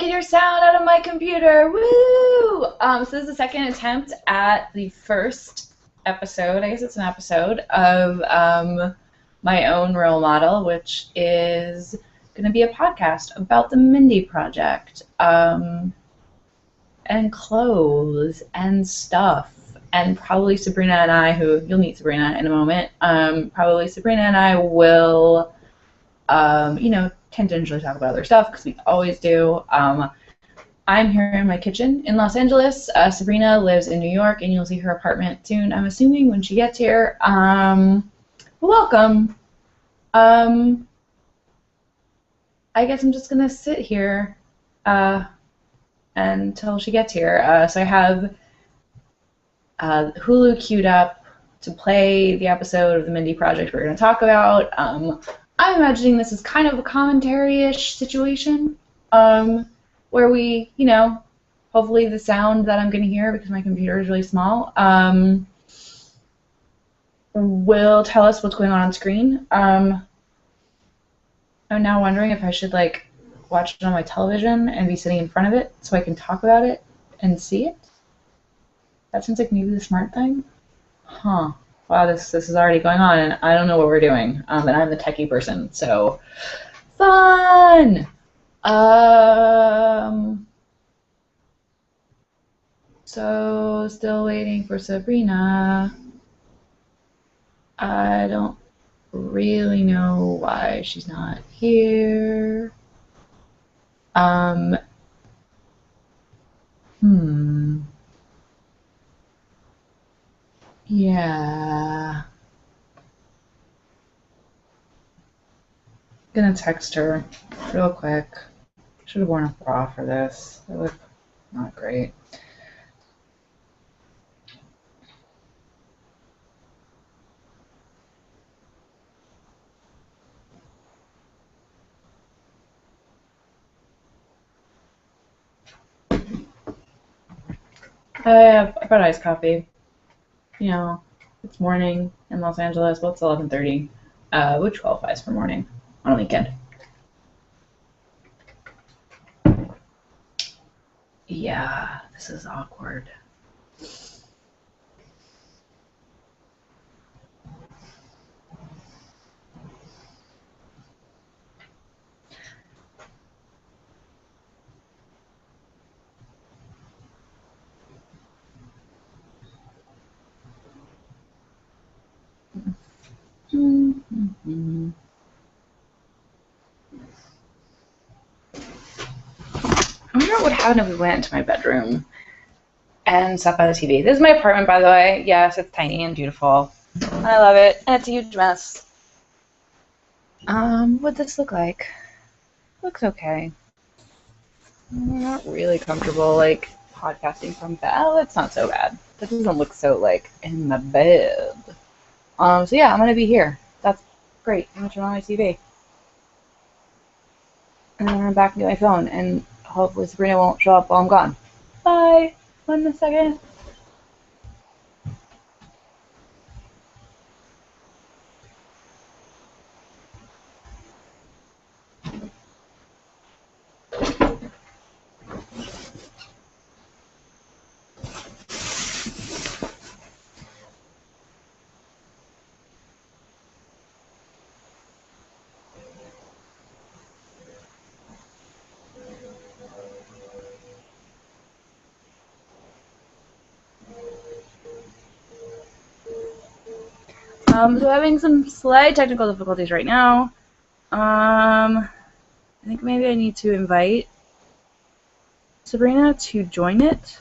get your sound out of my computer. Woo! So this is the second attempt at the first episode, I guess it's an episode, of my own role model, which is going to be a podcast about the Mindy Project, and clothes and stuff. And probably Sabrina and I, who you'll meet Sabrina in a moment, probably Sabrina and I will, tangentially talk about other stuff, because we always do. I'm here in my kitchen in Los Angeles. Sabrina lives in New York, and you'll see her apartment soon, I'm assuming, when she gets here. Welcome. I guess I'm just going to sit here until she gets here. So I have Hulu queued up to play the episode of the Mindy Project we're going to talk about. I'm imagining this is kind of a commentary-ish situation, where we, hopefully the sound that I'm going to hear, because my computer is really small, will tell us what's going on screen. I'm now wondering if I should, watch it on my television and be sitting in front of it so I can talk about it and see it. That seems like maybe the smart thing. Huh. Wow, this is already going on, and I don't know what we're doing. And I'm the techie person, so fun! So still waiting for Sabrina. I don't really know why she's not here. Yeah. Gonna text her real quick. Should have worn a bra for this. That looked not great. I brought iced coffee. It's morning in Los Angeles. Well, it's 11:30, which qualifies for morning on a weekend. Yeah, this is awkward. I wonder what would happen if we went into my bedroom and sat by the TV. This is my apartment, by the way. Yes, it's tiny and beautiful. And I love it. And it's a huge mess. What'd this look like? Looks okay. I'm not really comfortable, podcasting from bed. Oh, it's not so bad. That doesn't look so, in the bed. So yeah, I'm gonna be here. That's great. I'm gonna turn on my TV. And then I'm back into my phone, and hopefully Sabrina won't show up while I'm gone. Bye! 1 second. So having some slight technical difficulties right now. I think maybe I need to invite Sabrina to join it.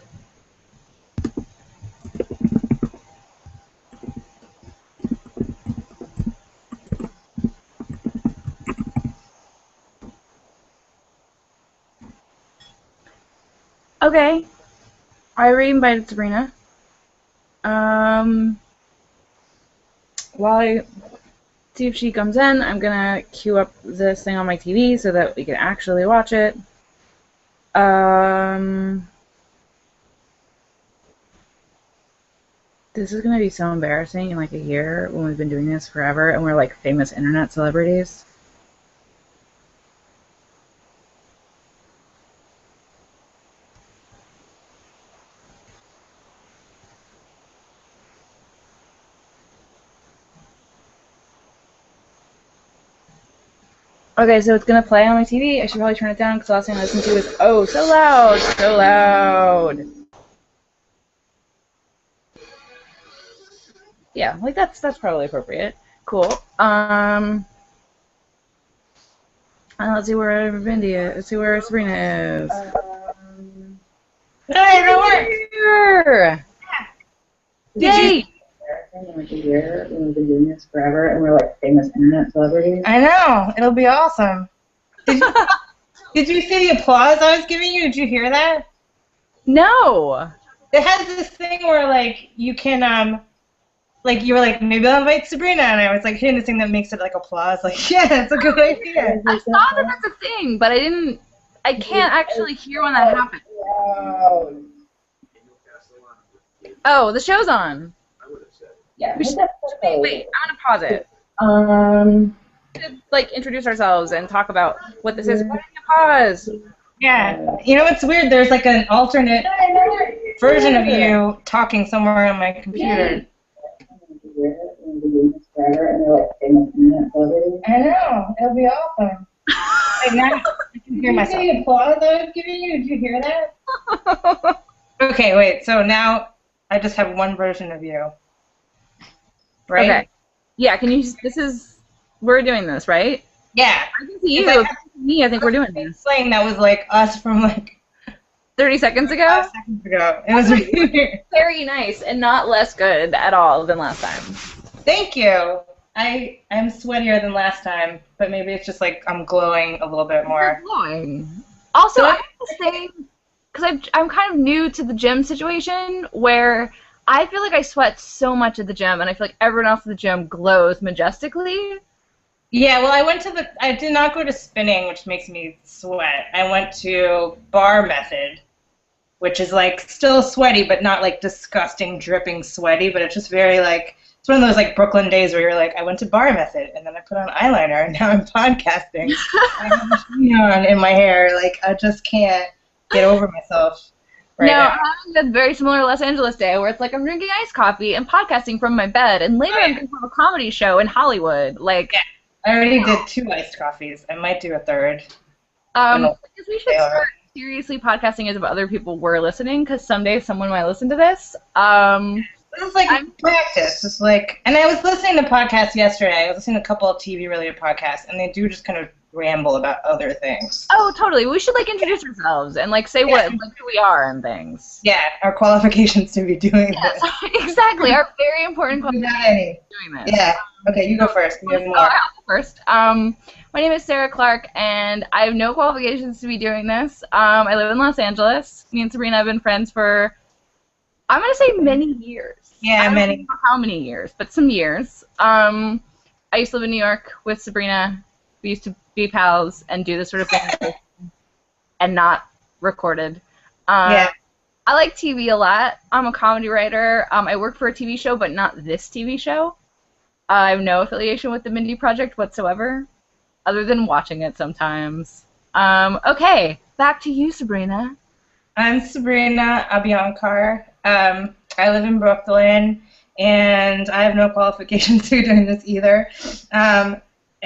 Okay, I re-invited Sabrina. While I see if she comes in, I'm gonna queue up this thing on my TV so that we can actually watch it. This is gonna be so embarrassing in a year when we've been doing this forever and we're famous internet celebrities. Okay, so it's gonna play on my TV. I should probably turn it down because the last thing I listened to was so loud, so loud. Yeah, like that's probably appropriate. Cool. Let's see where Mindy is. Let's see where Sabrina is. Hey, no Here! Yay! Like a year, and we've been doing this forever, and we're like famous internet celebrities. I know. It'll be awesome. Did you see the applause I was giving you? Did you hear that? No. It has this thing where like you can like you were like maybe I'll invite Sabrina, and I was like hitting this thing that makes it like applause. Like yeah, it's a good idea. I saw that that's a thing, but I can't actually hear when that happens. Oh, the show's on. Yeah. We should, wait, I'm gonna pause it. We should, like, introduce ourselves and talk about what this is. Why don't you pause? Yeah. You know what's weird? There's like an alternate version of you talking somewhere on my computer. I know. It'll be awesome. Like now I can hear myself. Did you see the applause I was giving you? Did you hear that? Okay, wait. So now I just have one version of you. Right? Okay. Yeah, can you we're doing this, right? Yeah. I can see you. If you can see me, I think we're doing this. Playing that was like us from like 30 seconds ago? 5 seconds ago. It was really weird. Very nice and not less good at all than last time. Thank you. I'm sweatier than last time, but maybe it's just like I'm glowing a little bit more. You're glowing. Also, I have this thing, because I'm kind of new to the gym situation, where I feel like I sweat so much at the gym, and I feel like everyone else at the gym glows majestically. Yeah, well, I did not go to spinning, which makes me sweat. I went to bar method, which is like still sweaty, but not like disgusting, dripping sweaty, but it's just very like, it's one of those like Brooklyn days where you're like, I went to bar method, and then I put on eyeliner, and now I'm podcasting. I have a sheen on in my hair, like I just can't get over myself. Right no, now. I'm having a very similar Los Angeles day where it's like I'm drinking iced coffee and podcasting from my bed, and later I'm going to have a comedy show in Hollywood. Like, yeah, I already did 2 iced coffees. I might do a third. Because we should start seriously podcasting as if other people were listening, because someday someone might listen to this. This is like practice. It's like, and I was listening to podcasts yesterday. I was listening to a couple of TV-related podcasts, and they do just kind of ramble about other things. Oh, totally. We should like introduce ourselves and like say what like who we are and things. Yeah, our qualifications to be doing yes, this. Exactly. Our very important qualifications to doing this. Yeah. Okay, you go first. You have more. I'll go first. My name is Sara Clarke, and I have no qualifications to be doing this. I live in Los Angeles. Me and Sabrina have been friends for, I'm gonna say many years. Yeah, I don't many. know how many years, but some years. I used to live in New York with Sabrina. We used to be pals and do this sort of thing and not recorded. Yeah. I like TV a lot. I'm a comedy writer. I work for a TV show, but not this TV show. I have no affiliation with the Mindy Project whatsoever, other than watching it sometimes. Okay, back to you, Sabrina. I'm Sabrina Abhyankar. I live in Brooklyn, and I have no qualifications to be doing this either.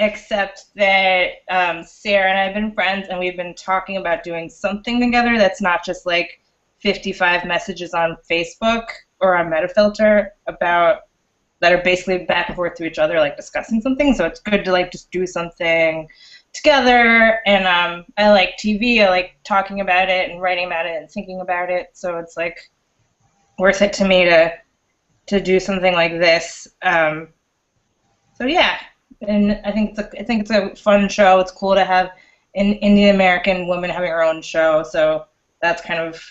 Except that Sarah and I have been friends, and we've been talking about doing something together that's not just like 55 messages on Facebook or on Metafilter about that are basically back and forth to each other, like discussing something. So it's good to like just do something together. And I like TV. I like talking about it and writing about it and thinking about it. So it's like worth it to me to do something like this. So yeah. And I think it's a fun show. It's cool to have an Indian American woman having her own show. So that's kind of,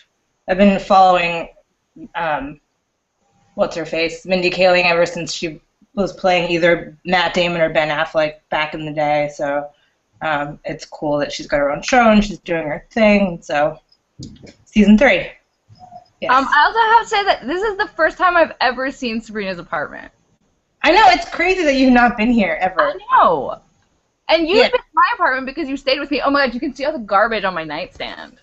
I've been following what's her face, Mindy Kaling, ever since she was playing either Matt Damon or Ben Affleck back in the day. So it's cool that she's got her own show and she's doing her thing. So season 3. Yes. I also have to say that this is the first time I've ever seen Sabrina's apartment. I know, it's crazy that you've not been here ever. I know. And you've been in my apartment because you stayed with me. Oh my god, you can see all the garbage on my nightstand.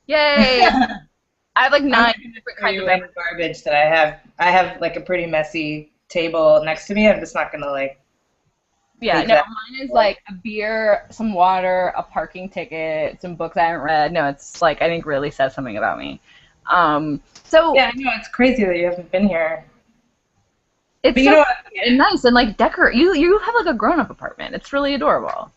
Yay! I have like 9 different kinds of garbage that I have. I have like a pretty messy table next to me. I'm just not gonna like Yeah, no, Exactly. mine is like a beer, some water, a parking ticket, some books I haven't read. No, it's like I think really says something about me. So Yeah, I know, it's crazy that you haven't been here. it's But you so know what? Yeah. nice and like decor. You have like a grown up apartment. It's really adorable.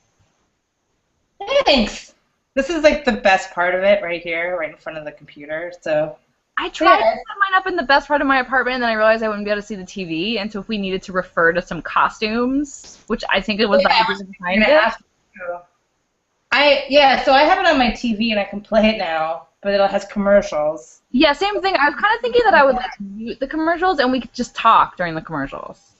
Thanks. This is like the best part of it right here, right in front of the computer. So I tried to yeah, set mine up in the best part of my apartment, and then I realized I wouldn't be able to see the TV. And so if we needed to refer to some costumes, which I think it was the yeah, idea I'm behind gonna it. ask you. So I have it on my TV and I can play it now, but it has commercials. Yeah, same thing. I was kind of thinking that I would like mute the commercials and we could just talk during the commercials.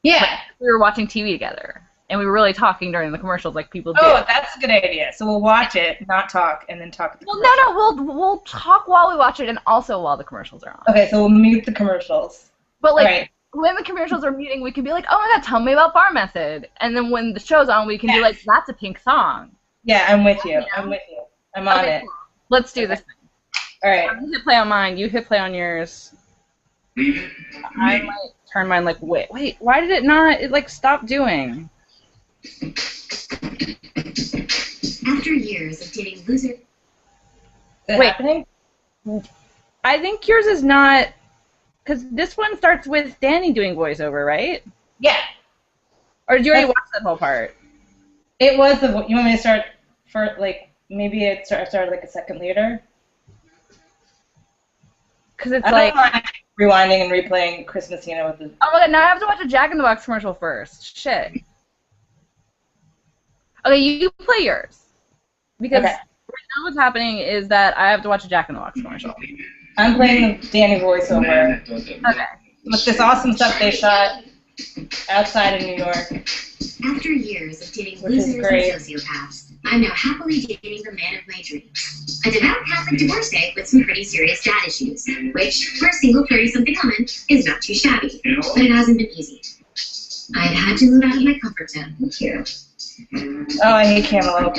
Yeah. We were watching TV together, and we were really talking during the commercials like people do. Oh, that's a good idea. So we'll watch it, not talk, and then talk at the Well, commercials. we'll talk while we watch it and also while the commercials are on. Okay, so we'll mute the commercials. But like Alright. when the commercials are muting, we can be like, "Oh my God, tell me about Bar Method," and then when the show's on, we can be like, "That's a Pink song." Yeah, I'm with you. I'm on Okay, it. cool. Let's do this. All right. I'm gonna hit play on mine. You hit play on yours. I might turn mine like wait. Why did it not? It like stopped doing. After years of dating loser. Is it Wait. happening? I think yours is not, because this one starts with Danny doing voiceover, right? Yeah. Or did you already watch that whole part? It was the. You want me to start for like maybe it started like a second later? Because it's I like, don't mind rewinding and replaying Chris Messina with the. oh my God, now I have to watch a Jack in the Box commercial first. Shit. Okay, you play yours. Because Okay. right now what's happening is that I have to watch a Jack in the Box commercial. I'm playing the Danny voiceover Okay. with this awesome stuff they shot outside of New York. After years of dating Which is losers great. and sociopaths, I'm now happily dating the man of my dreams. A devout Catholic divorcee with some pretty serious dad issues, which, for a single 30-something woman, is not too shabby. But it hasn't been easy. I've had to move out of my comfort zone. Here. Oh, I hate Cantaloupe.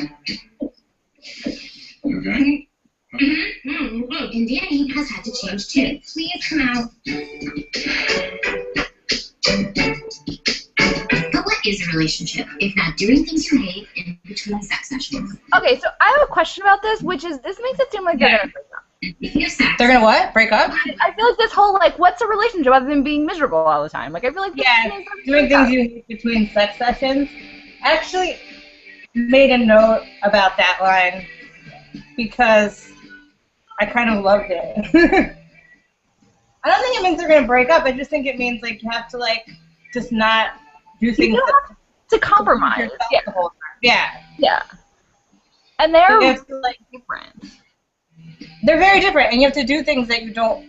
Okay. And Danny has had to change too. Please come out. But what is a relationship if not doing things you hate in between sex sessions? Okay, so I have a question about this, which is, this makes it seem like they're gonna break up. If you have sex, They're gonna what? Break up? I feel like this whole, like, what's a relationship other than being miserable all the time? Like, I feel like this Yeah, means they're doing gonna things you hate between sex sessions. I actually made a note about that line because I kind of loved it. I don't think it means they're gonna break up. I just think it means like you have to like just not do things You that have to compromise. yourself Yeah, the whole time. Yeah, yeah. And they're you have to, like, different. they're very different, and you have to do things that you don't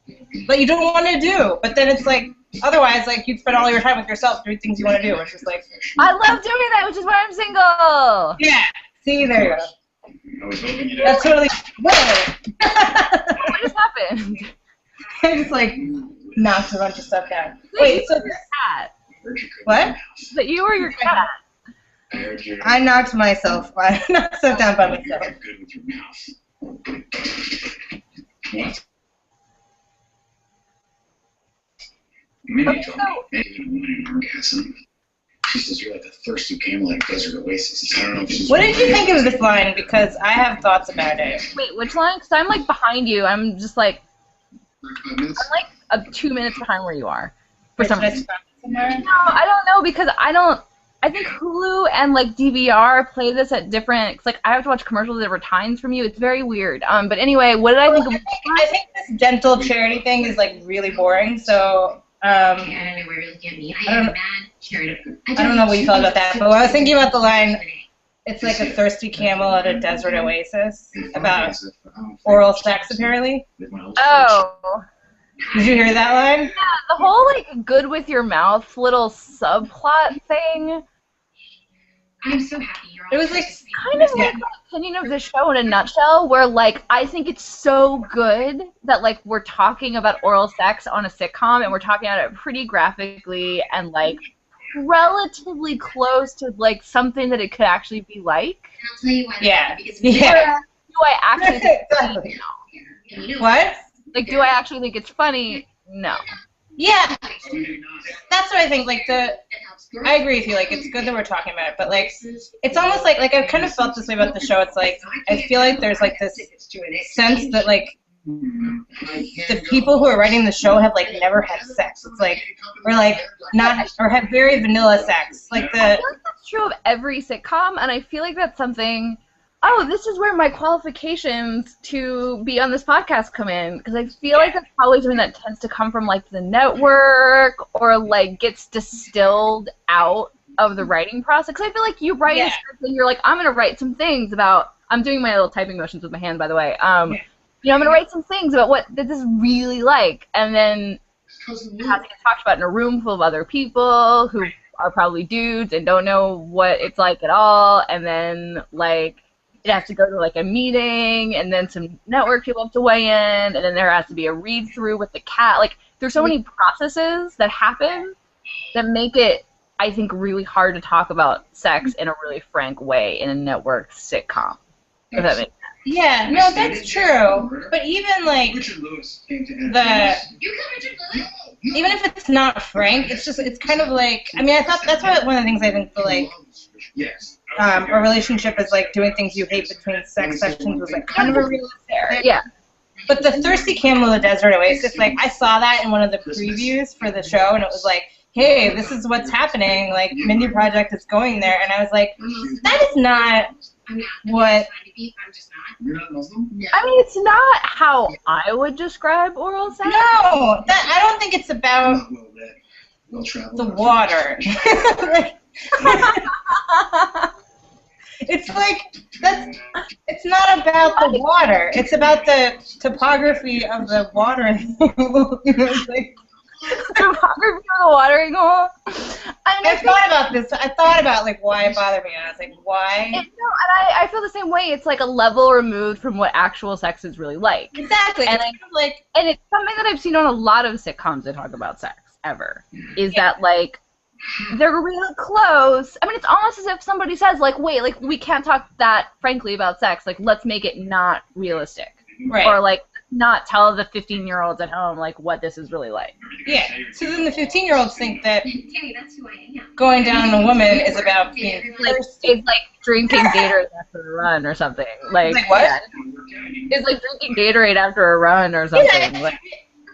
want to do. But then it's like otherwise, like you'd spend all your time with yourself doing things you want to do. It's just like I love doing that, which is why I'm single. yeah. See, there you go. That's totally. Whoa. What just happened? I just like knocked a bunch of stuff down. Wait, so Your cat. what? That you or your cat. I knocked myself. I knocked stuff down by myself. Good with your mouth. What? Mindy told me you wanted an orgasm. She says you're like a thirsty camel at a desert oasis. I don't know if she's. What did you think of this line? Because I have thoughts about it. Wait, which line? Because I'm like behind you. I'm just like, 5 minutes? I'm like 2 minutes behind where you are. For Should some I reason. stop somewhere? No, I don't know because I think Hulu and like DVR play this at different. Cause, like I have to watch commercials at different times from you. It's very weird. But anyway, what did I think of? I think this dental charity thing is like really boring. So I don't know where you're looking at me. I am mad charitable. I don't know what you thought about that. But when I was thinking about the line, it's like a thirsty camel at a desert oasis about oral sex apparently. Oh, Did you hear that line? yeah, the whole like good with your mouth little subplot thing. I'm so happy you're all It was like Kind of like my opinion of the show in a nutshell, where like I think it's so good that like we're talking about oral sex on a sitcom and we're talking about it pretty graphically and like relatively close to like something that it could actually be like. And I'll tell you why. Yeah. Because Yeah. Do I actually think it's funny? Exactly. No. And you know What? Like, do I actually think it's funny? No. Yeah, that's what I think. Like I agree with you. Like it's good that we're talking about it, but like it's almost like I've kind of felt this way about the show. It's like I feel like there's like this sense that like the people who are writing the show have like never had sex. It's like or like not or have very vanilla sex. Like the I feel like that's true of every sitcom, and I feel like that's something. Oh, this is where my qualifications to be on this podcast come in, because I feel like that's probably something that tends to come from like the network or like gets distilled out of the writing process. Because I feel like you write a script and you're like, I'm gonna write some things about. I'm doing my little typing motions with my hand, by the way. You know, I'm gonna write some things about what this is really like, and then it has to get talked about in a room full of other people who are probably dudes and don't know what it's like at all, and then like. It has to go to like a meeting, and then some network people have to weigh in, and then there has to be a read through with the cat. Like, there's so many processes that happen that make it, I think, really hard to talk about sex in a really frank way in a network sitcom. If that makes sense. Yeah, no, that's true. But even like even if it's not frank, it's kind of like I mean I thought that's one of the things I think the like a relationship is like doing things you hate between sex sections was like kind of a realistic. Yeah. But the thirsty camel of the desert oasis, like I saw that in one of the previews for the show, and it was like, hey, this is what's happening. Like Mindy Project is going there, and I was like, that is not what. You're not Muslim? I mean, it's not how I would describe oral sex. No, I don't think it's about the water. It's like it's not about the water. It's about the topography of the watering hole. Topography of the watering hole. I thought about this. I thought about like why it bothered me, and I was like, why? No, and I feel the same way. It's like a level removed from what actual sex is really like. Exactly. And and it's something that I've seen on a lot of sitcoms that talk about sex ever. Is that like they're really close. I mean, it's almost as if somebody says like, wait, like we can't talk that frankly about sex. Like let's make it not realistic. Right. Or like not tell the 15-year-olds at home like what this is really like. Yeah. So then the 15-year-olds think that going down on a woman is about being thirsty. It's like drinking Gatorade after a run or something. Like what? Yeah. It's like drinking Gatorade after a run or something. Yeah. Like,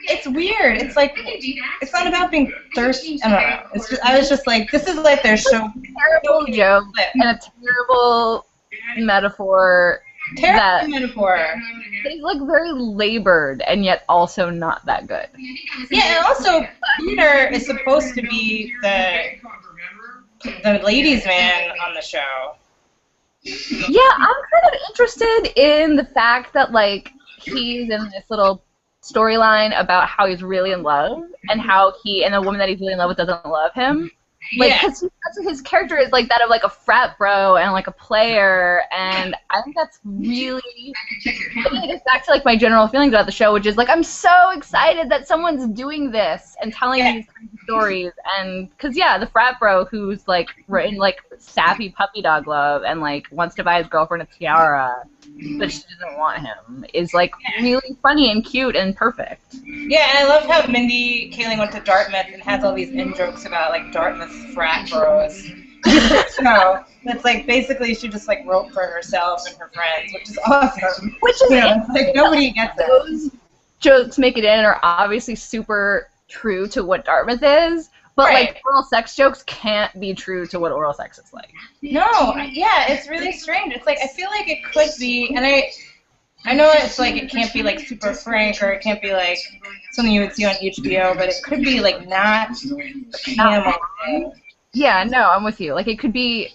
it's weird. It's like it's not about being thirsty. I don't know. It's just I was just like, this is like their show. Terrible joke and a terrible metaphor. Terrible metaphor. They look very labored and yet also not that good. Yeah, and also Peter is supposed to be the ladies' man on the show. Yeah, I'm kind of interested in the fact that like he's in this little storyline about how he's really in love and how and the woman that he's really in love with doesn't love him. Like, because his character is like that of like a frat bro and like a player, and I think that's really. I think it gets back to like my general feelings about the show, which is like I'm so excited that someone's doing this and telling these kinds of stories, and because the frat bro who's like in like sappy puppy dog love and like wants to buy his girlfriend a tiara, but she doesn't want him, is like really funny and cute and perfect. Yeah, and I love how Mindy Kaling went to Dartmouth and has all these in-jokes about like Dartmouth frat bros. So that's like basically she just like wrote for herself and her friends, which is awesome. Which is like nobody gets it. Those jokes make it in are obviously super true to what Dartmouth is, but like oral sex jokes can't be true to what oral sex is like. No, yeah, it's really strange. It's like I feel like it could be, and I know it's like it can't be like super frank or it can't be like something you would see on HBO, but it could be like not a camel thing. Yeah, no, I'm with you. Like it could be.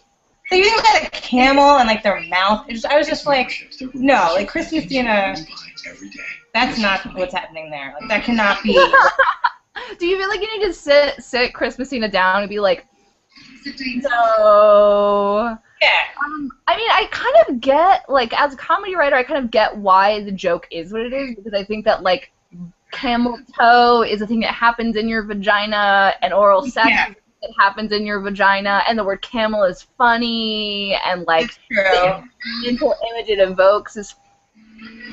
So you think about a camel and like their mouth. I was just like, no, like Chris Messina. That's not what's happening there. Like that cannot be. Do you feel like you need to sit Chris Messina down and be like, so? Yeah. I mean, I kind of get, like, as a comedy writer, I kind of get why the joke is what it is, because I think that, like, camel toe is a thing that happens in your vagina, and oral sex that happens in your vagina, and the word camel is funny, and, like, the mental image it evokes is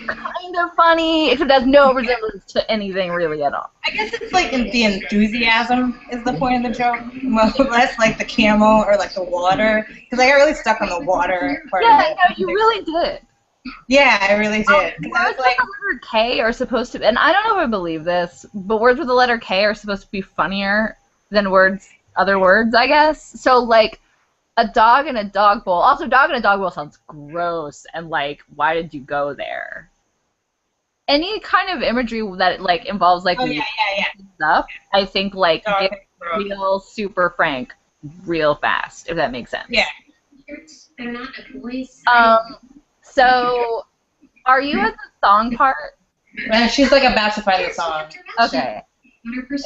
kind of funny, except it has no resemblance to anything really at all. I guess it's like the enthusiasm is the point of the joke, less like the camel or like the water. Because I got really stuck on the water part. Yeah, no, you really did. Yeah, I really did. 'Cause I was Words like, with the letter K are supposed to, and I don't know if I believe this, but words with the letter K are supposed to be funnier than other words, I guess. So like, a dog in a dog bowl. Also, dog in a dog bowl sounds gross, and like, why did you go there? Any kind of imagery that like involves like yeah. stuff, I think like Dog get and real super frank real fast, if that makes sense. Yeah. They're not a voice. So, are you at the song part? And she's like about to find the song. Okay.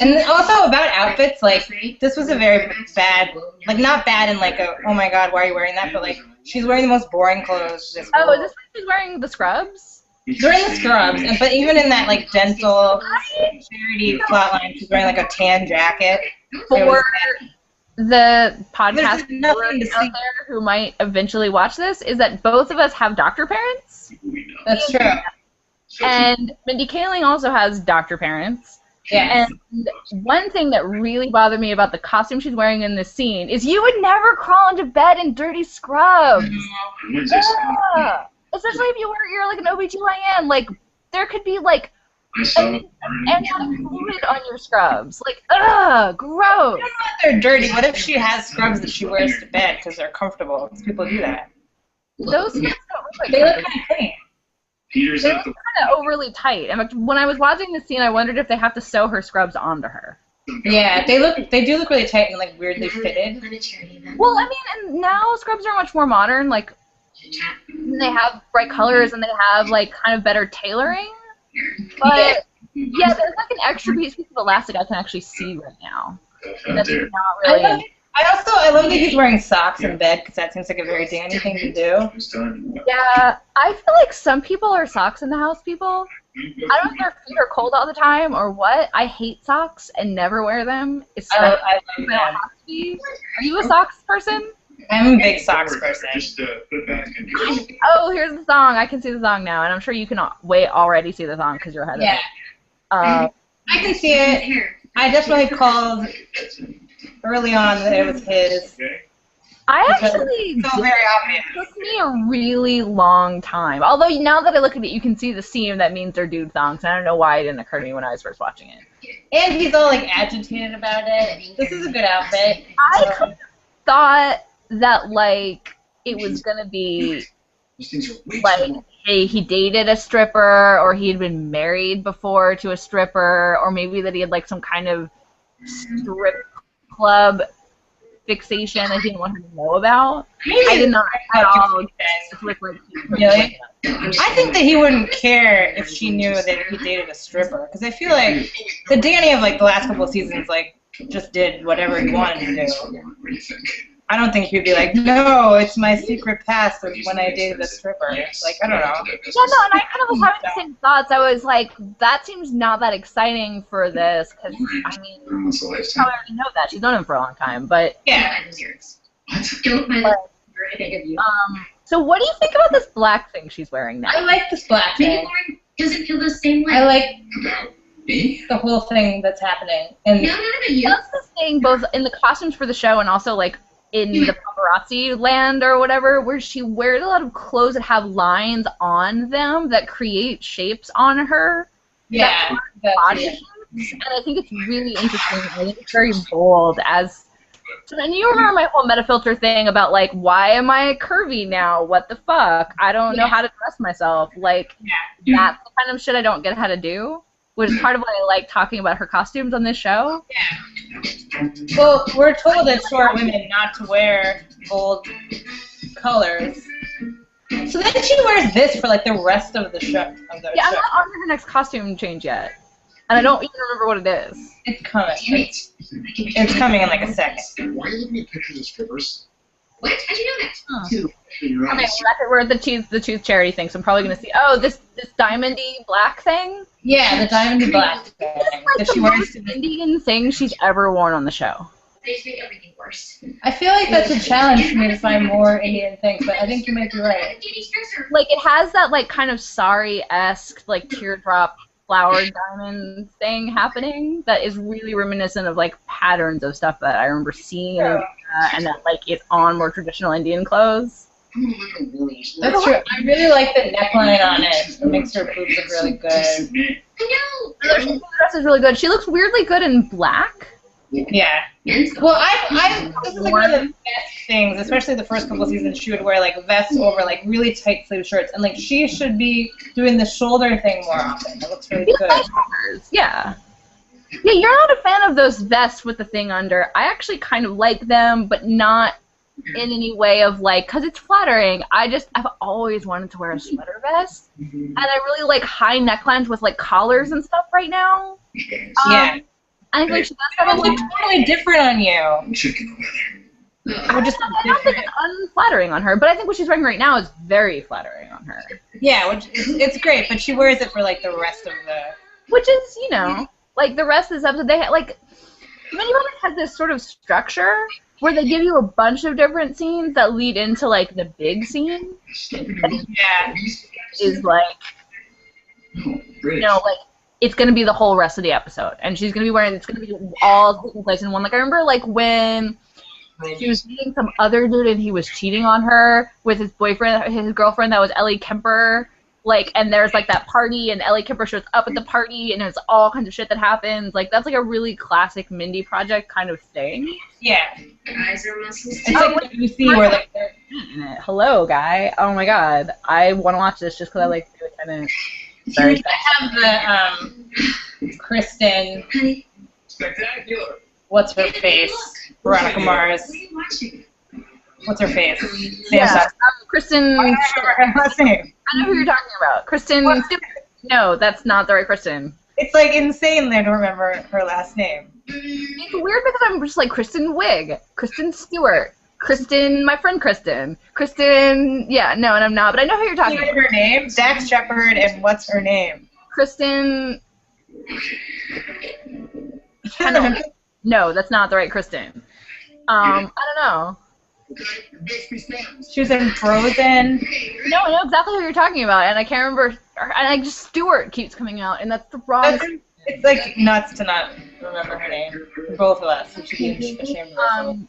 And also about outfits, like this was a very bad, like not bad in like a oh my god why are you wearing that, but like she's wearing the most boring clothes. Oh, is this when she's wearing the scrubs? She's wearing the scrubs, but even in that like dental charity plotline, she's wearing like a tan jacket. For the podcast There's nothing to viewers out see. there who might eventually watch this, is that both of us have doctor parents, That's true. and Mindy Kaling also has doctor parents. Yeah. And one thing that really bothered me about the costume she's wearing in this scene is you would never crawl into bed in dirty scrubs. Yeah. Especially if you're like an OBGYN. Like, there could be like amniotic fluid on your scrubs. Like, ugh, gross. I don't know if they're dirty. What if she has scrubs that she wears to bed because they're comfortable? Because people do that. Those scrubs don't look like They look dirty. kind of clean. Peter's They at look the kind of overly tight. In fact, when I was watching the scene, I wondered if they have to sew her scrubs onto her. Yeah, they do look really tight and like weirdly fitted. Well, I mean, and now scrubs are much more modern. Like, they have bright colors and they have like kind of better tailoring. But yeah, there's like an extra piece of elastic I can actually see right now. out That's there. not really. I love that he's wearing socks in bed because that seems like a very Danny thing to do. It's done. Yeah, I feel like some people are socks in the house people. I don't know if their feet are cold all the time or what. I hate socks and never wear them. It's I love they don't them. have to be. Are you a socks person? I'm a big socks person. Just put back in your Oh, here's the song. I can see the song now, and I'm sure you can already see the song because you're ahead Yeah, of it. I can see it. I definitely called early on that it was his. Okay. I Because actually It's so very obvious. It took me a really long time. Although now that I look at it, you can see the seam that means they're dude songs. I don't know why it didn't occur to me when I was first watching it. And he's all like agitated about it. This is a good outfit. I kind of thought that like it was gonna be These things are way like, too long. hey, he dated a stripper, or he had been married before to a stripper, or maybe that he had like some kind of strip club fixation that he didn't want her to know about. I did not at all look like he was Really? I think that he wouldn't care if she knew that he dated a stripper, because I feel like the Danny of like the last couple of seasons like just did whatever he wanted to do. What do you think? I don't think he'd be like, no, it's my secret past of when I dated a stripper. Like, I don't know. Yeah, no, and I kind of was having the same thoughts. I was like, that seems not that exciting for this, because, I mean, Almost a you lifetime. probably already know that. She's known him for a long time, but, Yeah. What? Don't mind I beg of you. so what do you think about this black thing she's wearing now? I like this black Maybe thing. Lauren doesn't feel the same way. I like About me? the whole thing that's happening. And No, not about you. That's this thing, both in the costumes for the show and also, like, in the paparazzi land or whatever, where she wears a lot of clothes that have lines on them that create shapes on her. yeah, Body that's it. shapes, and I think it's really interesting. I think it's very bold as. And you remember my whole metafilter thing about like, why am I curvy now? What the fuck? I don't know how to dress myself. Like, that's the kind of shit I don't get how to do, which is part of why I like talking about her costumes on this show. Well, we're told as short women not to wear bold colors. So then she wears this for like the rest of the show. Yeah, I'm not on her next costume change yet, and I don't even remember what it is. It's coming. It's coming in like a second. Why are you looking at pictures of strippers? What? How'd you know that? Huh. In your Okay, eyes. well, we're at the tooth charity thing, so I'm probably gonna see. Oh, this diamondy black thing. Yeah, the diamond black thing This is that like she the wears most to the. Indian thing she's ever worn on the show. They just make everything worse. I feel like that's a challenge for me to find more Indian things, but I think you might be right. Like, it has that, like, kind of Sari-esque, like, teardrop flower diamond thing happening that is really reminiscent of, like, patterns of stuff that I remember seeing in India, and that, like, it's on more traditional Indian clothes. That's true. I really like the neckline on it. It makes her boobs look really good. I know. The dress is really good. She looks weirdly good in black. Yeah. Well, this is like one of the best things, especially the first couple of seasons. She would wear like vests over like really tight sleeve shirts, and like she should be doing the shoulder thing more often. It looks really good. Yeah. Yeah, you're not a fan of those vests with the thing under. I actually kind of like them, but not in any way of like, because it's flattering. I've always wanted to wear a sweater vest, and I really like high necklines with like collars and stuff right now. Yeah. I think like she does have It looks totally different on you. I don't think it's unflattering on her, but I think what she's wearing right now is very flattering on her. Yeah, which it's great, but she wears it for like the rest of the. Which is, you know, like the rest of this episode, they like Mindy Project has this sort of structure where they give you a bunch of different scenes that lead into like the big scene. Yeah. Is like, you know, like it's gonna be the whole rest of the episode, and she's gonna be wearing. It's gonna be all taking place in one. Like I remember, like when she was dating some other dude and he was cheating on her with his boyfriend, his girlfriend that was Ellie Kemper. Like, and there's like that party, and Ellie Kemper shows up at the party, and there's all kinds of shit that happens. Like that's like a really classic Mindy Project kind of thing. Yeah. It's like you see where like. Hello, guy. Oh my god, I want to watch this just because I like the Lieutenant. Sorry. I have the Kristen. Spectacular. What's her face? Veronica Mars. What's her face? Kristen. I don't remember her last name. I know who you're talking about. Kristen Stewart. No, that's not the right Kristen. It's like insane there to remember her last name. It's weird because I'm just like Kristen Wiig, Kristen Stewart, Kristen, my friend Kristen, yeah, no, and I'm not, but I know who you're talking about. Her name? Dax Shepard, and what's her name? Kristen. No, that's not the right Kristen. I don't know. She was in Frozen. No, I know exactly who you're talking about, and I can't remember. And I just Stewart keeps coming out, and that's the wrong. It's like nuts to not remember her name. Both of us. We should be ashamed of ourselves.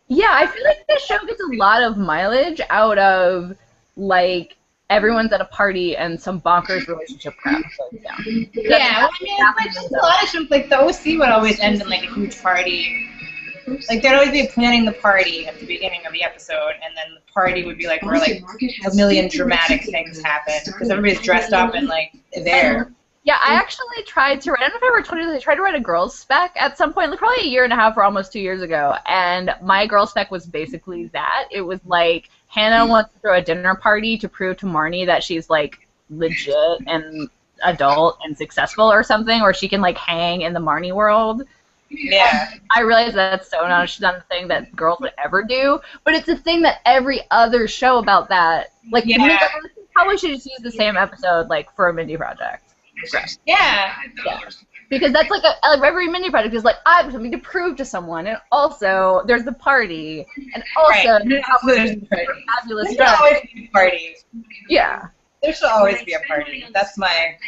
Yeah, I feel like this show gets a lot of mileage out of like everyone's at a party and some bonkers relationship crap goes down. Yeah, well, I mean, like there's a lot of shows. Like the OC would always end in like a huge party. Like there'd always be planning the party at the beginning of the episode, and then the party would be like where like a million dramatic things happen because everybody's dressed up and like there. Yeah, I actually tried to write. I don't know if I ever told you this. I tried to write a girls' spec at some point, like probably a year and a half or almost 2 years ago, and my girls' spec was basically that. It was like Hannah wants to throw a dinner party to prove to Marnie that she's like legit and adult and successful or something, or she can like hang in the Marnie world. Yeah. I realize that's so not a thing that girls would ever do, but it's a thing that every other show about that, like, probably should just use the same episode, like, for a Mindy Project. Yeah. Because that's like every Mindy Project is like, I have something to prove to someone, and also there's the party, and also there's the party. Fabulous There should always be a party. Yeah. There should always be a party. That's my.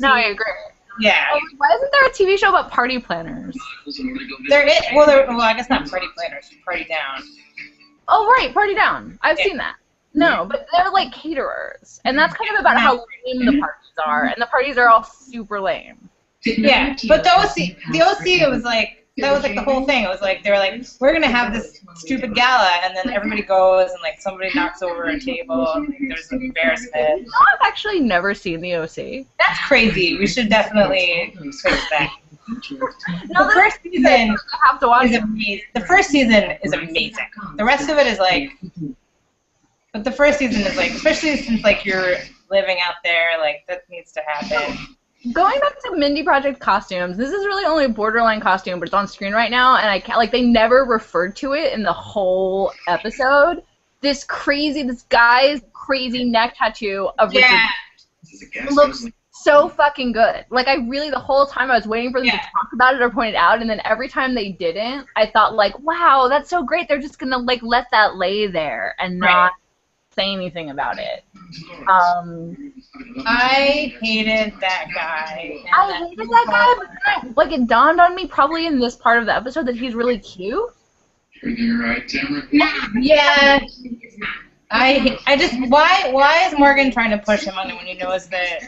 No, I agree. Yeah. Oh, why isn't there a TV show about party planners? There is. Well, I guess not party planners. Party down. Oh right, Party Down. I've seen that. No, but they're like caterers, and that's kind of about how lame the parties are, and the parties are all super lame. Yeah, but the OC was like, that was like the whole thing. It was like, they were like, we're going to have this stupid gala, and then everybody goes, and like somebody knocks over a table, and like, there's an embarrassment. No, I've actually never seen the OC. That's crazy. We should definitely fix that. No, the first season I have to watch is amazing. The first season is amazing. The rest of it is like, but the first season is like, especially since like you're living out there, like that needs to happen. Going back to Mindy Project costumes, this is really only a borderline costume, but it's on screen right now, and I can't, like, they never referred to it in the whole episode. This guy's crazy neck tattoo of Richard looks so fucking good. Like, I really, the whole time I was waiting for them to talk about it or point it out, and then every time they didn't, I thought, like, wow, that's so great. They're just gonna, like, let that lay there and not say anything about it. I hated that guy. I hated that guy, but then, like, it dawned on me probably in this part of the episode that he's really cute. Everything all right, Tamara? Yeah. I just, why is Morgan trying to push him on it when he knows that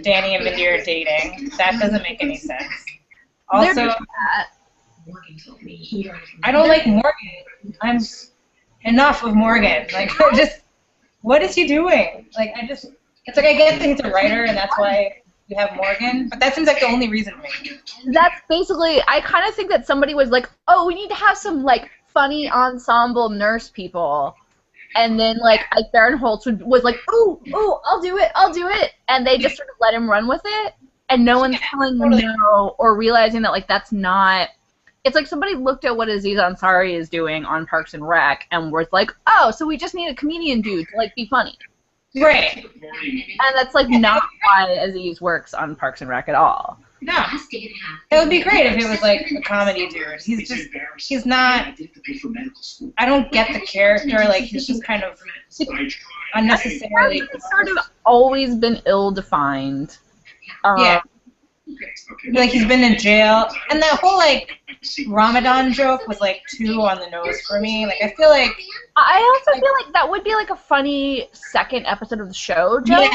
Danny and Mindy are dating? That doesn't make any sense. Also, I don't like Morgan. I'm enough of Morgan. Like, just, what is he doing? Like, it's like, I get that he's a writer and that's why you have Morgan, but that seems like the only reason to me. That's basically, I kind of think that somebody was like, oh, we need to have some, like, funny ensemble nurse people. And then, like, Ike Barinholtz was like, ooh, I'll do it. And they just sort of let him run with it. And no one's telling them no or realizing that, like, that's not... It's like somebody looked at what Aziz Ansari is doing on Parks and Rec and was like, oh, so we just need a comedian dude to, like, be funny. Right. And that's, like, not why Aziz works on Parks and Rec at all. No. It would be great if it was, like, a comedy dude. He's not... I don't get the character. Like, he's just kind of unnecessarily... He's sort of always been ill-defined. Yeah. Like, he's been in jail. And that whole, like, Ramadan joke was, like, too on the nose for me. Like, I feel like... I also feel like that would be, like, a funny second episode of the show joke.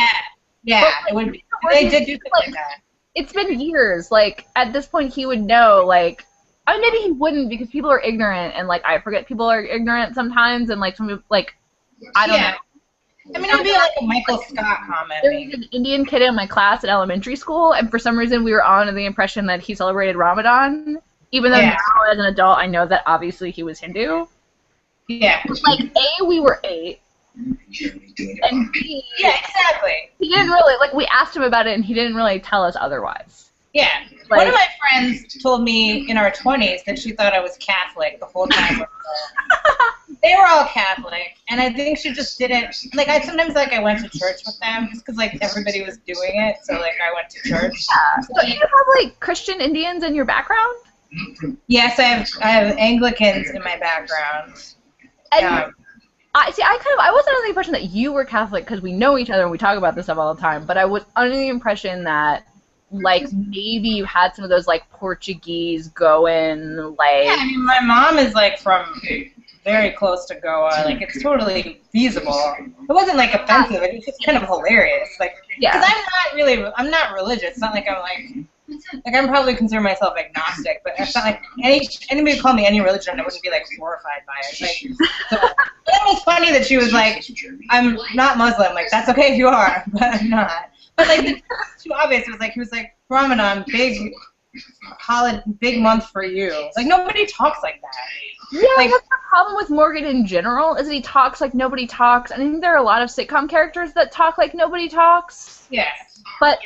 Yeah, like, it would be. They did do things like that. It's been years. Like, at this point, he would know, like... I mean, maybe he wouldn't because people are ignorant, and, like, I forget people are ignorant sometimes, and, like, some people, like, I don't know. I mean, it would be like a Michael Scott comment. There was an Indian kid in my class at elementary school, and for some reason we were all under the impression that he celebrated Ramadan, even though now, as an adult, I know that obviously he was Hindu. Yeah. But, like, A, we were 8, and B, exactly. He didn't really, like, we asked him about it, and he didn't really tell us otherwise. Yeah. Like, one of my friends told me in our 20s that she thought I was Catholic the whole time. They were all Catholic, and I think she just didn't, like, sometimes, like, I went to church with them just because, like, everybody was doing it, so, like, I went to church. So you have, like, Christian Indians in your background? Yes, I have Anglicans in my background. And I wasn't under the impression that you were Catholic because we know each other and we talk about this stuff all the time, but I was under the impression that, like, maybe you had some of those, like, Portuguese going, like... Yeah, I mean, my mom is, like, from very close to Goa. Like, it's totally feasible. It wasn't, like, offensive. It was just kind of hilarious. Like, because I'm not religious. It's not like I'm, like, I'm probably consider myself agnostic, but it's not like anybody would call me any religion, I wouldn't be, like, horrified by it. Like, so, it was funny that she was like, I'm not Muslim. Like, that's okay if you are, but I'm not. But, like, it's too obvious. It was like, he was like, Ramadan, big month for you. Like, nobody talks like that. Yeah, like, that's the problem with Morgan in general, is that he talks like nobody talks. And I think there are a lot of sitcom characters that talk like nobody talks. Yeah. But,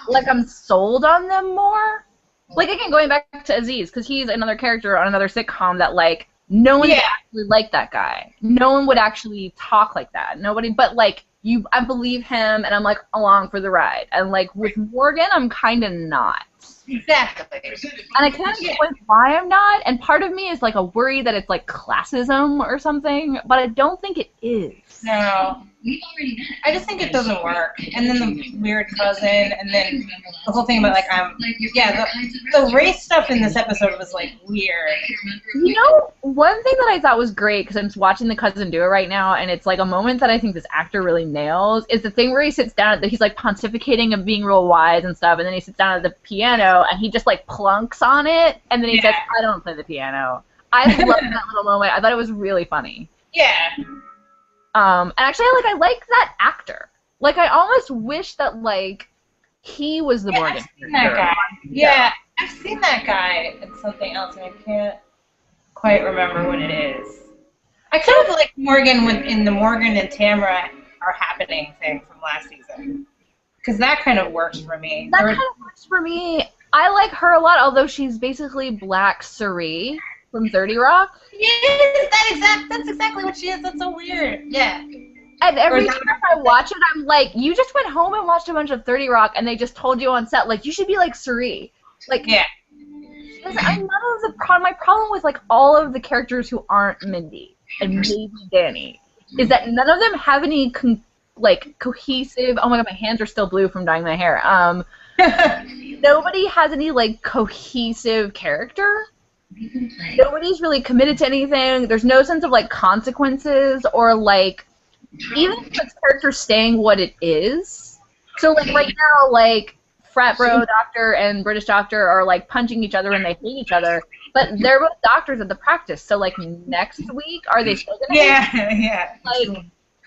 like, I'm sold on them more. Like, again, going back to Aziz, because he's another character on another sitcom that, like, no one would actually like that guy. No one would actually talk like that. Nobody, but, like, I believe him, and I'm, like, along for the ride. And, like, with Morgan, I'm kind of not. Exactly. And I can't explain why I'm not, and part of me is, like, a worry that it's, like, classism or something, but I don't think it is. No. I just think it doesn't work. And then the weird cousin, and then the whole thing about, like, the race stuff in this episode was, like, weird. You know, one thing that I thought was great, because I'm just watching The Cousin do it right now, and it's, like, a moment that I think this actor really nails, is the thing where he sits down, he's, like, pontificating and being real wise and stuff, and then he sits down at the piano, and he just, like, plunks on it, and then he says, I don't play the piano. I loved that little moment. I thought it was really funny. Yeah. And actually, I like that actor. Like, I almost wish that, like, he was the Morgan. I've seen that guy. Yeah, I've seen that guy in something else, and I can't quite remember what it is. I kind of like Morgan in the Morgan and Tamara Are Happening thing from last season. Because that kind of works for me. That kind of works for me. I like her a lot, although she's basically Black Suri from 30 Rock. Yes, that's exactly what she is. That's so weird. Yeah. And Or every is time that I watch it, I'm like, you just went home and watched a bunch of 30 Rock, and they just told you on set, like, you should be like Sari. Like, Yeah. My problem with like all of the characters who aren't Mindy and maybe Danny is that none of them have any cohesive. Oh my god, my hands are still blue from dyeing my hair. Nobody has any like cohesive character. Nobody's really committed to anything. There's no sense of like consequences or like even if the character's staying what it is. So like right now, like frat bro doctor and British doctor are like punching each other and they hate each other, but they're both doctors at the practice. So like next week, are they still gonna? Yeah.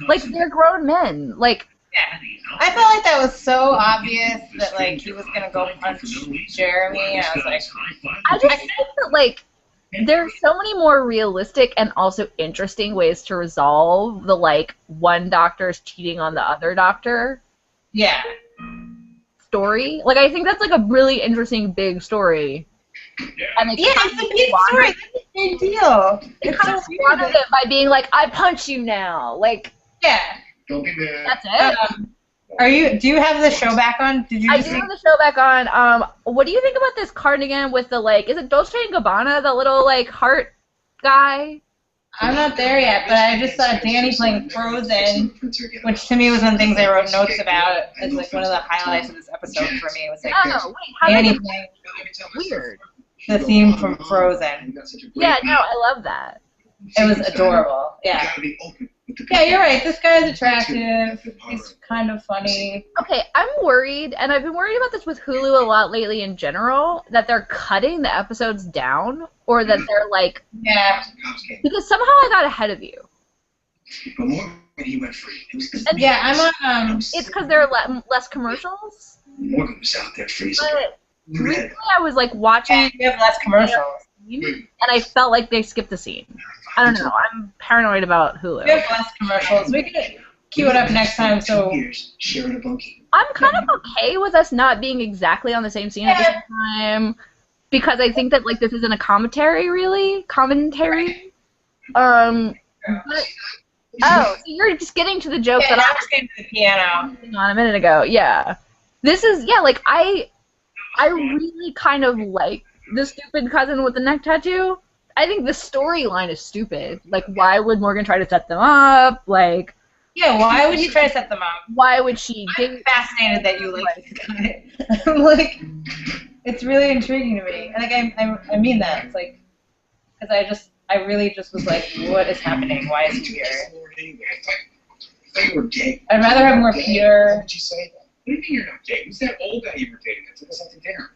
Like they're grown men. Like Yeah. I felt like that was so obvious that like he was gonna go punch Jeremy. And I was like, I just think that like there's so many more realistic and also interesting ways to resolve the like one doctor's cheating on the other doctor yeah. story. Like I think that's like a really interesting big story. And Yeah, it's a big story. That's a big deal. It kind of squandered it by being like, I punch you now. Like, yeah. Don't be mad. that's it. Do you have the show back on? Did you I just do have the show back on. What do you think about this cardigan with the like? Is it Dolce & Gabbana, the little like heart guy? I'm not there yet, but I just saw Danny playing Frozen, which to me was one of the things I wrote notes about as like one of the highlights of this episode for me. It was like Oh wait, how Danny did playing weird? the theme from Frozen. Yeah, no, I love that. It was adorable. Yeah. Yeah, you're right. This guy's attractive. He's kind of funny. Okay, I'm worried, and I've been worried about this with Hulu a lot lately in general, that they're cutting the episodes down, or that they're like, Yeah. because somehow I got ahead of you. But Morgan, he went free. And Yeah, I'm on. it's because there are less commercials. Morgan was out there freezing. But recently I was like watching, And we have less commercials. and I felt like they skipped the scene. I don't know. I'm paranoid about Hulu. We have less commercials. We can queue it up next time. So Years sharing a bunkie. I'm kind of okay with us not being exactly on the same scene at the same time, because I think that like this isn't a commentary. But, oh, so you're just getting to the joke yeah, that now I I'm just getting to the piano. was on a minute ago. Yeah, this is like I really kind of like the stupid cousin with the neck tattoo. I think the storyline is stupid. Like, why would Morgan try to set them up? Like, Yeah, why would you try to set them up? why would she I'm fascinated that you like this guy. I'm like, it's really intriguing to me. And like, I mean that. It's like, because I really just was like, what is happening? Why is he here? I thought you were gay. I'd rather have more Why Peter. did you say that? What do you mean you're not gay? Who's that old guy you were dating that took us out to dinner?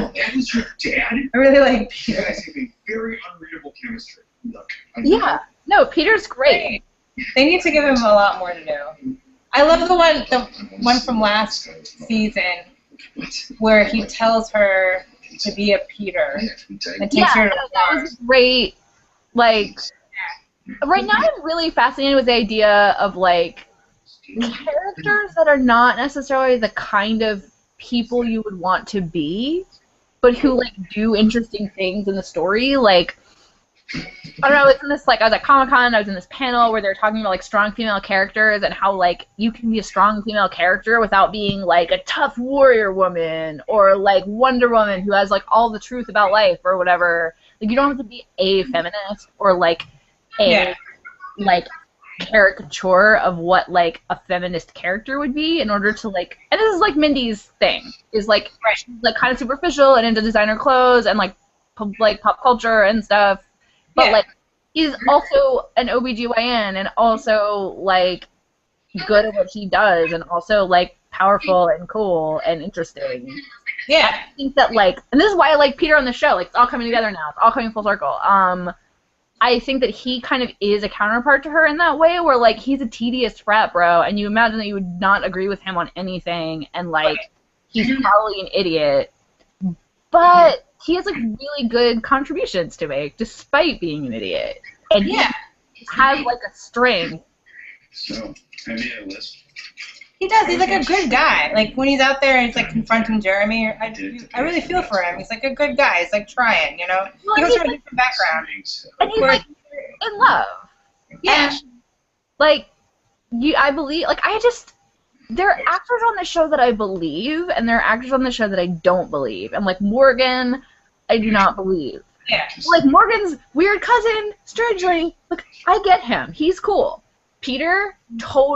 Oh, that was your dad? I really like You Peter. guys have a very unreadable chemistry. Look, Yeah. No, Peter's great. They need to give him a lot more to do. I love the one from last season where he tells her to be a Peter and takes Yeah, her to that the was great. Like, right now I'm really fascinated with the idea of like characters that are not necessarily the kind of people you would want to be, but who like do interesting things in the story. Like, I don't know, I was at Comic-Con, I was in this panel where they were talking about like strong female characters and how like you can be a strong female character without being like a tough warrior woman or like Wonder Woman who has like all the truth about life or whatever. Like, you don't have to be a feminist or like a like caricature of what like a feminist character would be in order to like, and this is like Mindy's thing, is like she's like kind of superficial and into designer clothes and like pop culture and stuff, but like he's also an OBGYN and also like good at what he does and also like powerful and cool and interesting. Yeah. I think that like, and this is why I like Peter on the show, like it's all coming together now, it's all coming full circle. I think that he kind of is a counterpart to her in that way, where like he's a tedious frat bro, and you imagine that you would not agree with him on anything, and like he's probably an idiot, but he has like really good contributions to make despite being an idiot, and he has like a strength. So, I made a list. He does. He's like a good guy. Like when he's out there and he's like confronting Jeremy, I really feel for him. He's like a good guy. He's like trying, you know. Well, He comes from a different background. And he's like in love. Yeah. And, like I believe, like, there are actors on the show that I believe, and there are actors on the show that I don't believe. And, like, Morgan, I do not believe. Yeah. Like, Morgan's weird cousin, strangely, like, I get him. He's cool. Peter,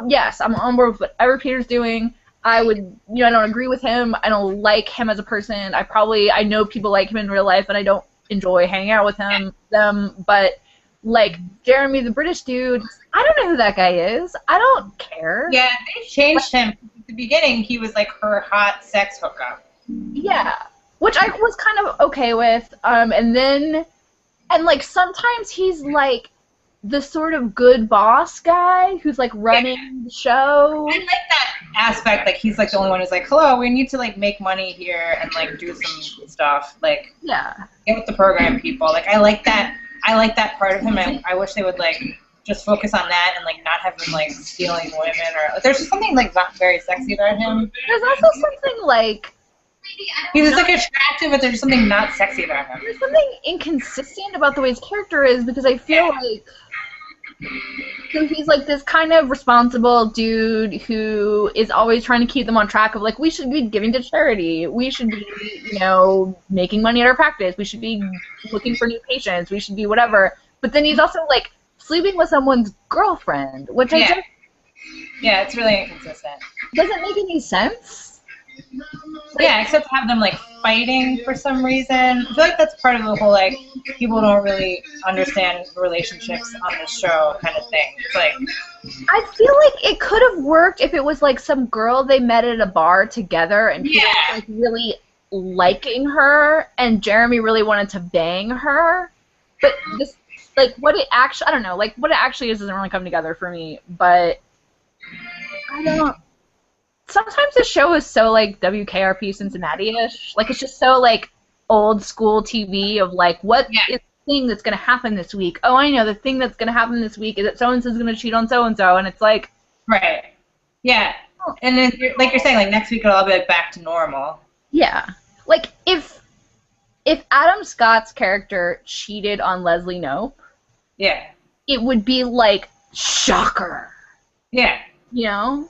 yes, I'm on board with whatever Peter's doing. I don't agree with him. I don't like him as a person. I know people like him in real life, and I don't enjoy hanging out with them, but, like, Jeremy, the British dude, I don't know who that guy is. I don't care. Yeah, they changed him. At the beginning, he was, like, her hot sex hookup. Yeah, which I was kind of okay with, and like, sometimes he's, like, the sort of good boss guy who's, like, running the show. I like that aspect, like, he's, like, the only one who's like, hello, we need to, like, make money here and, like, do some stuff, like, Yeah. get with the program, people. Like, I like that part of him. I wish they would, like, just focus on that and, like, not have him, like, stealing women or, there's just something, like, not very sexy about him. There's also something, like, He's, like, attractive, but there's something not sexy about him. there's something inconsistent about the way his character is, because I feel like, so he's, like, this kind of responsible dude who is always trying to keep them on track of, like, we should be giving to charity. We should be, making money at our practice. We should be looking for new patients. We should be whatever. But then he's also, like, sleeping with someone's girlfriend, which I just Yeah, it's really inconsistent. doesn't make any sense. Yeah, except to have them, like, fighting for some reason. I feel like that's part of the whole, like, people don't really understand relationships on the show kind of thing. It's like, I feel like it could have worked if it was, like, some girl they met at a bar together and people were, like, really liking her and Jeremy really wanted to bang her. But this, like, what it actually is doesn't really come together for me. But I don't. Sometimes the show is so, like, WKRP Cincinnati-ish. Like, it's just so, like, old school TV of, like, what is the thing that's going to happen this week? Oh, I know, the thing that's going to happen this week is that so-and-so's going to cheat on so-and-so, and it's like... Right. Yeah. And then, like you're saying, like, next week it'll all be, like, back to normal. Yeah. Like, if Adam Scott's character cheated on Leslie Knope, Yeah. it would be, like, shocker. Yeah. You know?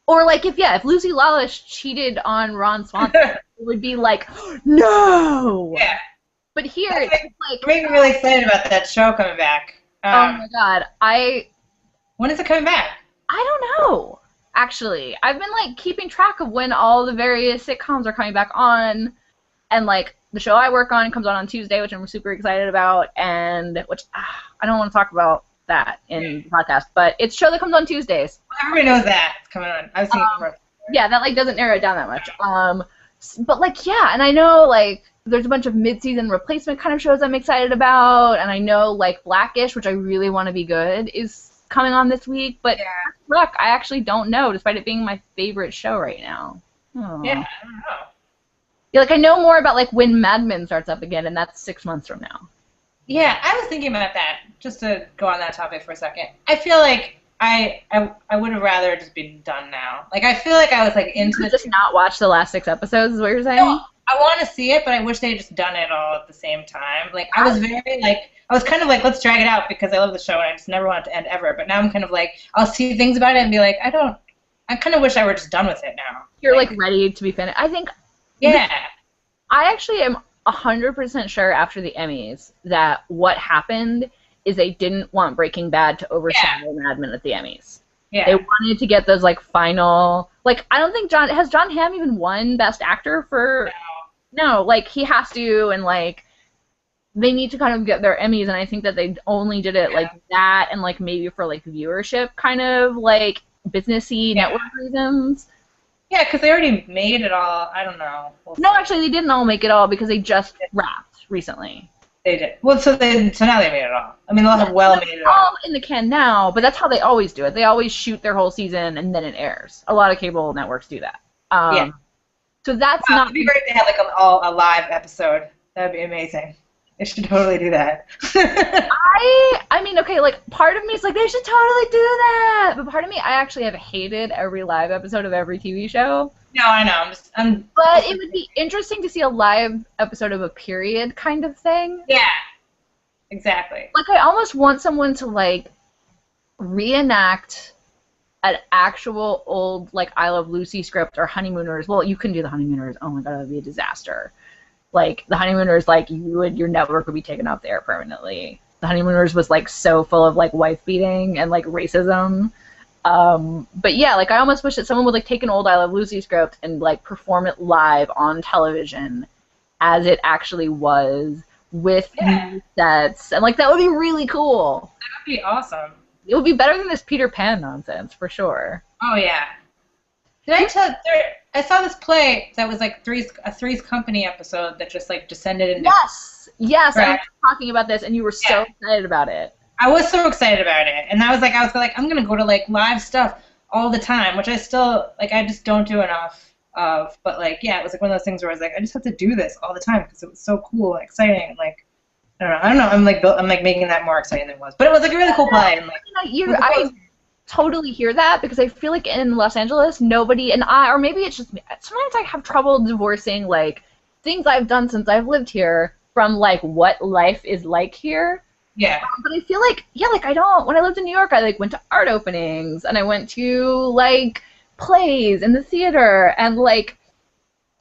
Or, like, if Lucy Lawless cheated on Ron Swanson, it would be like, no! Yeah. But here, it's like... It made me really excited about that show coming back. Oh my god, When is it coming back? I don't know, actually. I've been, like, keeping track of when all the various sitcoms are coming back on, and, like, the show I work on comes on Tuesday, which I'm super excited about, and which I don't want to talk about that in the podcast, but it's a show that comes on Tuesdays. Everybody knows that it's coming on. I've seen it before. Yeah, that, like, doesn't narrow it down that much. But, like, yeah, and I know, like, there's a bunch of mid-season replacement kind of shows I'm excited about, and I know, like, Blackish, which I really want to be good, is coming on this week, but Rock, I actually don't know, despite it being my favorite show right now. Aww. Yeah, I don't know. Yeah, like, I know more about, like, when Mad Men starts up again, and that's 6 months from now. Yeah, I was thinking about that, just to go on that topic for a second. I feel like I would have rather just been done now. Like, I feel like I was, like, into You just not watch the last 6 episodes, is what you're saying? No, I want to see it, but I wish they had just done it all at the same time. Like, I was kind of like, let's drag it out because I love the show and I just never want it to end ever. But now I'm kind of like, I'll see things about it and be like, I kind of wish I were just done with it now. You're, like, ready to be finished. I think... Yeah. I actually am 100% sure after the Emmys that what happened is they didn't want Breaking Bad to overshadow Mad Men at the Emmys. Yeah. They wanted to get those, like, final... Like, I don't think has John Hamm even won Best Actor for... No, like, he has to, and, like, they need to kind of get their Emmys, and I think that they only did it, like, that, and, like, maybe for, like, viewership kind of, like, businessy network reasons. Yeah, because they already made it all. I don't know. No, actually, they didn't all make it all because they just wrapped recently. They did. Well, so now they made it all. I mean, they'll have made it all. In the can now, but that's how they always do it. They always shoot their whole season and then it airs. A lot of cable networks do that. Yeah. So that's not... It'd be great to have, like, a live episode. That would be amazing. They should totally do that. I mean, okay, like, part of me is like, they should totally do that! But part of me, I actually have hated every live episode of every TV show. No, I know. But it would be interesting to see a live episode of a period kind of thing. Yeah. Exactly. Like, I almost want someone to, like, reenact an actual old like I Love Lucy script or Honeymooners. Well, you couldn't do the Honeymooners. Oh my god, that would be a disaster. Like the Honeymooners, like your network would be taken off the air permanently. The Honeymooners was like so full of like wife beating and like racism. But yeah, like I almost wish that someone would like take an old I Love Lucy script and like perform it live on television as it actually was with new sets, and like that would be really cool. That would be awesome. It would be better than this Peter Pan nonsense for sure. Oh yeah. Did I tell? I saw this play that was like a Three's Company episode that just like descended into. Yes, right. I was talking about this, and you were so excited about it. I was so excited about it, and I was like, I'm gonna go to like live stuff all the time, which I still like. I just don't do enough of, but like, yeah, it was like one of those things where I was like, I just have to do this all the time because it was so cool and exciting, and like, I don't know. I'm like making that more exciting than it was, but it was like a really cool play, and like, I totally hear that because I feel like in Los Angeles, nobody, and or maybe it's just me, sometimes I have trouble divorcing like things I've done since I've lived here from like what life is like here. Yeah. But I feel like, like I don't, when I lived in New York, I like went to art openings and I went to like plays in the theater and like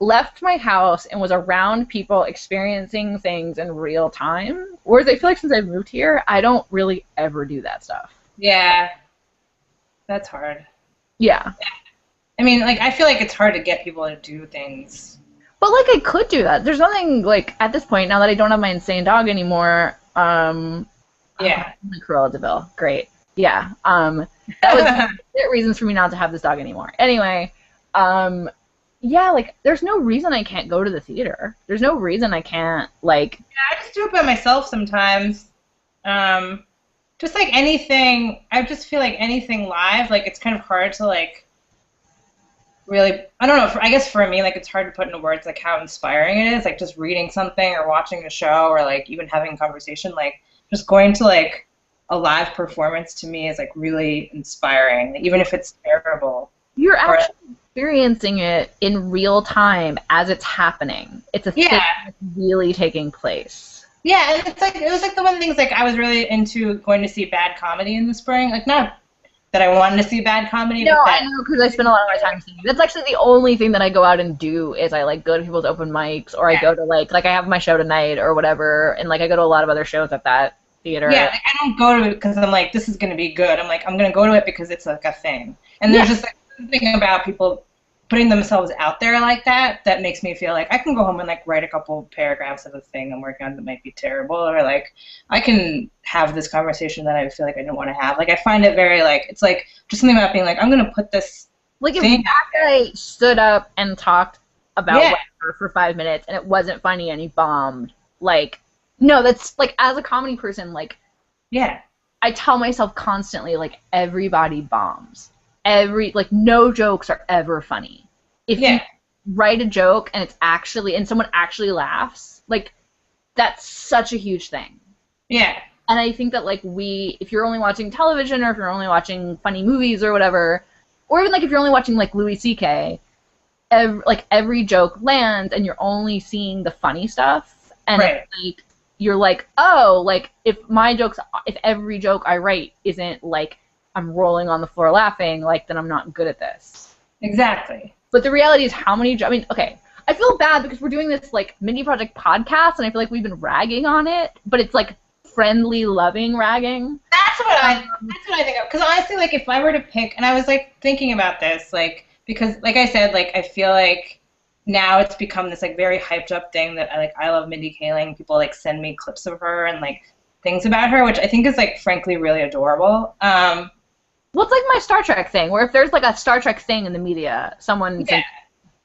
left my house and was around people experiencing things in real time. Whereas I feel like since I've moved here, I don't really ever do that stuff. Yeah. That's hard. Yeah. I mean, like, I feel like it's hard to get people to do things. But like I could do that. There's nothing like at this point, now that I don't have my insane dog anymore, Yeah. Cruella de Vil. Great. Yeah. That was reasons for me not to have this dog anymore. Anyway, yeah, like there's no reason I can't go to the theater. There's no reason I can't like. Yeah, I just do it by myself sometimes. Just like anything, I just feel like anything live, like it's kind of hard to like really, I don't know, I guess for me, like it's hard to put into words like how inspiring it is, like just reading something or watching a show or like even having a conversation, like just going to like a live performance to me is like really inspiring, even if it's terrible. You're actually experiencing it in real time as it's happening. It's a thing that's really taking place. Yeah, and it's like it was like the one of the things like I was really into going to see bad comedy in the spring. Like not that I wanted to see bad comedy. No, but that, I know because I spend a lot of my time seeing it. That's actually the only thing that I go out and do is I like go to people's open mics or I go to like I have my show tonight or whatever, and like I go to a lot of other shows at that theater. Yeah, like, I don't go to it because I'm like this is gonna be good. I'm like I'm gonna go to it because it's like a thing. And there's just like something about people putting themselves out there like that makes me feel like I can go home and like write a couple paragraphs of a thing I'm working on that might be terrible, or like I can have this conversation that I feel like I didn't want to have. Like I find it very like it's like just something about being like I'm gonna put this like if thing that guy stood up and talked about whatever for 5 minutes and it wasn't funny and he bombed, like no, that's like as a comedy person, like I tell myself constantly like everybody bombs. No jokes are ever funny. If you write a joke and it's actually, and someone actually laughs, like, that's such a huge thing. Yeah. And I think that, like, if you're only watching television or if you're only watching funny movies or whatever, or even, like, if you're only watching, like, Louis C.K., every joke lands and you're only seeing the funny stuff. And it's like, you're like, oh, like, if every joke I write isn't, like, I'm rolling on the floor laughing, like, then I'm not good at this. Exactly. But the reality is okay, I feel bad because we're doing this, like, Mindy Project podcast, and I feel like we've been ragging on it, but it's, like, friendly, loving ragging. That's what I think of. Because honestly, like, if I were to pick, and I was, like, thinking about this, like, because, like I said, like, I feel like now it's become this, like, very hyped up thing that, I love Mindy Kaling. People, like, send me clips of her and, like, things about her, which I think is, like, frankly really adorable. Well, it's like my Star Trek thing, where if there's, like, a Star Trek thing in the media, someone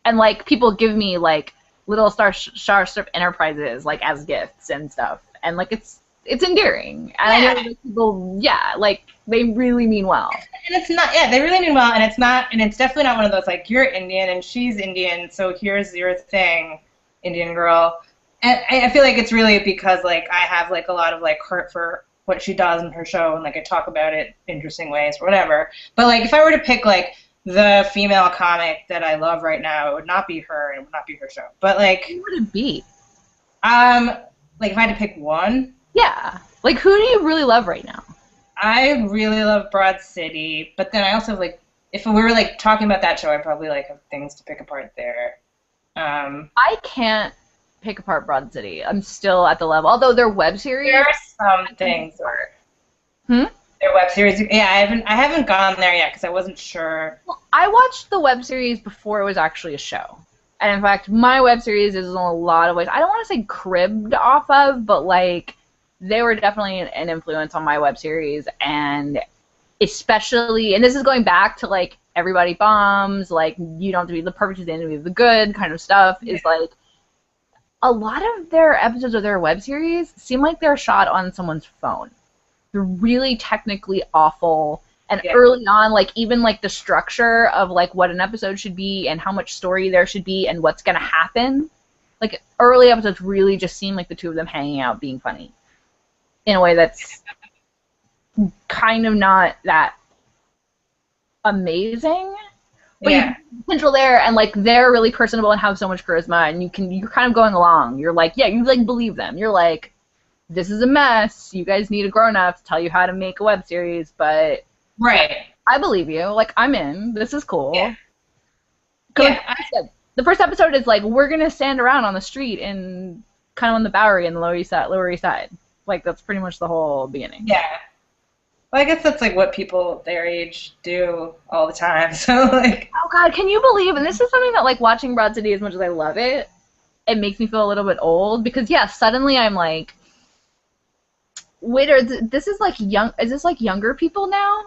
and, like, people give me, like, little Starship Enterprises, like, as gifts and stuff. And, like, it's endearing. And I know that people, like, they really mean well. And it's not, they really mean well, and it's definitely not one of those, like, you're Indian and she's Indian, so here's your thing, Indian girl. And I feel like it's really because, like, I have, like, a lot of, like, heart for what she does in her show, and like I talk about it in interesting ways or whatever. But like if I were to pick like the female comic that I love right now, it would not be her and it would not be her show. But like who would it be? Like if I had to pick one? Yeah. Like who do you really love right now? I really love Broad City, but then I also have like if we were like talking about that show, I'd probably like have things to pick apart there. I can't pick apart Broad City. I'm still at the level. Although their web series. There are some things where. Hmm? Their web series. Yeah, I haven't gone there yet because I wasn't sure. Well, I watched the web series before it was actually a show. And in fact, my web series is in a lot of ways, I don't want to say cribbed off of, but like they were definitely an influence on my web series. And especially, and this is going back to like everybody bombs, like you don't have to be the perfect, the enemy of the good kind of stuff, is like a lot of their episodes of their web series seem like they're shot on someone's phone. They're really technically awful. And early on, like even like the structure of like what an episode should be and how much story there should be and what's gonna happen, like early episodes really just seem like the two of them hanging out being funny in a way that's kind of not that amazing. But you have potential there, and like they're really personable and have so much charisma, and you're kind of going along. You're like, yeah, you like believe them. You're like, this is a mess. You guys need a grown-up to tell you how to make a web series, but I believe you. Like, I'm in. This is cool. Yeah. Like I said, the first episode is like, we're gonna stand around on the street and kind of on the Bowery in the Lower East Side. Like, that's pretty much the whole beginning. Yeah. Well, I guess that's like what people their age do all the time. So like. Oh God, can you believe? And this is something that like watching Broad City, as much as I love it, it makes me feel a little bit old because suddenly I'm like, wait, this is like young. Is this like younger people now?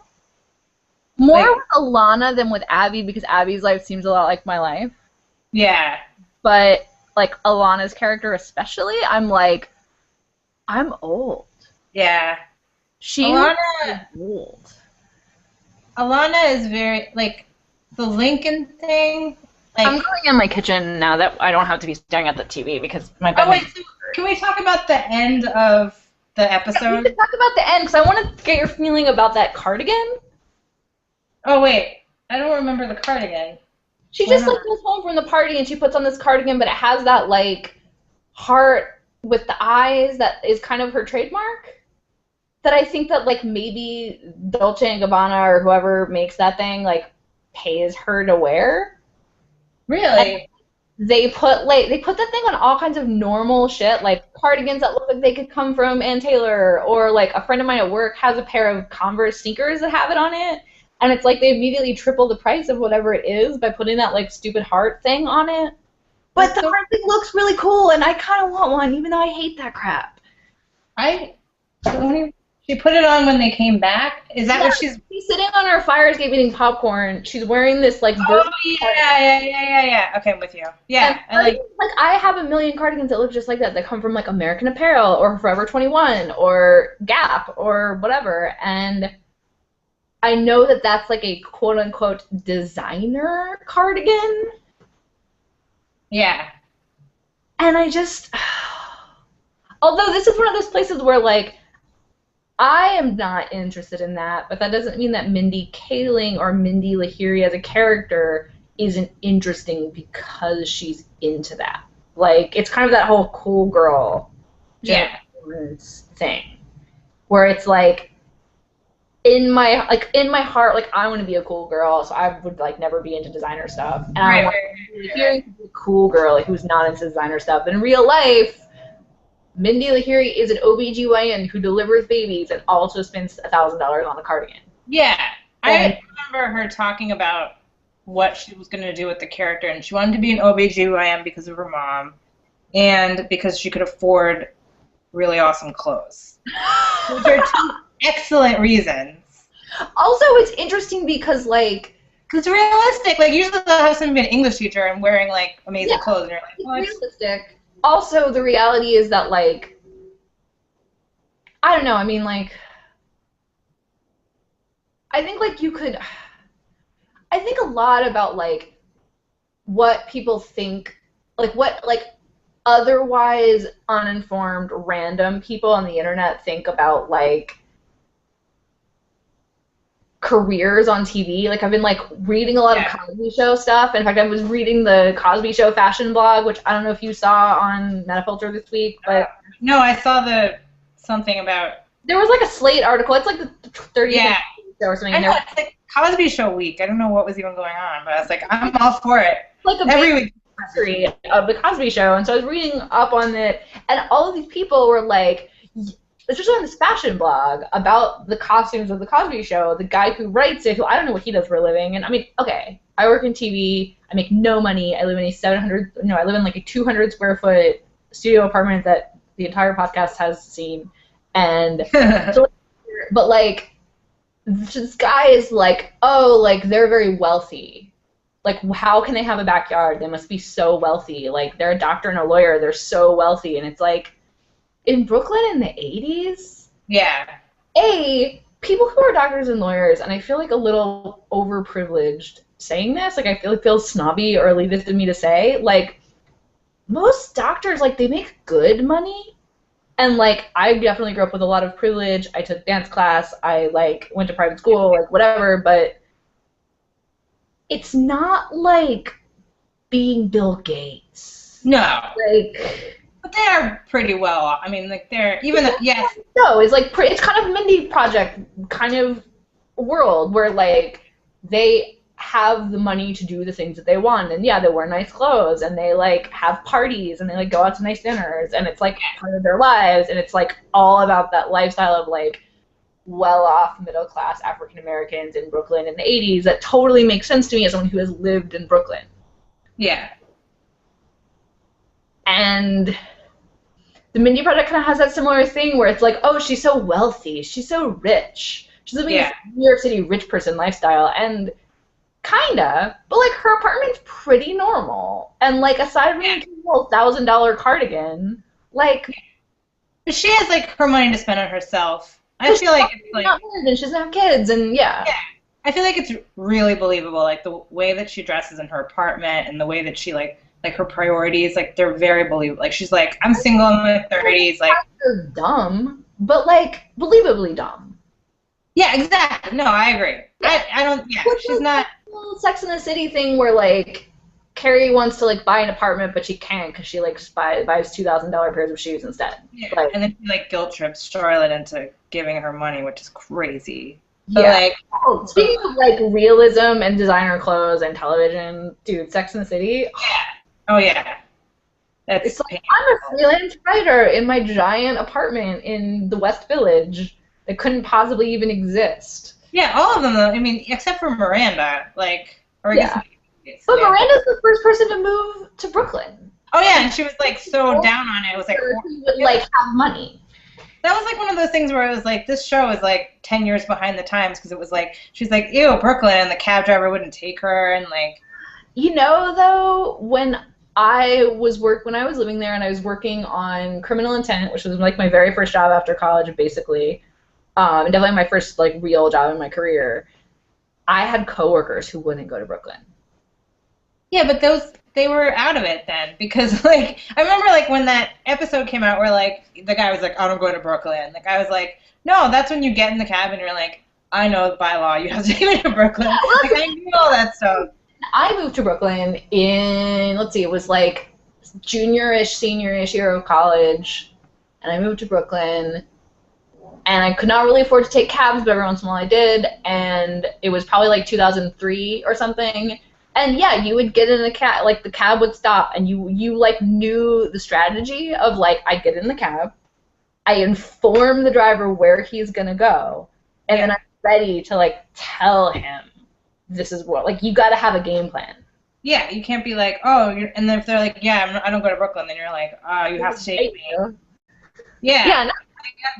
More with Alana than with Abby because Abby's life seems a lot like my life. Yeah. But like Alana's character especially, I'm like, I'm old. Yeah. She's old. Alana is very like the Lincoln thing. Like, I'm going in my kitchen now that I don't have to be staring at the TV because my. Oh wait, so can we talk about the end of the episode? We can talk about the end because I want to get your feeling about that cardigan. Oh wait, I don't remember the cardigan. She just like goes home from the party and she puts on this cardigan, but it has that like heart with the eyes that is kind of her trademark. That I think that like maybe Dolce & Gabbana or whoever makes that thing like pays her to wear. Really? And they put that thing on all kinds of normal shit, like cardigans that look like they could come from Ann Taylor, or like a friend of mine at work has a pair of Converse sneakers that have it on it. And it's like they immediately triple the price of whatever it is by putting that like stupid heart thing on it. But the heart thing looks really cool, and I kind of want one, even though I hate that crap. She put it on when they came back? Is that what she's sitting on her fire escape eating popcorn. She's wearing this like yeah. Okay, I'm with you. Yeah. And I have a million cardigans that look just like that come from like American Apparel or Forever 21 or Gap or whatever, and I know that that's like a quote-unquote designer cardigan. Yeah. And I just... Although this is one of those places where, like, I am not interested in that, but that doesn't mean that Mindy Kaling or Mindy Lahiri as a character isn't interesting because she's into that. Like, it's kind of that whole cool girl thing. Where it's like, in my heart, like I want to be a cool girl, so I would like never be into designer stuff. And I want Mindy Lahiri to be a cool girl like, who's not into designer stuff. In real life, Mindy Lahiri is an OBGYN who delivers babies and also spends $1,000 on a cardigan. Yeah, I remember her talking about what she was going to do with the character, and she wanted to be an OBGYN because of her mom, and because she could afford really awesome clothes. Those are two excellent reasons. Also, it's interesting because, like... Because it's realistic. Like, usually they'll have somebody be an English teacher and wearing, like, amazing clothes. And you're like, it's realistic. Also, the reality is that, like... I don't know, I mean, like... I think, like, you could... I think a lot about, like, what people think... Like, what, like, otherwise uninformed random people on the internet think about, like... careers on TV. Like, I've been like reading a lot of Cosby Show stuff. In fact, I was reading the Cosby Show fashion blog, which I don't know if you saw on Metafilter this week, but no, I saw something about. There was like a Slate article. It's like the 30th or something. I And know, they're it's like Cosby Show week. I don't know what was even going on, but I was like, I'm all for it. like a Every big week. history of the Cosby Show, and so I was reading up on it, and all of these people were like, especially on this fashion blog about the costumes of the Cosby Show. The guy who writes it, who I don't know what he does for a living, and I mean, okay, I work in TV. I make no money. I live in I live in like a 200 square foot studio apartment that the entire podcast has seen, and so, but like this guy is like, oh, like they're very wealthy. Like, how can they have a backyard? They must be so wealthy. Like, they're a doctor and a lawyer. They're so wealthy. And it's like, in Brooklyn in the 80s, Yeah. People who are doctors and lawyers, and I feel like a little overprivileged saying this, like, I feel it feels snobby or elitist of me to say, like, most doctors, like, they make good money. And, like, I definitely grew up with a lot of privilege. I took dance class. I, like, went to private school, like, whatever. But it's not like being Bill Gates. No. Like, But they are pretty well off. I mean, like, they're, even though, yes. no, it's like, it's kind of Mindy Project kind of world where, like, they have the money to do the things that they want. And, yeah, they wear nice clothes, and they, like, have parties, and they, like, go out to nice dinners, and it's, like, part of their lives, and it's, like, all about that lifestyle of, like, well-off middle-class African-Americans in Brooklyn in the 80s that totally makes sense to me as someone who has lived in Brooklyn. Yeah. And the Mindy Project kind of has that similar thing where it's like, oh, she's so wealthy, she's so rich, she's living this New York City rich person lifestyle, and kinda, but like her apartment's pretty normal, and like aside from a $1,000 cardigan, like, But she has, like, her money to spend on herself. I feel like it's like, not married and she doesn't have kids, and yeah. I feel like it's really believable, like the way that she dresses in her apartment and the way that she like her priorities, like they're very believable. Like she's like, I'm single in my 30s, like dumb, but like believably dumb. Yeah, exactly. No, I agree. I don't. Yeah, she's not. Sex in the City thing where like Carrie wants to like buy an apartment, but she can't because she like buys $2,000 pairs of shoes instead. Yeah, like, and then she like guilt trips Charlotte into giving her money, which is crazy. So, yeah. Like, speaking of like realism and designer clothes and television, dude, Sex in the City. Yeah. Oh yeah. That's. It's like I'm a freelance writer in my giant apartment in the West Village that couldn't possibly even exist. Yeah, all of them though. I mean, except for Miranda, like, or I guess. But Miranda's the first person to move to Brooklyn. Oh yeah, and she was like so down on it. It was like who would like have money. That was like one of those things where it was like this show is like 10 years behind the times because it was like she's like ew Brooklyn and the cab driver wouldn't take her and like. You know though, when I was living there and I was working on Criminal Intent, which was like my very first job after college basically, and definitely my first like real job in my career, I had coworkers who wouldn't go to Brooklyn. Yeah, but they were out of it then because like I remember like when that episode came out where like the guy was like, I don't go to Brooklyn. The guy was like, no, that's when you get in the cab and you're like, I know by law you have to get to Brooklyn. Like I knew all that stuff. I moved to Brooklyn in, let's see, it was like junior-ish, senior-ish year of college, and I moved to Brooklyn, and I could not really afford to take cabs, but every once in a while I did, and it was probably like 2003 or something. And yeah, you would get in a cab, like the cab would stop, and you like knew the strategy of like, I get in the cab, I inform the driver where he's gonna go, and then I'm ready to like tell him this is what, like you gotta have a game plan. Yeah, you can't be like, oh, and then if they're like, yeah, I don't go to Brooklyn, then you're like, oh, you have to take me. Yeah. Yeah. No.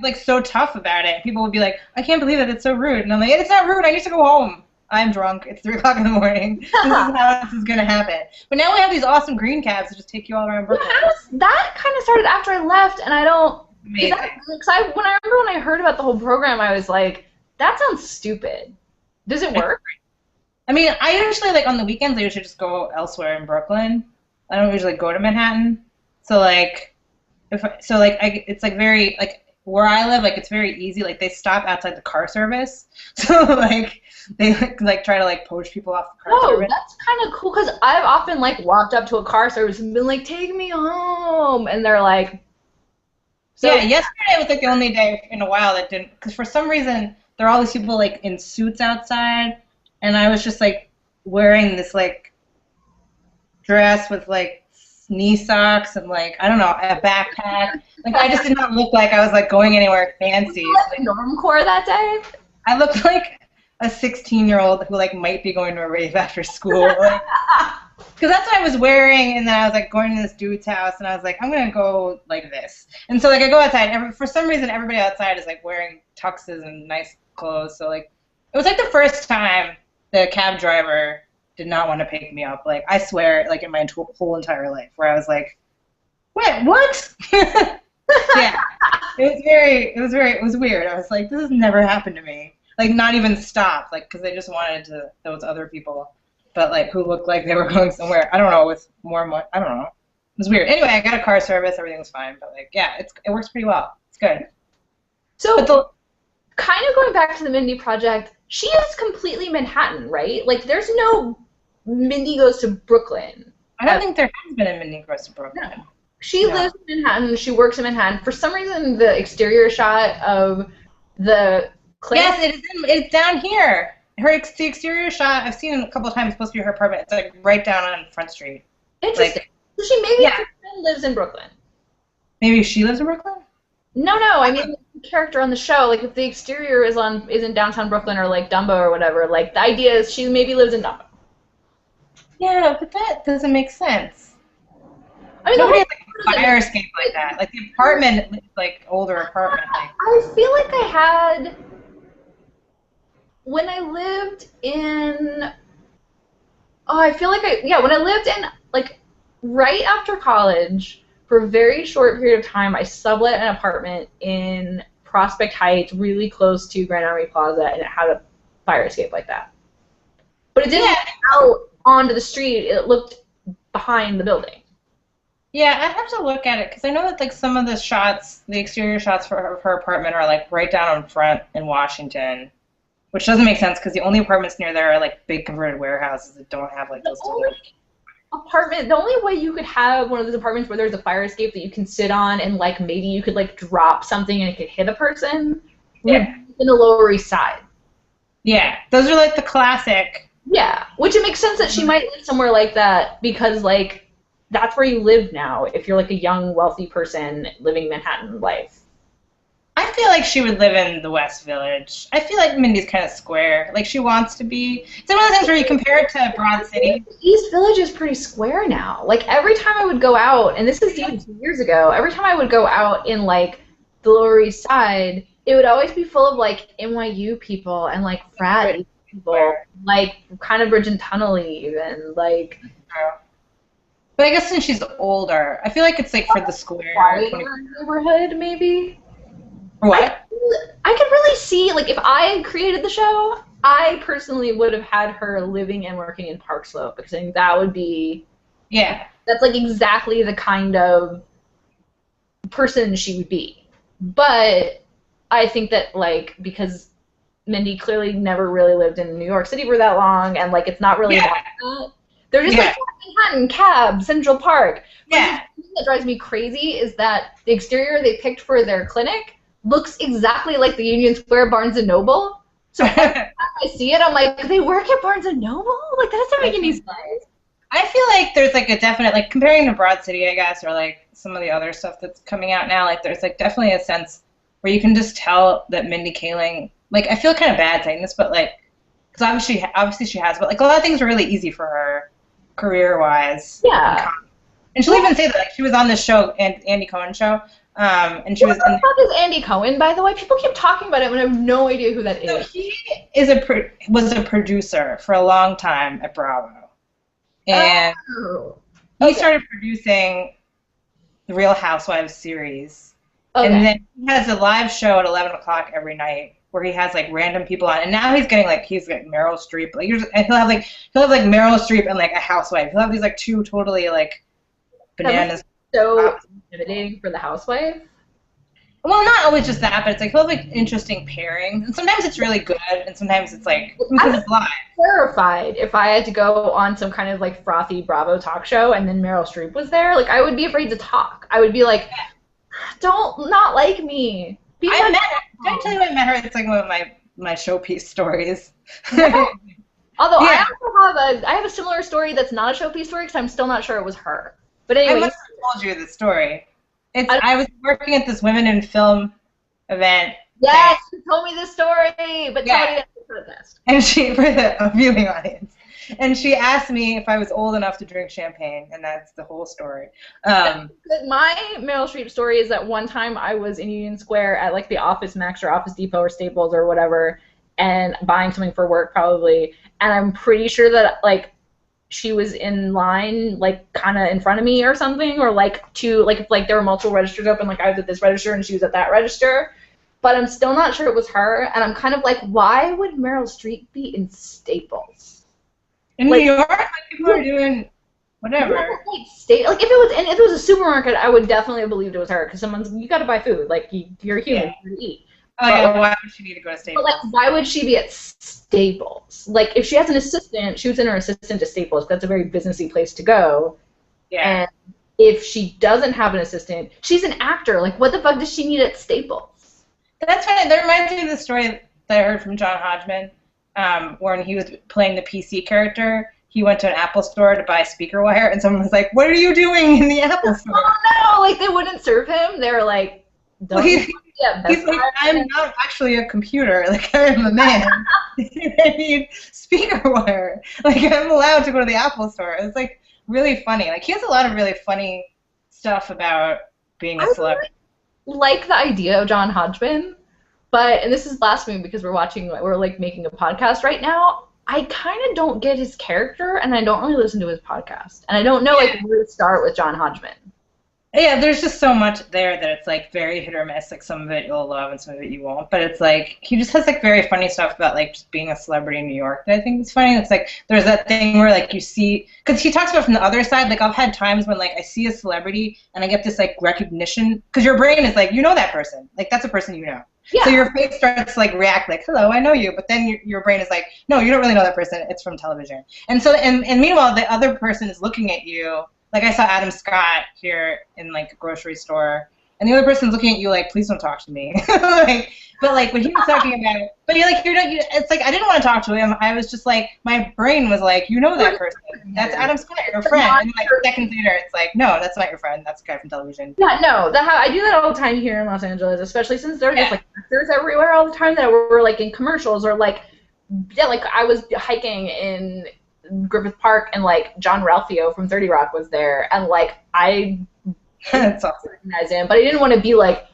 Like so tough about it. People would be like, I can't believe it. It's so rude. And I'm like, it's not rude. I used to go home. I'm drunk. It's 3 o'clock in the morning. This is how this is gonna happen. But now we have these awesome green cabs that just take you all around Brooklyn. That kind of started after I left, and I don't. When I remember when I heard about the whole program, I was like, that sounds stupid. Does it work? I mean, I usually like on the weekends I usually just go elsewhere in Brooklyn. I don't usually go to Manhattan. So like, it's like very like where I live, like it's very easy. Like they stop outside the car service, so like they like try to like poach people off the car service. Oh, that's kind of cool because I've often like walked up to a car service and been like, "Take me home," and they're like, so, yeah. Yesterday was like the only day in a while that didn't, because for some reason there are all these people like in suits outside, and I was just like wearing this like dress with like knee socks and like I don't know, a backpack. Like I just did not look like I was like going anywhere fancy. Like normcore that day. I looked like a 16-year-old who like might be going to a rave after school. Like, because that's what I was wearing, and then I was like going to this dude's house, and I was like, I'm gonna go like this. And so like I go outside, and for some reason everybody outside is like wearing tuxes and nice clothes. So like it was like the first time the cab driver did not want to pick me up. Like I swear, like in my whole entire life, where I was like, what? Yeah, it was weird. I was like, this has never happened to me. Like not even stopped, like because they just wanted to those other people. But like who looked like they were going somewhere. I don't know, with more money. I don't know. It was weird. Anyway, I got a car service. Everything was fine. But like, yeah, it works pretty well. It's good. So, kind of going back to the Mindy Project, she is completely Manhattan, right? Like, there's no Mindy Goes to Brooklyn. I don't think there has been a Mindy Goes to Brooklyn. No. She lives in Manhattan. She works in Manhattan. For some reason, the exterior shot of the clinic. Yes, it's down here. The exterior shot I've seen a couple of times. It's supposed to be her apartment. It's like right down on Front Street. Interesting. Like, so she maybe lives in Brooklyn. Maybe she lives in Brooklyn? No. I mean, the character on the show, like if the exterior is in downtown Brooklyn or like Dumbo or whatever, like the idea is she maybe lives in Dumbo. Yeah, but that doesn't make sense. I mean, nobody has like a fire escape like that. Like the apartment, like older apartment. Like. I feel like I had. When I lived in, when I lived in, like, right after college, for a very short period of time, I sublet an apartment in Prospect Heights, really close to Grand Army Plaza, and it had a fire escape like that. But it didn't look out onto the street, it looked behind the building. Yeah, I'd have to look at it, because I know that, like, some of the shots, the exterior shots for her apartment are, like, right down on Front in Washington. Which doesn't make sense because the only apartments near there are like big converted warehouses that don't have like those. The only way you could have one of those apartments where there's a fire escape that you can sit on and like maybe you could like drop something and it could hit a person. Yeah. In the Lower East Side. Yeah, those are like the classic. Yeah, which it makes sense that she might live somewhere like that because like that's where you live now if you're like a young wealthy person living Manhattan life. I feel like she would live in the West Village. I feel like Mindy's kind of square. Like, she wants to be. It's one of those things where you compare it to Broad City. East Village is pretty square now. Like, every time I would go out, and this is even 2 years ago, every time I would go out in, like, the Lower East Side, it would always be full of, like, NYU people and, like, frat people. Like, kind of Bridge and Tunnel-y even. Like... But I guess since she's older, I feel like it's, like, for the square. Neighborhood, maybe? What? I could really see, like, if I created the show, I personally would have had her living and working in Park Slope because I think that would be... Yeah. That's, like, exactly the kind of person she would be. But I think that, like, because Mindy clearly never really lived in New York City for that long, and, like, it's not really like that. They're just, like, Manhattan, Cab, Central Park. Yeah. The thing that drives me crazy is that the exterior they picked for their clinic looks exactly like the Union Square Barnes & Noble. So every time I see it, I'm like, they work at Barnes & Noble? Like, that doesn't make any sense. I feel like there's, like, a definite, like, comparing to Broad City, I guess, or, like, some of the other stuff that's coming out now, like, there's, like, definitely a sense where you can just tell that Mindy Kaling, like, I feel kind of bad saying this, but, like, because obviously she has, but, like, a lot of things are really easy for her, career-wise. Yeah. And she'll even say that, like, she was on this show, Andy Cohen show, and she was. What the fuck is Andy Cohen, by the way? People keep talking about it, and I have no idea who that is. So he was a producer for a long time at Bravo, and he started producing the Real Housewives series, and then he has a live show at 11 o'clock every night where he has like random people on, and now he's getting like Meryl Streep, like and he'll have like Meryl Streep and like a housewife. He'll have these like two totally like bananas. So intimidating for the housewife. Well, not always just that, but it's like he'll have like interesting pairings, and sometimes it's really good, and sometimes it's like because it's live. Terrified if I had to go on some kind of like frothy Bravo talk show and then Meryl Streep was there. Like I would be afraid to talk. I would be like, don't not like me. Did I tell you I met her? It's like one of my showpiece stories. Although Yeah. I have a similar story that's not a showpiece story because I'm still not sure it was her. But I anyway, must have told you the story. I was working at this Women in Film event. yes, you told me this story, but Yeah. tell me for the best. And she, for the viewing audience, and she asked me if I was old enough to drink champagne, and that's the whole story. My Meryl Streep story is that one time I was in Union Square at like the Office Max or Office Depot or Staples or whatever, and buying something for work probably, and I'm pretty sure that like she was in line like kind of in front of me or something, or like if like there were multiple registers open, like I was at this register and she was at that register. But I'm still not sure it was her, and I'm kind of like, why would Meryl Streep be in Staples? In Like, New York, like, people are doing whatever. Like if it was a supermarket, I would definitely have believed it was her because you got to buy food. Like you're a human, you eat. Oh yeah, why would she need to go to Staples? But like, why would she be at Staples? Like if she has an assistant, she would send her assistant to Staples. That's a very businessy place to go. Yeah. And if she doesn't have an assistant, she's an actor. Like what the fuck does she need at Staples? That's funny. That reminds me of the story that I heard from John Hodgman, when he was playing the PC character. He went to an Apple store to buy speaker wire, and someone was like, "What are you doing in the Apple store?" Oh no! Like they wouldn't serve him. They were like, well, he's like, "I'm not actually a computer. Like I'm a man. I need speaker wire. Like I'm allowed to go to the Apple store." It's like really funny. Like he has a lot of really funny stuff about being a celebrity. Like the idea of John Hodgman, and this is blasphemy because we're like making a podcast right now. I kind of don't get his character, and I don't really listen to his podcast, and I don't know like where to start with John Hodgman. Yeah, there's just so much there that it's like very hit or miss. Like some of it you'll love and some of it you won't. But it's like he just has like very funny stuff about like just being a celebrity in New York that I think is funny. It's like there's that thing where like you see, because he talks about from the other side. Like I've had times when like I see a celebrity and I get this like recognition because your brain is like, you know that person, like that's a person you know. Yeah. So your face starts to like react like, hello, I know you, but then your brain is like, no, you don't really know that person. It's from television. And so and meanwhile the other person is looking at you. Like I saw Adam Scott here in like a grocery store, and the other person's looking at you like, please don't talk to me. But like when he was talking about, but you're like, it's like I didn't want to talk to him. I was just like, my brain was like, you know that person. That's Adam Scott, your friend. And like seconds later, it's like, no, that's not your friend. That's the guy from television. Yeah, no, I do that all the time here in Los Angeles, especially since there's just like actors everywhere all the time that were like in commercials or like, like I was hiking in Griffith Park and like John Ralphio from 30 Rock was there, and like I that's awesome. Recognize him, but I didn't want to be like,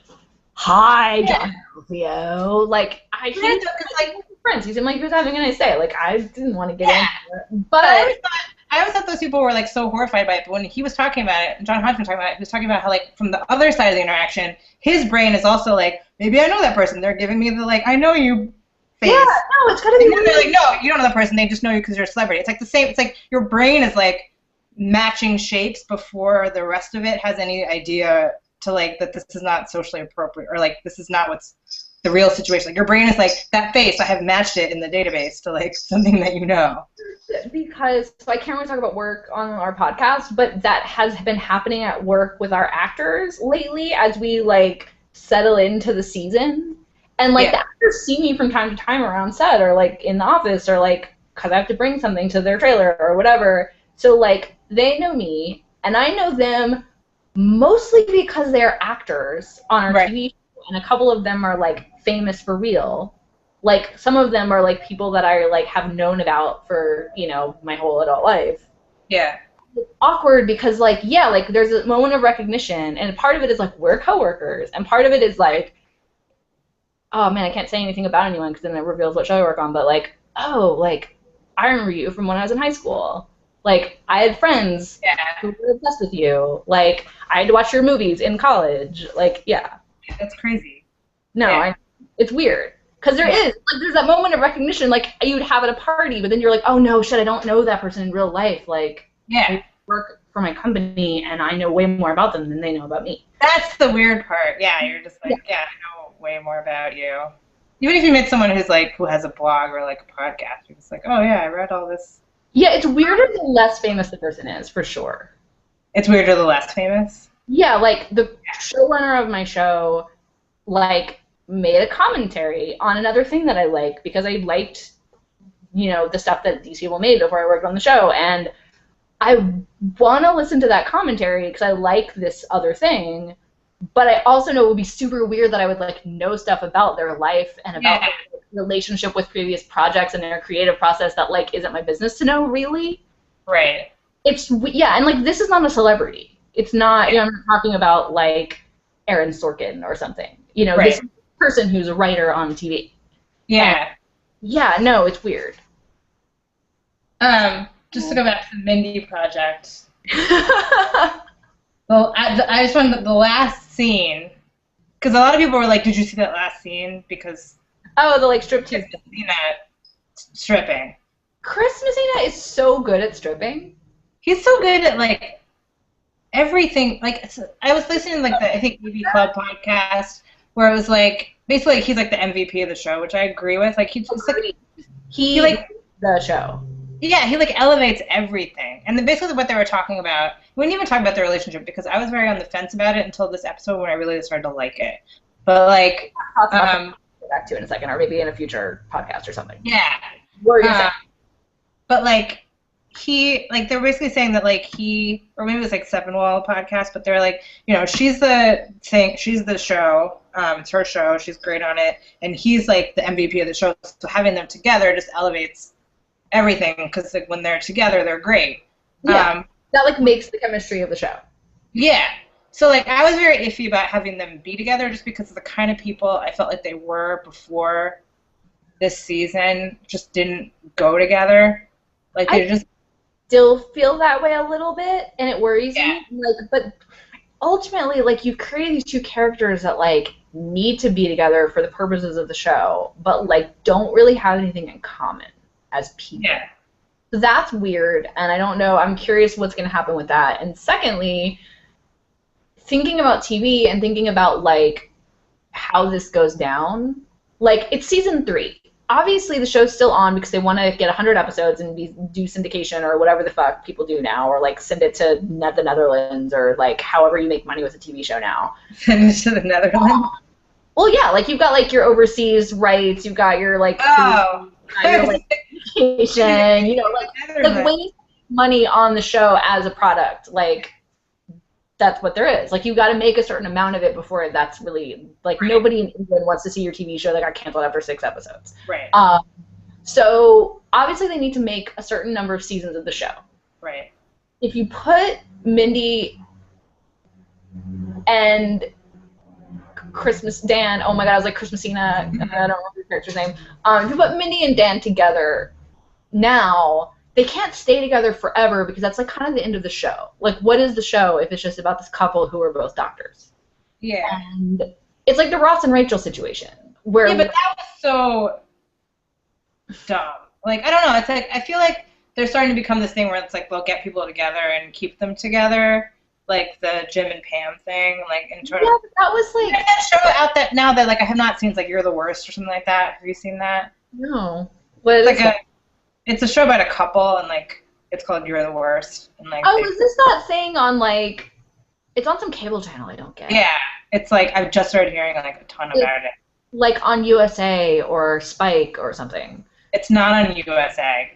hi, John Ralphio. Like he's like friends. He seemed like he was having a nice day. Like I didn't want to get into it, but I always thought those people were like so horrified by it. But when he was talking about it, John Hodgman talking about it, he was talking about how like from the other side of the interaction, his brain is also like, maybe I know that person. They're giving me the like, I know you. Face. Yeah, no, it's gotta be. And they're like, no, you don't know the person. They just know you because you're a celebrity. It's like the same. It's like your brain is like matching shapes before the rest of it has any idea to like that this is not socially appropriate or like this is not what's the real situation. Like your brain is like that face. I have matched it in the database to like something that you know. Because so I can't really talk about work on our podcast, but that has been happening at work with our actors lately as we like settle into the season. And, like, the actors see me from time to time around set or, like, in the office or, like, because I have to bring something to their trailer or whatever. So, like, they know me, and I know them mostly because they're actors on our TV show, and a couple of them are, like, famous for real. Like, some of them are, like, people that I, like, have known about for, you know, my whole adult life. Yeah. It's awkward because, like, yeah, like, there's a moment of recognition, and part of it is, like, we're coworkers, and part of it is, like, oh man, I can't say anything about anyone because then it reveals what show I work on, but like, oh, like, I remember you from when I was in high school. Like, I had friends who were obsessed with you. Like, I had to watch your movies in college. Like, yeah. That's crazy. No, it's weird. Because there's that moment of recognition, like, you'd have at a party, but then you're like, oh no, shit, I don't know that person in real life. Like, I work for my company, and I know way more about them than they know about me. That's the weird part. Yeah, you're just like, I know way more about you. Even if you meet someone who has a blog or like a podcast, you're just like, oh yeah, I read all this. Yeah, it's weirder the less famous the person is, for sure. It's weirder the less famous? Yeah, like the showrunner of my show, like made a commentary on another thing that I like because I liked, the stuff that these people made before I worked on the show, and I want to listen to that commentary because I like this other thing, but I also know it would be super weird that I would like know stuff about their life and about their relationship with previous projects and their creative process that like isn't my business to know, really. Right. And like this is not a celebrity. It's not, I'm not talking about like Aaron Sorkin or something. This is a person who's a writer on TV. Yeah. And, no, it's weird. Just to go back to the Mindy Project. Well, I just wanted the last scene, because a lot of people were like, "Did you see that last scene?" Because the like striptease. Messina stripping. Chris Messina is so good at stripping. He's so good at like everything. Like I was listening to like the I think EV Club podcast where it was like basically he's like the MVP of the show, which I agree with. Like he like the show. Yeah, he like elevates everything. And then basically what they were talking about, we didn't even talk about their relationship because I was very on the fence about it until this episode when I really started to like it. But like I'll get back to it in a second, or maybe in a future podcast or something. Yeah. What were you saying? But like they're basically saying that like or maybe it was like Seppenwall podcast, but they're like, she's the show, it's her show, she's great on it, and he's like the MVP of the show, so having them together just elevates everything, because like when they're together they're great. That like makes the chemistry of the show. Yeah. So like I was very iffy about having them be together just because of the kind of people I felt like they were before this season just didn't go together. Like they just still feel that way a little bit, and it worries me. Like, but ultimately, like you've created these two characters that like need to be together for the purposes of the show, but like don't really have anything in common as people. Yeah. So that's weird, and I don't know. I'm curious what's going to happen with that. And secondly, thinking about TV and thinking about like how this goes down, like it's season 3. Obviously, the show's still on because they want to get 100 episodes and do syndication or whatever the fuck people do now, or like send it to the Netherlands, or like however you make money with a TV show now. Send it to the Netherlands. Well, yeah, like you've got like your overseas rights, you've got your like your like vacation, like waste money on the show as a product, like that's what there is. Like you got to make a certain amount of it before that's really like nobody in England wants to see your TV show that got canceled after 6 episodes. Right. So obviously they need to make a certain number of seasons of the show. Right. If you put Mindy and Dan, oh my god, I was like Chris Messina, I don't remember the character's name. If you put Mindy and Dan together now, they can't stay together forever because that's like kind of the end of the show. Like, what is the show if it's just about this couple who are both doctors? Yeah. And it's like the Ross and Rachel situation. Where but that was so dumb. Like, I don't know, it's like, I feel like they're starting to become this thing where it's like they'll get people together and keep them together. Like the Jim and Pam thing, like in but that was like that show out that now that like I have not seen, it's like You're the Worst or something like that. Have you seen that? No. What is it? It's a show about a couple and like it's called You're the Worst. And like is this that thing on like it's on some cable channel I don't get? Yeah. It's like I've just started hearing like a ton about it. Like on USA or Spike or something. It's not on USA.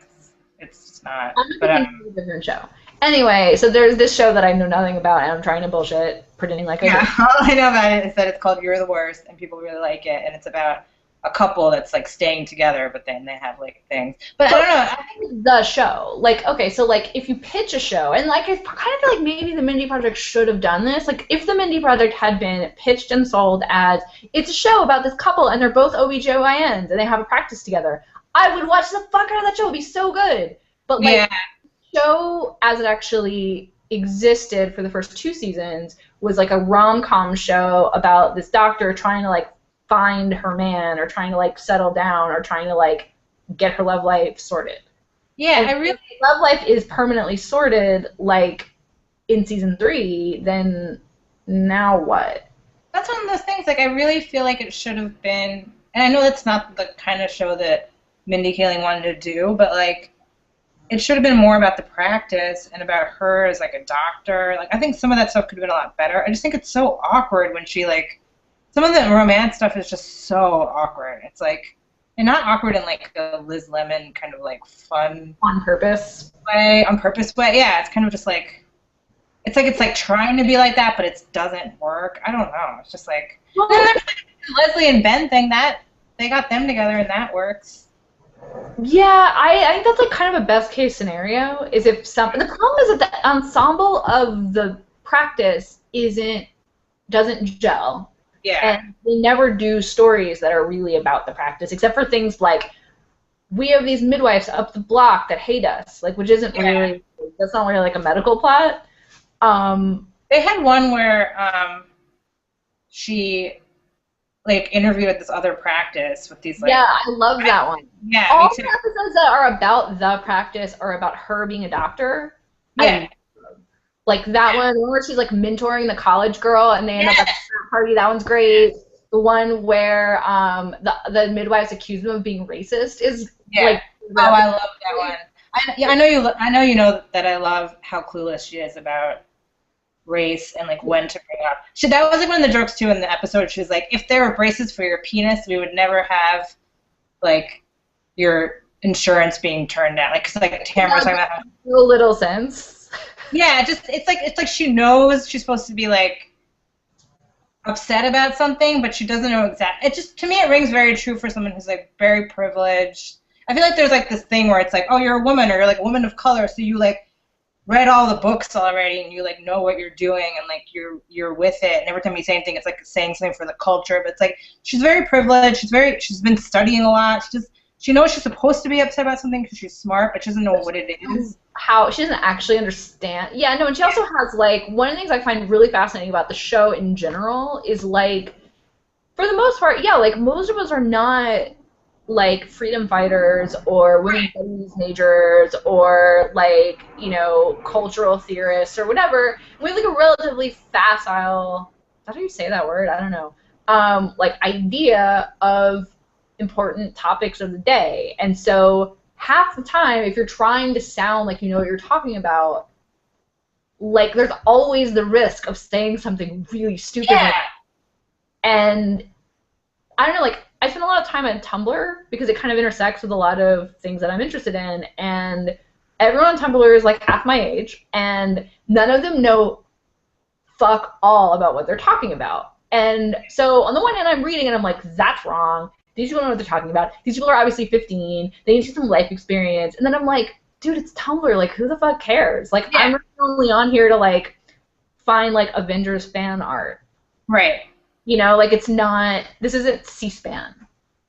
It's not. But it's a different show. Anyway, so there's this show that I know nothing about, and I'm trying to bullshit, pretending like I do. All I know about it is that it's called You're the Worst, and people really like it, and it's about a couple that's like staying together, but then they have like things. But I don't know. I think the show, like, okay, so like if you pitch a show, and like I kind of feel like maybe the Mindy Project should have done this. Like if the Mindy Project had been pitched and sold as it's a show about this couple, and they're both OBGYNs, and they have a practice together, I would watch the fuck out of that show. It'd be so good. But like. Show as it actually existed for the first 2 seasons was like a rom-com show about this doctor trying to like find her man or trying to like settle down or trying to like get her love life sorted. Yeah, and if love life is permanently sorted like in season 3, then now what? That's one of those things, like I really feel like it should have been, and I know that's not the kind of show that Mindy Kaling wanted to do, but like it should have been more about the practice and about her as like a doctor. Like I think some of that stuff could have been a lot better. I just think it's so awkward when she like some of the romance stuff is just so awkward. It's like, and not awkward in like a Liz Lemon kind of like fun On purpose. way, on purpose way. Yeah, it's kind of just like, it's like trying to be like that, but it doesn't work. I don't know. It's just like, Well, and there's like the Leslie and Ben thing that they got them together and that works. yeah, I think that's like kind of a best case scenario. Is if some the problem is that the ensemble of the practice doesn't gel, Yeah. and they never do stories that are really about the practice, except for things like we have these midwives up the block that hate us, like which isn't really that's not really like a medical plot. They had one where she like interviewed at this other practice with these like Yeah, I love that one. yeah, All me the too. episodes that are about the practice are about her being a doctor. Yeah. Like that one, the one where she's like mentoring the college girl and they end up at the frat party, that one's great. The one where the midwives accuse them of being racist is like Oh, I love that one. I know you know that I love how clueless she is about race and like when to bring up. That was like one of the jokes too in the episode. She was like, if there were braces for your penis, we would never have like your insurance being turned down. Like, 'cause like Tamara was talking about how, no little sense. yeah, it's like she knows she's supposed to be like upset about something, but she doesn't know exactly. It just, to me, it rings very true for someone who's like very privileged. I feel like there's like this thing where it's like, oh, you're a woman or you're like a woman of color, so you like read all the books already and you like know what you're doing and like you're with it. And every time you say anything, it's like saying something for the culture. But it's like she's very privileged. She's been studying a lot. She knows she's supposed to be upset about something because she's smart, but she doesn't know what it is. How she doesn't actually understand. Yeah, no, and she also has like one of the things I find really fascinating about the show in general is like, for the most part, yeah, like most of us are not like freedom fighters or women's studies majors or like, you know, cultural theorists or whatever. We have like a relatively facile, how do you say that word? I don't know. Like idea of important topics of the day. And so half the time, if you're trying to sound like you know what you're talking about, like there's always the risk of saying something really stupid. Yeah. And I don't know, like I spend a lot of time on Tumblr because it kind of intersects with a lot of things that I'm interested in, and everyone on Tumblr is like half my age, and none of them know fuck all about what they're talking about. And so on the one hand, I'm reading and I'm like, that's wrong. These people know what they're talking about. These people are obviously 15. They need some life experience. And then I'm like, dude, it's Tumblr. Like, who the fuck cares? Like, I'm only on here to, like, find, like, Avengers fan art. Right. You know, like, it's not, this isn't C-SPAN.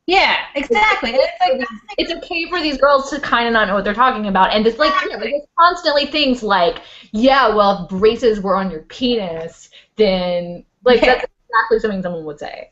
Yeah, exactly. It's like, it's okay for these girls to kind of not know what they're talking about. And it's like, yeah, like, it's constantly things like, yeah, well, if braces were on your penis, then, like, that's exactly something someone would say.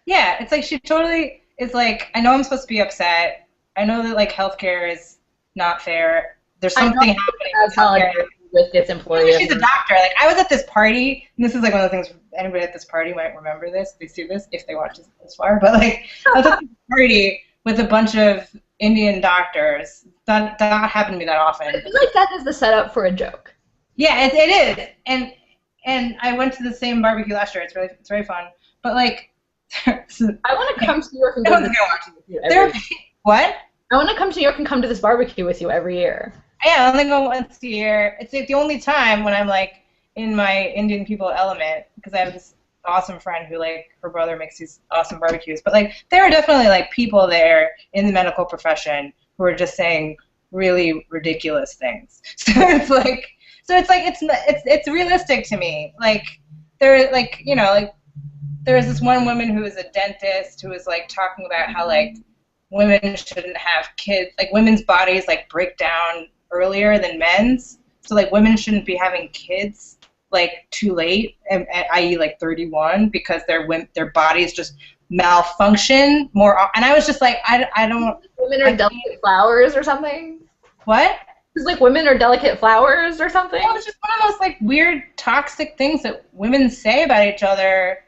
Yeah, it's like she totally is like, I know I'm supposed to be upset. I know that, like, healthcare is not fair. There's something happening with healthcare. With its employer. She's a doctor. Like, I was at this party, and this is like one of the things anybody at this party might remember this. They see this if they watch this far. But like, I was at this party with a bunch of Indian doctors. That happened to me that often. I feel like that is the setup for a joke. Yeah, it is. And I went to the same barbecue last year. It's very fun. But like, I want to come to New York and go to this barbecue with you every year. What? I want to come to New York and come to this barbecue with you every year. Yeah, I only go once a year. It's like the only time when I'm like in my Indian people element, because I have this awesome friend who, like, her brother makes these awesome barbecues. But like, there are definitely like people there in the medical profession who are just saying really ridiculous things. So it's realistic to me. Like, there, like, you know, like there's this one woman who is a dentist who was like talking about how like women shouldn't have kids, like women's bodies like break down earlier than men's, so like women shouldn't be having kids like too late, i.e. like 31, because their bodies just malfunction more. And I was just like, I don't. Women are delicate flowers or something. What? It's like women are delicate flowers or something. Well, it's just one of those like weird toxic things that women say about each other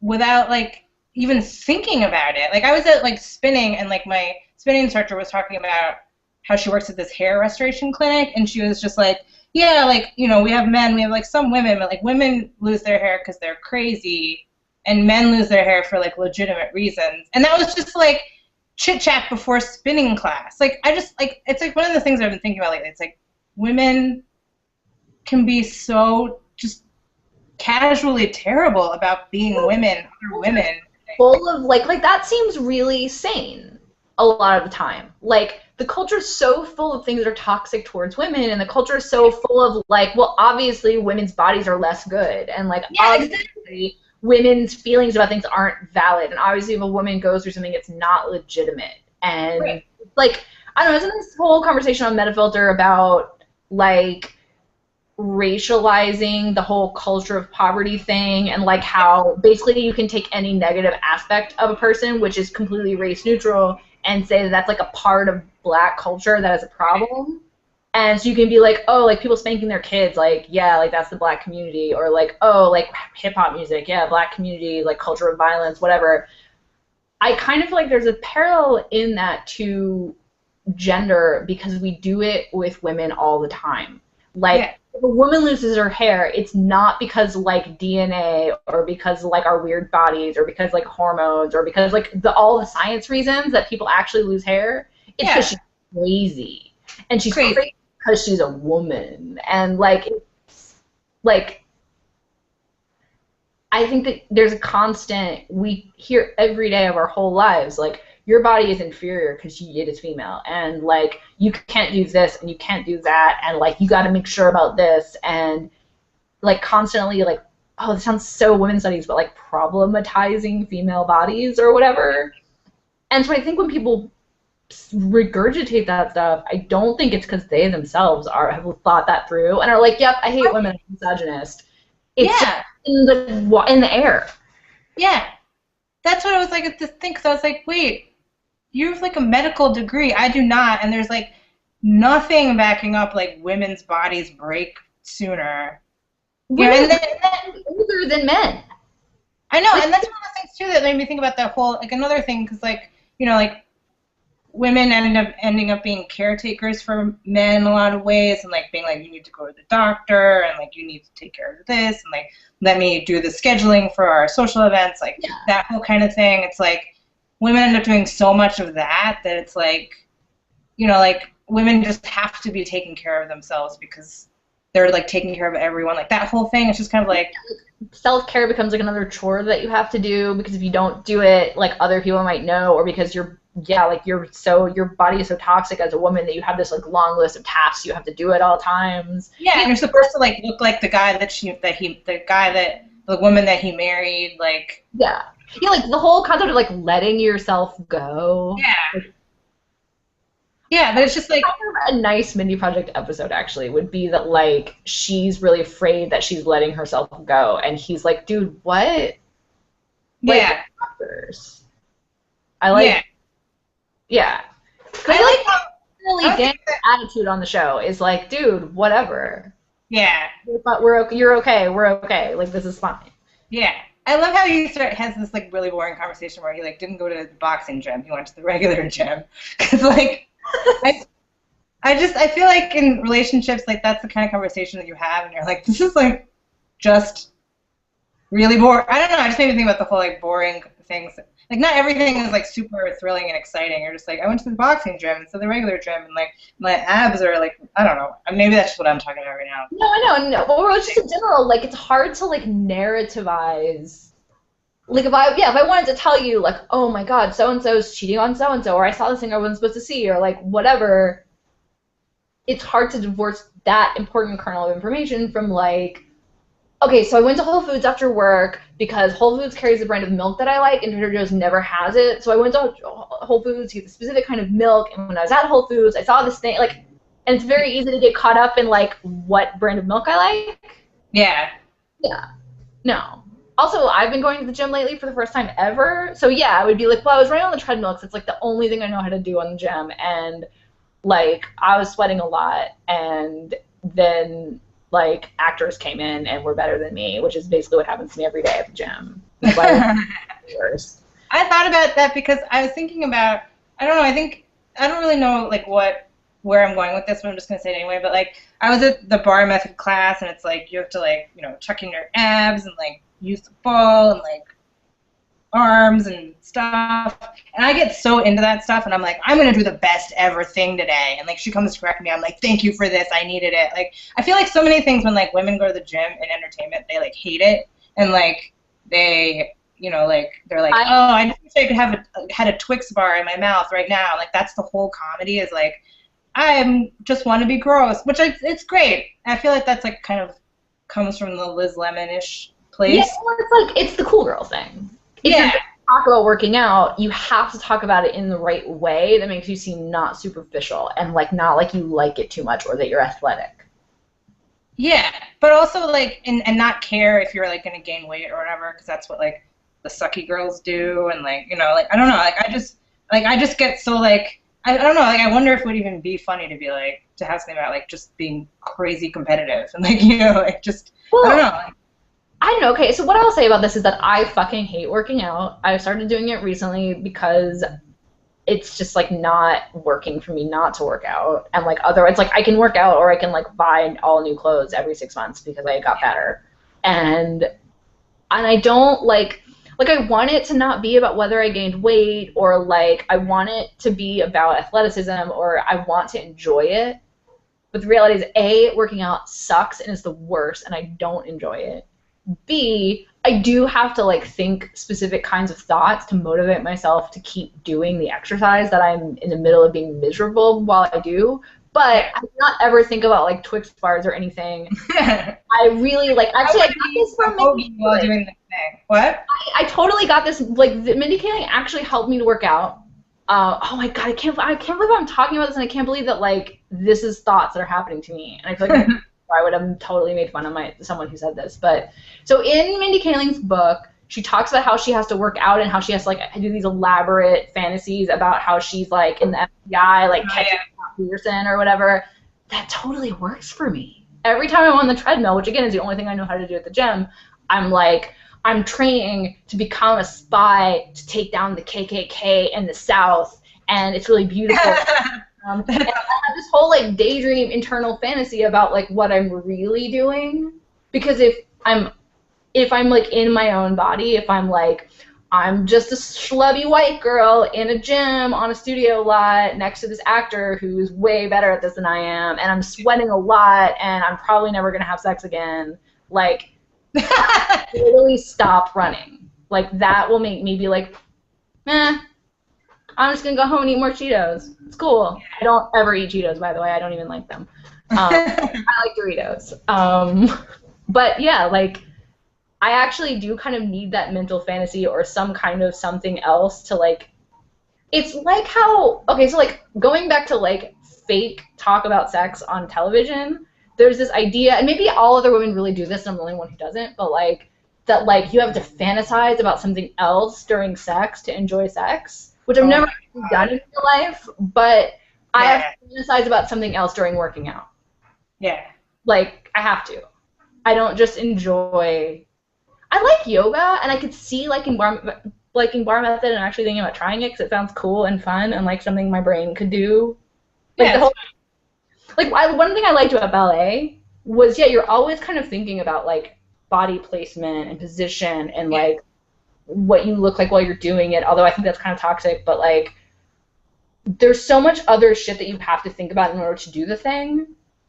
without like even thinking about it. Like, I was at like spinning, and like my spinning instructor was talking about how she works at this hair restoration clinic, and she was just like, yeah, like, you know, we have men, we have like some women, but like women lose their hair because they're crazy, and men lose their hair for like legitimate reasons. And that was just like chit chat before spinning class. Like I just like it's like one of the things I've been thinking about lately. It's like women can be so just casually terrible about being women, other women. Full of like that seems really sane a lot of the time. Like the culture is so full of things that are toxic towards women, and the culture is so full of like, well, obviously women's bodies are less good, and like obviously women's feelings about things aren't valid, and obviously if a woman goes through something, it's not legitimate. And like I don't know, isn't this whole conversation on Metafilter about like racializing the whole culture of poverty thing, and like how basically you can take any negative aspect of a person, which is completely race neutral, and say that that's like a part of black culture that is a problem. And so you can be like, oh, like people spanking their kids, like, yeah, like that's the black community, or like, oh, like hip hop music, yeah, black community, like culture of violence, whatever. I kind of feel like there's a parallel in that to gender, because we do it with women all the time. Like, if a woman loses her hair, it's not because like DNA or because like our weird bodies or because like hormones or because like all the science reasons that people actually lose hair. It's because she's crazy, and she's crazy because she's a woman. And like, it's, like, I think that there's a constant, we hear every day of our whole lives, like, your body is inferior because it is female, and like you can't do this and you can't do that, and like you got to make sure about this, and like constantly like, oh, this sounds so women's studies, but like problematizing female bodies or whatever. And so I think when people regurgitate that stuff, I don't think it's because they themselves have thought that through and are like, yep, I hate women, I'm misogynist. It's just in the air. Yeah, that's what I was like at this thing, because I was like, wait. You have like a medical degree. I do not, and there's like nothing backing up like women's bodies break sooner. Women are older than men. I know, and that's one of the things too that made me think about that whole like another thing, because like like women ending up being caretakers for men in a lot of ways, and like being like, you need to go to the doctor, and like you need to take care of this, and like let me do the scheduling for our social events, like that whole kind of thing. It's like women end up doing so much of that it's like, like women just have to be taking care of themselves because they're like taking care of everyone. Like that whole thing, it's just kind of like self-care becomes like another chore that you have to do, because if you don't do it, like other people might know, or because your body is so toxic as a woman that you have this like long list of tasks you have to do at all times. Yeah, and you're supposed to like look like the woman that he married, like yeah, like the whole concept of like letting yourself go. Yeah, but it's just like a nice Mindy Project episode actually would be that like she's really afraid that she's letting herself go, and he's like, dude, what? Yeah. Doctors. I like. Yeah. I like how really Dan's attitude on the show is like, dude, whatever. Yeah. But you're okay. We're okay. Like this is fine. Yeah. I love how he has this like really boring conversation where he like didn't go to the boxing gym, he went to the regular gym, because like I feel like in relationships like that's the kind of conversation that you have, and you're like, this is like just really boring. I don't know. I just made me think about the whole like boring things. Like not everything is like super thrilling and exciting. You're just like, I went to the boxing gym instead of the regular gym, and like my abs are like, I don't know. Maybe that's just what I'm talking about right now. No, I know. But just in general, like it's hard to like narrativize. Like if I wanted to tell you like, oh my God, so and so's cheating on so and so, or I saw this thing I wasn't supposed to see, or like whatever. It's hard to divorce that important kernel of information from like, okay, so I went to Whole Foods after work because Whole Foods carries a brand of milk that I like, and Trader Joe's never has it. So I went to Whole Foods to get a specific kind of milk, and when I was at Whole Foods, I saw this thing, like, and it's very easy to get caught up in, like, what brand of milk I like. Yeah. Yeah. No. Also, I've been going to the gym lately for the first time ever, so yeah, I would be like, well, I was running on the treadmill because it's, like, the only thing I know how to do on the gym, and, like, I was sweating a lot, and then like actors came in and were better than me, which is basically what happens to me every day at the gym. I thought about that because I was thinking about, I don't really know like where I'm going with this, but I'm just gonna say it anyway. But like I was at the bar method class, and it's like you have to like chuck in your abs and like use the ball and like arms and stuff. And I get so into that stuff, and I'm like, I'm going to do the best ever thing today. And, like, she comes to correct me. I'm like, thank you for this. I needed it. Like, I feel like so many things when, like, women go to the gym in entertainment, they, like, hate it. And, like, they, you know, like, they're like, I just wish I could have had a Twix bar in my mouth right now. Like, that's the whole comedy is, like, I just want to be gross, which it's great. I feel like that's, like, kind of comes from the Liz Lemon-ish place. Yeah, well, it's like, it's the cool girl thing. If you're talk about working out, you have to talk about it in the right way that makes you seem not superficial and like not like you like it too much or that you're athletic. Yeah, but also like and not care if you're like gonna gain weight or whatever, because that's what like the sucky girls do, and like, you know, like I don't know, like I just get so like I don't know, like I wonder if it would even be funny to be like to have something about like just being crazy competitive and like, you know, like just I don't know. Like, I don't know. Okay, so what I'll say about this is that I fucking hate working out. I started doing it recently because it's just like not working for me not to work out. And like it's like I can work out or I can like buy all new clothes every 6 months because I got better. And I don't like I want it to not be about whether I gained weight or like I want it to be about athleticism or I want to enjoy it. But the reality is A, working out sucks and is the worst and I don't enjoy it. B, I do have to like think specific kinds of thoughts to motivate myself to keep doing the exercise that I'm in the middle of being miserable while I do. But I do not ever think about like Twix bars or anything. I really like actually I got this from Mindy while doing the thing. What? I totally got this like Mindy Kaling actually helped me to work out. Oh my god, I can't believe I'm talking about this and I can't believe that like this is thoughts that are happening to me. And I feel like I would have totally made fun of someone who said this. But so in Mindy Kaling's book, she talks about how she has to work out and how she has to like do these elaborate fantasies about how she's like in the FBI, like catching Peterson or whatever. That totally works for me. Every time I'm on the treadmill, which again is the only thing I know how to do at the gym, I'm training to become a spy to take down the KKK in the South, and it's really beautiful. And I have this whole like daydream internal fantasy about like what I'm really doing, because if I'm like in my own body, if I'm like I'm just a schlubby white girl in a gym on a studio lot next to this actor who's way better at this than I am, and I'm sweating a lot, and I'm probably never gonna have sex again, like literally stop running. Like that will make me be like, I'm just going to go home and eat more Cheetos. It's cool. I don't ever eat Cheetos, by the way. I don't even like them. I like Doritos. But yeah, like, I actually do kind of need that mental fantasy or some kind of something else to, like, it's like how, okay, so, like, going back to, like, fake talk about sex on television, there's this idea, and maybe all other women really do this, and I'm the only one who doesn't, but, like, that, like, you have to fantasize about something else during sex to enjoy sex. Which I've never done in real life, but I have to fantasize about something else during working out. Yeah. Like, I have to. I don't just enjoy... I like yoga, and I could see liking bar method and actually thinking about trying it because it sounds cool and fun and like something my brain could do. Like, one thing I liked about ballet was, you're always kind of thinking about, like, body placement and position and, like, what you look like while you're doing it, although I think that's kind of toxic, but like there's so much other shit that you have to think about in order to do the thing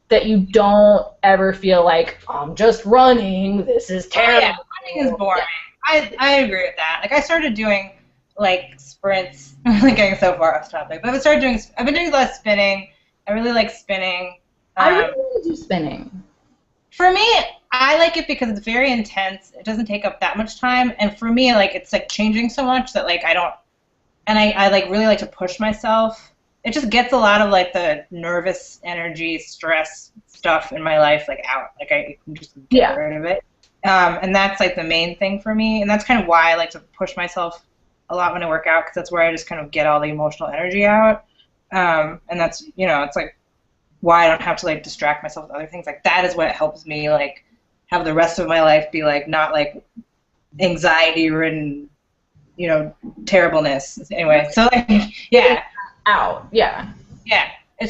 that you don't ever feel like, I'm just running, this is terrible. Yeah, running is boring. I agree with that. Like I started doing like sprints. I'm like getting so far off topic, but I've been doing less spinning. I really like spinning. I really want to do spinning. For me, I like it because it's very intense. It doesn't take up that much time, and for me, like it's like changing so much that like I don't, and I like really like to push myself. It just gets a lot of like the nervous energy, stress stuff in my life like out. Like I can just get rid of it, and that's like the main thing for me, and that's kind of why I like to push myself a lot when I work out because that's where I just kind of get all the emotional energy out, and that's it's like why I don't have to like distract myself with other things. Like that is what helps me like have the rest of my life be like not like anxiety ridden, terribleness. Anyway, so like it's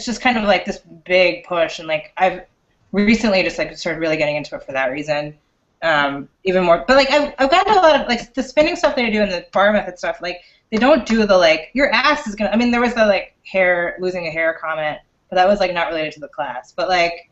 just kind of like this big push, and like I've recently just like started really getting into it for that reason. even more. But like I've gotten a lot of like the spinning stuff they do and the bar method stuff. Like they don't do the like your ass is gonna. I mean, there was the like hair losing a hair comment, but that was like not related to the class. But like,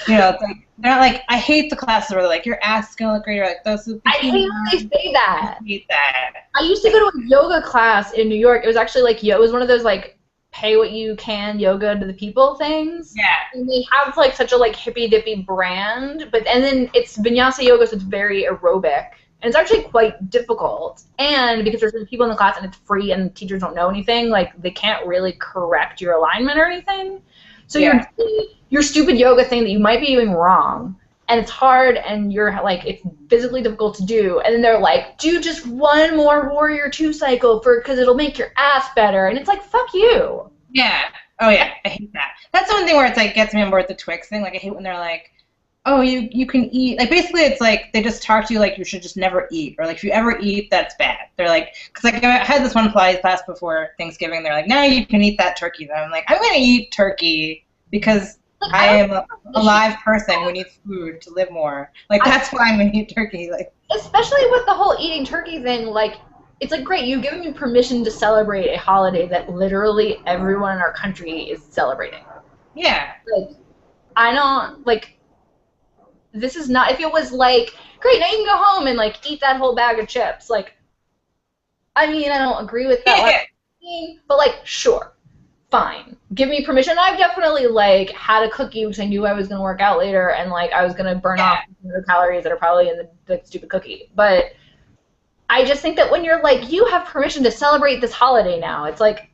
you know, it's like they're not like I hate the classes where they're like your ass is gonna look great. Or like those. I hate when they say that. I hate that. I used to go to a yoga class in New York. It was actually like it was one of those like pay what you can yoga to the people things. Yeah. And they have like such a like hippy dippy brand, and then it's vinyasa yoga, so it's very aerobic. And it's actually quite difficult. And because there's people in the class and it's free and teachers don't know anything, like they can't really correct your alignment or anything. So your stupid yoga thing that you might be doing wrong, and it's hard and you're like it's physically difficult to do, and then they're like, do just one more Warrior 2 cycle because it'll make your ass better, and it's like, fuck you. Yeah. Oh yeah, I hate that. That's one thing where it's like gets me on board with the Twix thing. Like I hate when they're like, oh, you can eat. Like basically it's like they just talk to you like you should just never eat, or like if you ever eat, that's bad. They're like, because like I had this one Pilates class before Thanksgiving. They're like, now you can eat that turkey. And I'm like, I'm gonna eat turkey because I am a live person who needs food to live more. Like that's why I'm gonna eat turkey. Like especially with the whole eating turkey thing, like it's like great, you've given me permission to celebrate a holiday that literally everyone in our country is celebrating. Yeah. Like I don't like this is not if it was like, great, now you can go home and like eat that whole bag of chips. Like I mean, I don't agree with that, but like sure. Fine. Give me permission. I've definitely like had a cookie because I knew I was going to work out later and like I was going to burn off the calories that are probably in the stupid cookie. But I just think that when you're like, you have permission to celebrate this holiday now, it's like,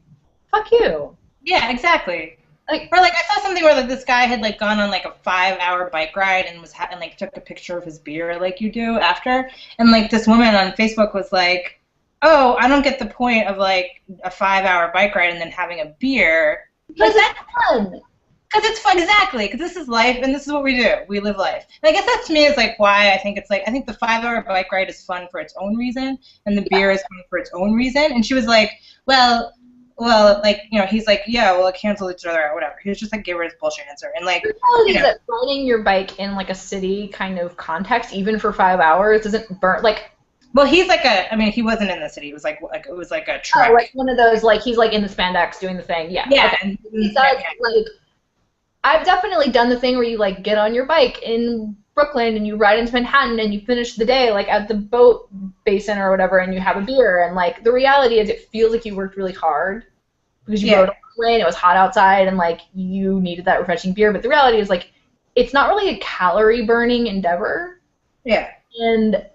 fuck you. Yeah, exactly. Like, or like I saw something where like this guy had like gone on like a 5-hour bike ride and and like took a picture of his beer like you do after, and like this woman on Facebook was like, oh, I don't get the point of like a 5-hour bike ride and then having a beer. Because that's fun. Because it's fun, exactly. Because this is life and this is what we do. We live life. And I guess that to me is like why I think it's like, I think the 5-hour bike ride is fun for its own reason and the beer is fun for its own reason. And she was like, well, like, you know, he's like, yeah, well, cancel each other out, whatever. He was just like, give her his bullshit answer. And like, the reality is that riding your bike in like a city kind of context, even for 5 hours, doesn't burn, like, well, he's like I mean, he wasn't in the city. It was like a trek. Oh, like one of those, like, he's like in the spandex doing the thing. Yeah. Yeah. Okay. Like, I've definitely done the thing where you, like, get on your bike in Brooklyn and you ride into Manhattan and you finish the day, like, at the boat basin or whatever and you have a beer. And, like, the reality is it feels like you worked really hard because you rode all the way and it was hot outside and, like, you needed that refreshing beer. But the reality is, like, it's not really a calorie-burning endeavor. Yeah. And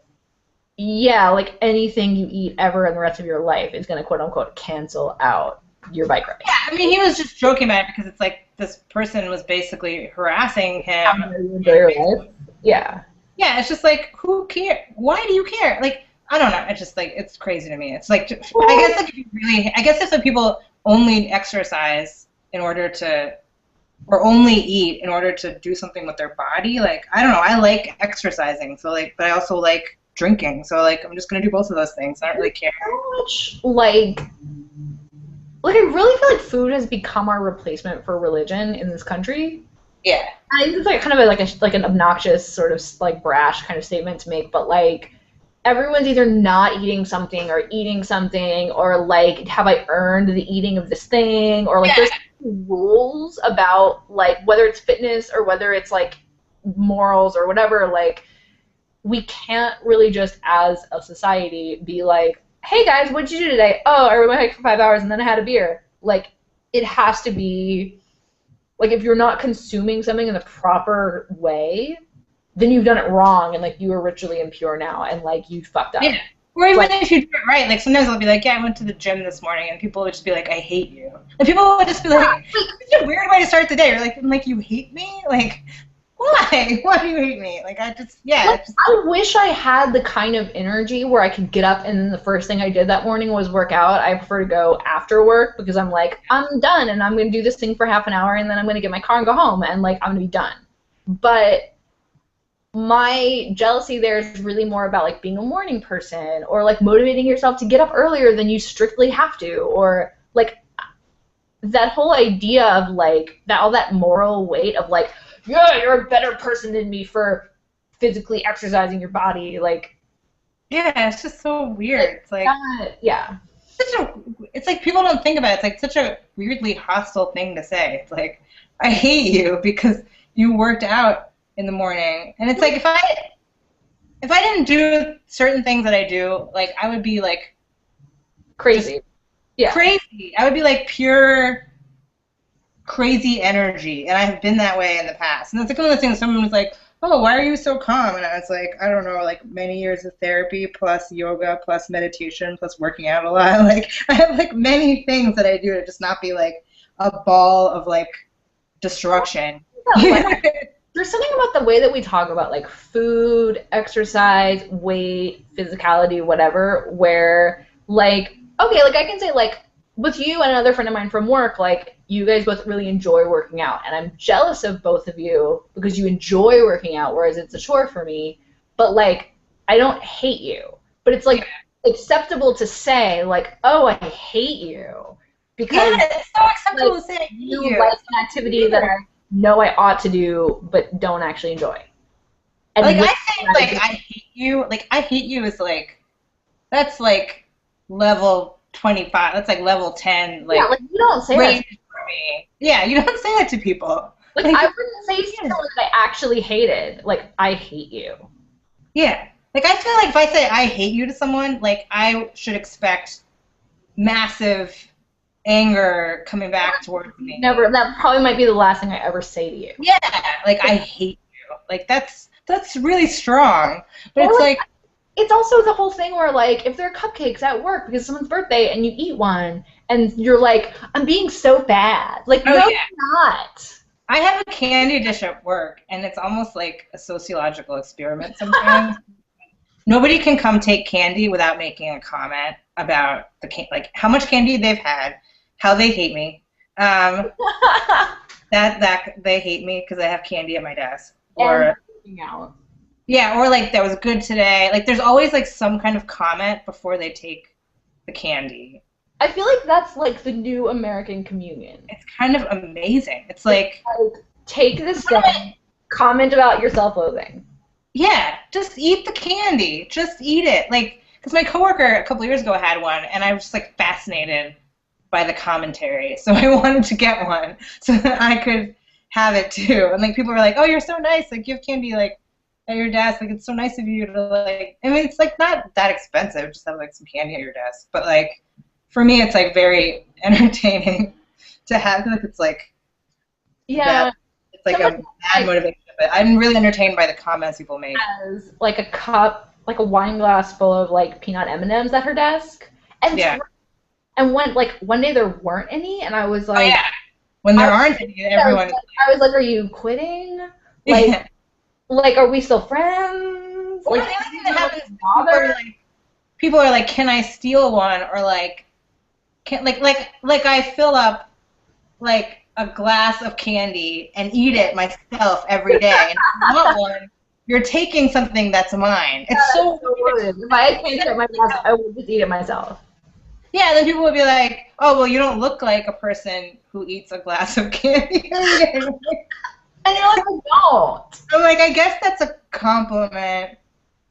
yeah, like anything you eat ever in the rest of your life is going to quote-unquote cancel out your bike ride. Yeah, I mean, he was just joking about it because it's like this person was basically harassing him. Enjoy your life. Yeah. Yeah, it's just like, who cares? Why do you care? Like, I don't know. It's just like, it's crazy to me. It's like, I guess like if you really, I guess if the people only exercise in order to, or only eat in order to do something with their body, like, I don't know. I like exercising, so like, but I also like drinking, so like I'm just gonna do both of those things. I don't really care. So much like I really feel like food has become our replacement for religion in this country. Yeah. I think it's like kind of like an obnoxious sort of like brash kind of statement to make, but like everyone's either not eating something or eating something, or like have I earned the eating of this thing, or like there's rules about like whether it's fitness or whether it's like morals or whatever, like we can't really just as a society be like, hey guys, what'd you do today? Oh, I rode my bike for 5 hours and then I had a beer. Like, it has to be, like, if you're not consuming something in the proper way, then you've done it wrong and, like, you are ritually impure now and, like, you fucked up. Yeah. Or even like, if you do it right, like, sometimes I'll be like, yeah, I went to the gym this morning, and people would just be like, I hate you. And people would just be like, it's a weird way to start the day. You're like, you hate me? Like, why? Why do you hate me? Like, I just, yeah. Like, I wish I had the kind of energy where I could get up and then the first thing I did that morning was work out. I prefer to go after work because I'm like, I'm done and I'm going to do this thing for half an hour and then I'm going to get my car and go home and, like, I'm going to be done. But my jealousy there is really more about, like, being a morning person or, like, motivating yourself to get up earlier than you strictly have to, or, like, that whole idea of, like, all that moral weight of, like, yeah, you're a better person than me for physically exercising your body. Like, Yeah, it's just so weird. It's like yeah. it's like people don't think about it. It's like such a weirdly hostile thing to say. It's like, I hate you because you worked out in the morning. And it's like if I didn't do certain things that I do, like I would be like Crazy. Yeah. crazy. I would be like pure crazy energy, and I have been that way in the past. And it's like one of those things. Someone was like, "Oh, why are you so calm?" And I was like, "I don't know, like many years of therapy, plus yoga, plus meditation, plus working out a lot. Like I have like many things that I do to just not be like a ball of like destruction." There's something about the way that we talk about like food, exercise, weight, physicality, whatever, where like, okay, like I can say like with you and another friend of mine from work, like you guys both really enjoy working out, and I'm jealous of both of you because you enjoy working out, whereas it's a chore for me. But like, I don't hate you, but it's like acceptable to say like, oh, I hate you because it's so acceptable like, to say I hate you you. like an activity that I know I ought to do but don't actually enjoy. And Like I say like I hate you. Like I hate you is like that's like level 25. That's like level 10. Like, yeah, like you don't say that. rated for me. Yeah, you don't say that to people. Like I wouldn't say to someone that I actually hated, like I hate you. Yeah. Like I feel like if I say I hate you to someone, like I should expect massive anger coming back towards me. Never. That probably might be the last thing I ever say to you. Yeah. Like I hate you. Like that's really strong. But Or it's like it's also the whole thing where, like, if there are cupcakes at work because it's someone's birthday and you eat one and you're like, I'm being so bad. Like, no, you're not. I have a candy dish at work, and it's almost like a sociological experiment sometimes. Nobody can come take candy without making a comment about like how much candy they've had, how they hate me, that they hate me because I have candy at my desk, or out. Yeah, or like that was good today. Like there's always like some kind of comment before they take the candy. I feel like that's like the new American communion. It's kind of amazing. It's like take this thing, comment about your self-loathing. Yeah, just eat the candy. Just eat it. Like, because my coworker a couple of years ago had one, and I was just like fascinated by the commentary. So I wanted to get one so that I could have it too. And like people were like, "Oh, you're so nice. Like you have candy like at your desk. Like it's so nice of you to like." I mean, it's like not that expensive. Just have like some candy at your desk. But like for me, it's like very entertaining to have. Like it's like it's like a bad motivation. But I'm really entertained by the comments people make. Has like a cup, like a wine glass full of like peanut M&Ms at her desk, and and one day there weren't any, and I was like, oh, yeah. When there aren't any, everyone. I was like, are you quitting? Like, like, are we still friends? Or like, the other thing that happens, people are like, can I steal one? Or like, can like I fill up like a glass of candy and eat it myself every day. And if you want one, you're taking something that's mine. It's so weird. If I had candy at my desk, I would just eat it myself. Yeah, and then people would be like, oh, well, you don't look like a person who eats a glass of candy every day. And you're like, I don't. I'm like, I guess that's a compliment.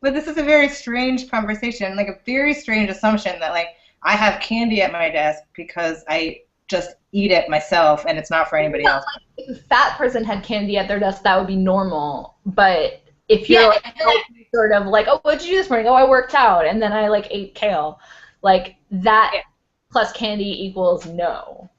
But this is a very strange conversation, like a very strange assumption that, like, I have candy at my desk because I just eat it myself and it's not for anybody else. Like, if a fat person had candy at their desk, that would be normal. But if you're sort of like, oh, what'd you do this morning? Oh, I worked out, and then I like ate kale. Like that plus candy equals no.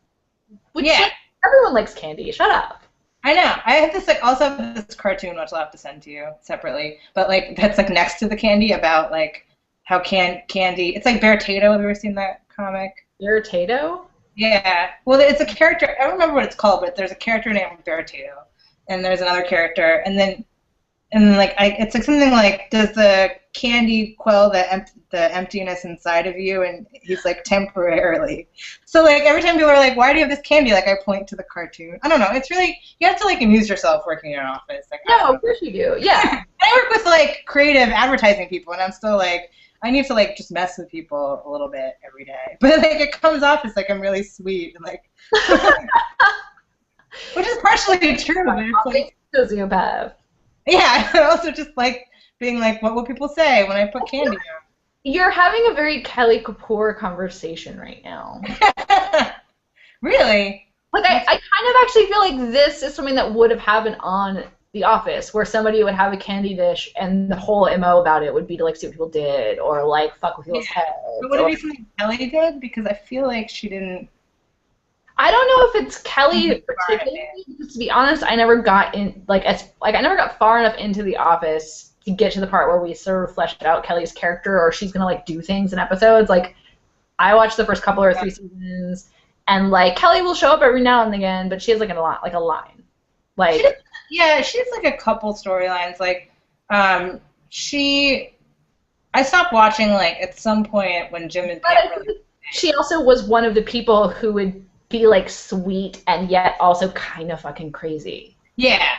Which like, everyone likes candy. Shut up. I know. I have this also have this cartoon which I'll have to send to you separately, but like that's like next to the candy about like how candy. It's like Bear Tato. Have you ever seen that comic? Bear Tato? Yeah. Well, it's a character. I don't remember what it's called, but there's a character named Bear Tato, and there's another character, and then like it's like something like, does the candy quell the emptiness inside of you? And he's like, temporarily. So like every time people are like, why do you have this candy? Like I point to the cartoon. I don't know. It's really, you have to like amuse yourself working in an office. Like, no, of course you do. Yeah. I work with like creative advertising people, and I'm still like, I need to like just mess with people a little bit every day. But like it comes off as like I'm really sweet and like, which is partially true. But it's like, sociopath. Yeah, I also just like being like, what will people say when I put candy You're having a very Kelly Kapoor conversation right now. out? Really? Like, I kind of actually feel like this is something that would have happened on The Office, where somebody would have a candy dish and the whole MO about it would be to, like, see what people did, or, like, fuck with people's heads. But would it be something Kelly did? Because I feel like she didn't. I don't know if it's Kelly particularly, because to be honest, I never got in, I never got far enough into The Office to get to the part where we sort of fleshed out Kelly's character, or she's gonna, like, do things in episodes. Like, I watched the first couple or 3 seasons, and, like, Kelly will show up every now and again, but she has, like, a line. Like, She has like a couple storylines. Like, I stopped watching like at some point when Jim and Pam really. She also was one of the people who would be like sweet and yet also kind of fucking crazy. Yeah.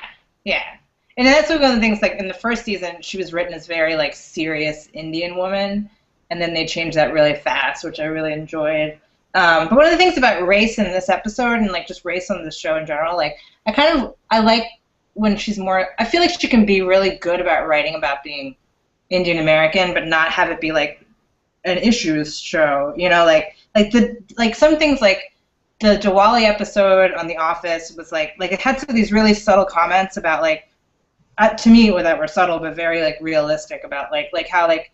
And that's one of the things, like, in the first season, she was written as very, like, serious Indian woman, and then they changed that really fast, which I really enjoyed. But one of the things about race in this episode, and, like, just race on the show in general, like, I like when she's more, I feel like she can be really good about writing about being Indian American, but not have it be, like, an issues show, you know, like some things, like, the Diwali episode on The Office was, like, it had some of these really subtle comments about, like, to me, that were subtle but very, like, realistic about, like how, like,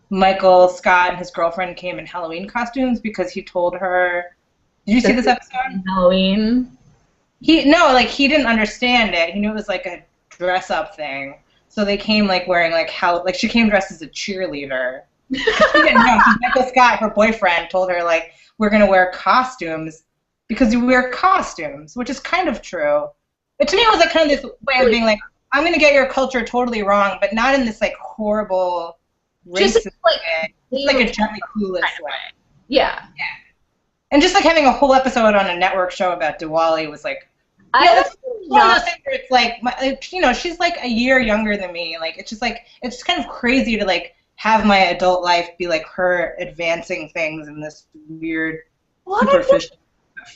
Michael Scott and his girlfriend came in Halloween costumes because he told her. Did you see this episode? Halloween. He didn't understand it. He knew it was like a dress-up thing. So they came like wearing like she came dressed as a cheerleader. She didn't know. Michael Scott, her boyfriend, told her like we're gonna wear costumes because you wear costumes, which is kind of true. But to me, it was like kind of this way of being like, I'm gonna get your culture totally wrong, but not in this like horrible racist way. It's like a gently clueless way. Yeah. And just like having a whole episode on a network show about Diwali was like, that's one of those things where it's like, you know, she's like a year younger than me. Like, it's just like, it's just kind of crazy to like have my adult life be like her advancing things in this weird, superficial,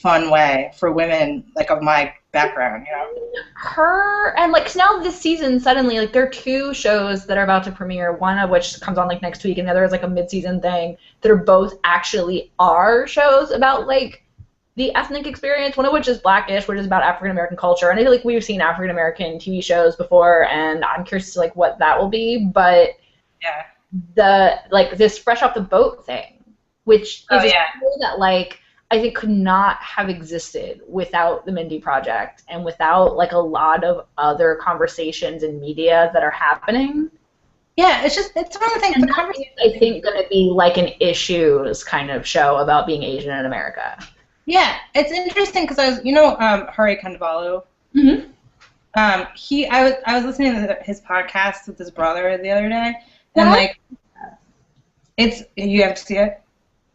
fun way for women like of my background, you know? Her, and like now this season, suddenly, like there are 2 shows that are about to premiere, one of which comes on like next week, and the other is like a mid-season thing, that are both actually shows about like the ethnic experience, one of which is Blackish, which is about African-American culture, and I feel like we've seen African-American TV shows before, and I'm curious to like what that will be, but the, like, this Fresh Off the Boat thing, which is a show that like I think could not have existed without the Mindy Project and without like a lot of other conversations in media that are happening. Yeah, it's one of the things. And that is, I think, going to be like an issues kind of show about being Asian in America. Yeah, it's interesting because I was, you know, Hari Kondabolu. Mm-hmm. I was listening to his podcast with his brother the other day, and like, you have to see it.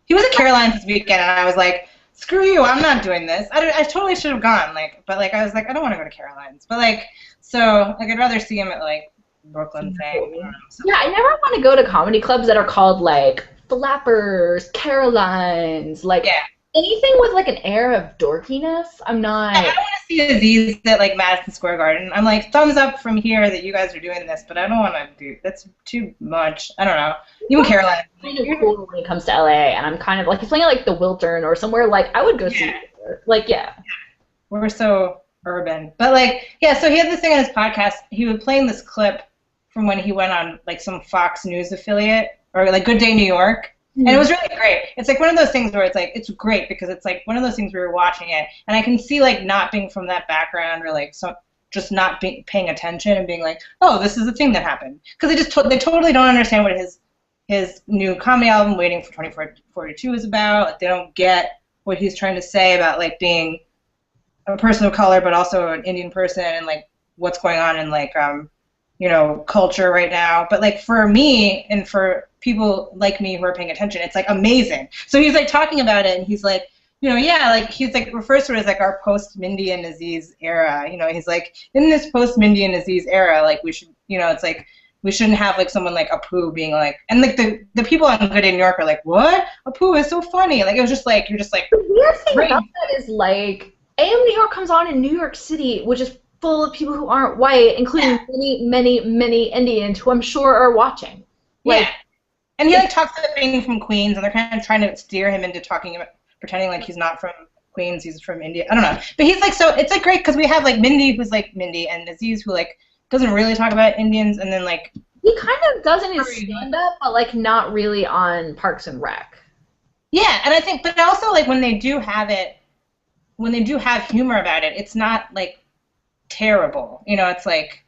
He was at Caroline's this weekend, and I was like, screw you, I'm not doing this. I totally should have gone, like, but like I was like, I don't want to go to Caroline's, but like, so like I'd rather see him at like Brooklyn thing. Yeah, I never want to go to comedy clubs that are called like Flappers, Caroline's, like anything with like an air of dorkiness. I'm not. I don't want to see Aziz at like Madison Square Garden. I'm like, thumbs up from here that you guys are doing this, but I don't want to do. That's too much. I don't know. Even Caroline. Kind of cool when it comes to LA, and I'm kind of like, he's playing at like the Wiltern or somewhere. Like I would go see it. Like we're so urban, but like So he had this thing on his podcast. He was playing this clip from when he went on like some Fox News affiliate or like Good Day New York. And it was really great. It's like one of those things where it's like, it's great because it's like one of those things where you're watching it, and I can see like not being from that background or like just not paying attention and being like, oh, this is a thing that happened. Because they totally don't understand what his new comedy album, Waiting for 2042, is about. Like, they don't get what he's trying to say about like being a person of color but also an Indian person and like what's going on in like you know, culture right now. But like for me and for people like me who are paying attention, it's like amazing. So he's like talking about it, and he's like, you know, like he's like refers to it as like our post Mindy and Aziz era. You know, he's like, in this post Mindy and Aziz era, like we should, you know, it's like we shouldn't have like someone like Apu being like, and like the people on Good Day New York are like, what? Apu is so funny. Like it was just like, you're just like. The weird thing about that is like, AM New York comes on in New York City, which is full of people who aren't white, including many, many, many Indians who I'm sure are watching. Like, yeah. And he like talks about being from Queens, and they're kind of trying to steer him into talking about pretending like he's not from Queens, he's from India. I don't know, but he's like so. It's like great because we have like Mindy, who's like Mindy, and Aziz, who like doesn't really talk about Indians, and then like he kind of does in his stand-up, but like not really on Parks and Rec. Yeah, and I think, but also like when they do have it, when they do have humor about it, it's not like terrible. You know, it's like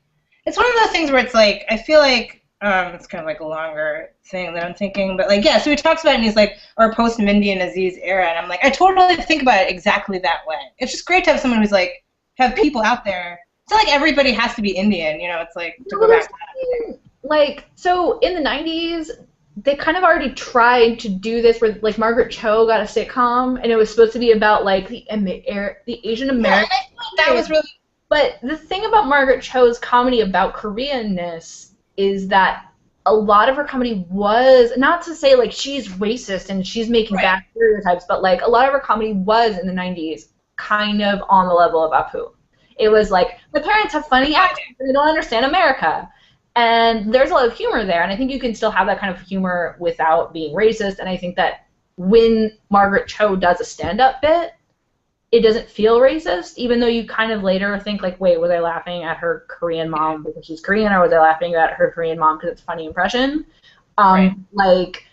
it's one of those things where it's like I feel like. It's kind of like a longer thing that I'm thinking, but like, yeah, so he talks about it and he's like, our post-Mindy and Aziz era, and I'm like, I totally think about it exactly that way. It's just great to have someone who's like, have people out there. It's not like everybody has to be Indian, you know, it's like, to go back to that. Like, so in the 90s, they kind of already tried to do this where, like, Margaret Cho got a sitcom, and it was supposed to be about, like, the Asian American. Yeah, I feel like that was really... But the thing about Margaret Cho's comedy about Koreanness is that a lot of her comedy was, not to say like she's racist and she's making bad stereotypes, but like a lot of her comedy was in the 90s kind of on the level of Apu. It was like, my parents have funny accents and they don't understand America. And there's a lot of humor there, and I think you can still have that kind of humor without being racist, and I think that when Margaret Cho does a stand-up bit, it doesn't feel racist, even though you kind of later think, like, wait, was I laughing at her Korean mom because she's Korean, or was I laughing at her Korean mom because it's a funny impression? Like,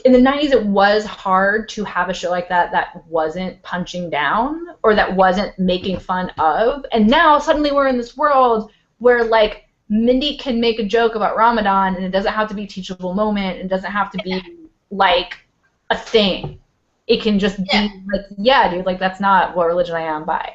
in the 90s, it was hard to have a show like that that wasn't punching down or that wasn't making fun of. And now, suddenly, we're in this world where, like, Mindy can make a joke about Ramadan, and it doesn't have to be a teachable moment, and it doesn't have to be, like, a thing. It can just be like, yeah, dude, like, that's not what religion I am, bye.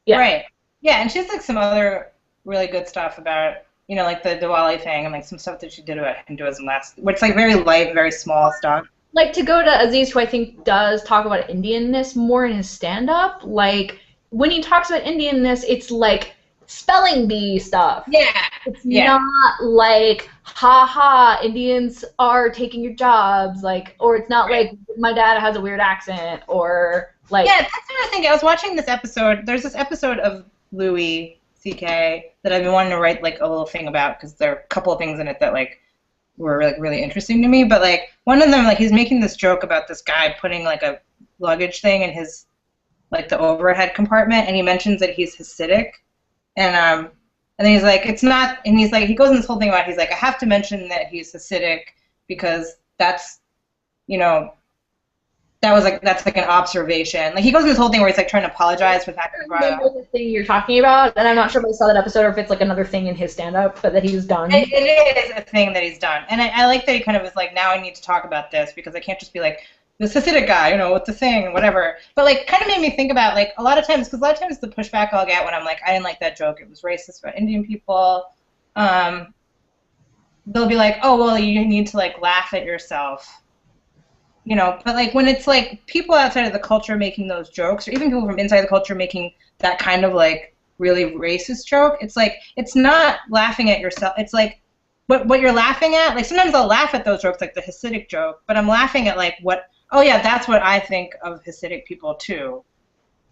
Yeah. Right. Yeah, and she has, like, some other really good stuff about, you know, like the Diwali thing and, like, some stuff that she did about Hinduism which is, like, very light, very small stuff. Like, to go to Aziz, who I think does talk about Indianness more in his stand-up, like, when he talks about Indianness, it's, like, spelling bee stuff. Yeah. It's not like, ha, Indians are taking your jobs, like, or it's not like, my dad has a weird accent, or, like... Yeah, that's what I was thinking. I was watching this episode. There's this episode of Louis C.K. that I've been wanting to write, like, a little thing about, because there are a couple of things in it that, like, were, like, really interesting to me. But, like, one of them, like, he's making this joke about this guy putting, like, a luggage thing in his, like, the overhead compartment, and he mentions that he's Hasidic. And then he's like, it's not, and he's like, he goes in this whole thing about, he's like, I have to mention that he's Hasidic because that's, you know, that's like an observation. Like, he goes in this whole thing where he's like trying to apologize for the fact that I know the thing you're talking about, and I'm not sure if I saw that episode or if it's like another thing in his stand-up, but that he's done. It is a thing that he's done, and I like that he kind of is like, now I need to talk about this because I can't just be like, this Hasidic guy, you know, what's the thing, whatever. But, like, kind of made me think about, like, a lot of times, because a lot of times the pushback I'll get when I'm like, I didn't like that joke, it was racist about Indian people, they'll be like, oh, well, you need to, like, laugh at yourself. You know, but, like, when it's, like, people outside of the culture making those jokes, or even people from inside the culture making that kind of, like, really racist joke, it's, like, it's not laughing at yourself. It's, like, what you're laughing at, like, sometimes I'll laugh at those jokes, like the Hasidic joke, but I'm laughing at, like, oh, yeah, that's what I think of Hasidic people, too.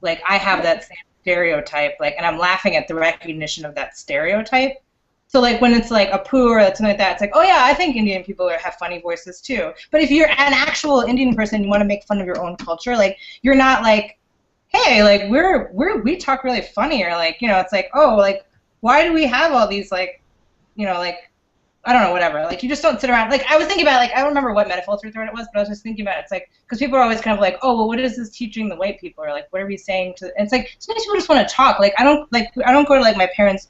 Like, I have that same stereotype, like, and I'm laughing at the recognition of that stereotype. So, like, when it's, like, Apu or something like that, it's like, oh, yeah, I think Indian people have funny voices, too. But if you're an actual Indian person and you want to make fun of your own culture, like, you're not like, hey, like, we talk really funny, or, like, you know, it's like, oh, like, why do we have all these, like, you know, like, I don't know, whatever. Like, you just don't sit around. Like, I was thinking about, like, I don't remember what metaphor thread it was, but I was just thinking about it. It's like, because people are always kind of like, oh, well, what is this teaching the white people? Or, like, what are we saying to... And it's like, sometimes people just want to talk. Like, I don't go to, like, my parents'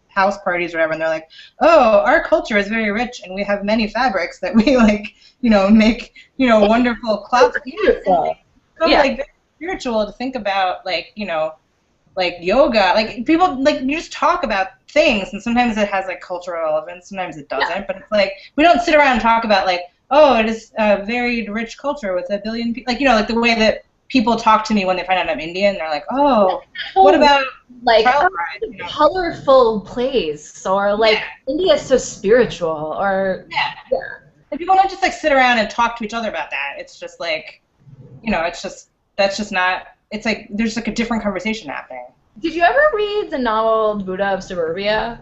house parties or whatever, and they're like, oh, our culture is very rich, and we have many fabrics that we, like, you know, make, you know, wonderful clothes. So, like, very spiritual to think about, like, you know, like yoga, like people, like, you just talk about things, and sometimes it has like cultural relevance, sometimes it doesn't, but it's like, we don't sit around and talk about like, oh, it is a very rich culture with 1 billion people, like, you know, like the way that people talk to me when they find out I'm Indian, they're like, oh, what about like pride, you know? Colorful place, or like India is so spiritual, or and people don't just like sit around and talk to each other about that. It's just like, you know, it's just, that's just not, it's like there's like a different conversation happening. Did you ever read the novel Buddha of Suburbia?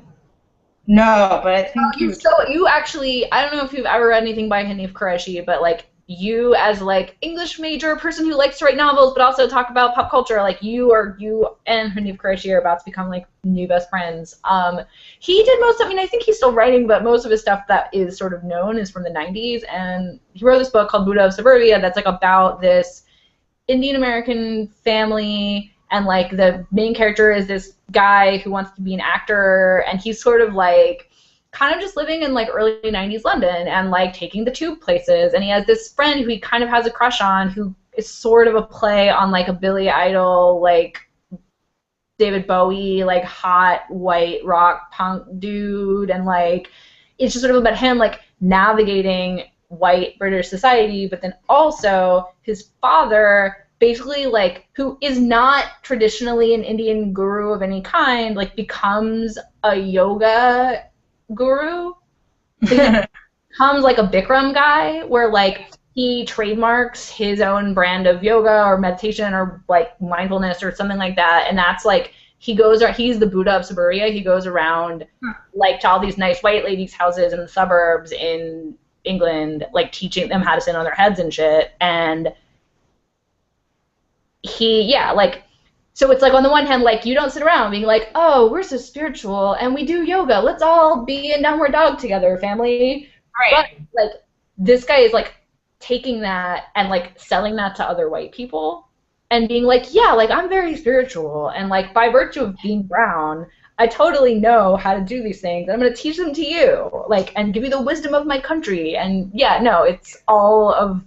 No, but I think You actually, I don't know if you've ever read anything by Hanif Qureshi, but like you as like English major person who likes to write novels but also talk about pop culture, like you and Hanif Qureshi are about to become like new best friends. He did I mean, I think he's still writing, but most of his stuff that is sort of known is from the 90s, and he wrote this book called Buddha of Suburbia that's like about this Indian American family, and like the main character is this guy who wants to be an actor, and he's sort of like kind of just living in like early 90s London and like taking the tube places, and he has this friend who he kind of has a crush on who is sort of a play on like a Billy Idol, like David Bowie, like hot white rock punk dude, and like it's just sort of about him like navigating white British society, but then also his father basically like who is not traditionally an Indian guru of any kind, like becomes a yoga guru. Becomes like a Bikram guy where like he trademarks his own brand of yoga or meditation or like mindfulness or something like that, and that's like he's the Buddha of Suburbia. He goes around like to all these nice white ladies' houses in the suburbs in England, like teaching them how to sit on their heads and shit. And so it's like on the one hand, like you don't sit around being like, oh, we're so spiritual and we do yoga. Let's all be in downward dog together, family. Right. But like this guy is like taking that and like selling that to other white people and being like, yeah, like I'm very spiritual and like by virtue of being brown, I totally know how to do these things. I'm going to teach them to you, like, and give you the wisdom of my country. And yeah, no, it's all of.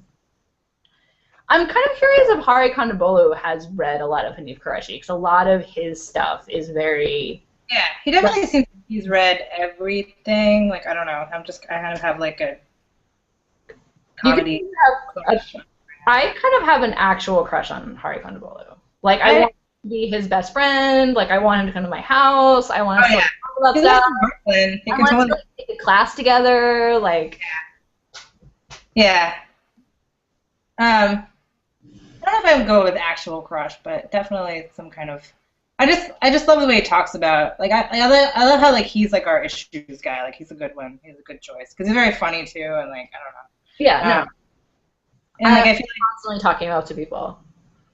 I'm kind of curious if Hari Kondabolu has read a lot of Hanif Qureshi, because a lot of his stuff is very. Yeah, he definitely seems like he's read everything. Like I don't know, I kind of have like a comedy. I kind of have an actual crush on Hari Kondabolu. Like I want to be his best friend. Like I want him to come to my house. I want us to talk about stuff. I want us to like, take a class together. Like. Yeah. I don't know if I would go with actual crush, but definitely some kind of. I just love the way he talks about I love how like he's like our issues guy. Like he's a good one. He's a good choice because he's very funny too, and like I don't know. Yeah. No. And like I feel like constantly talking about to people.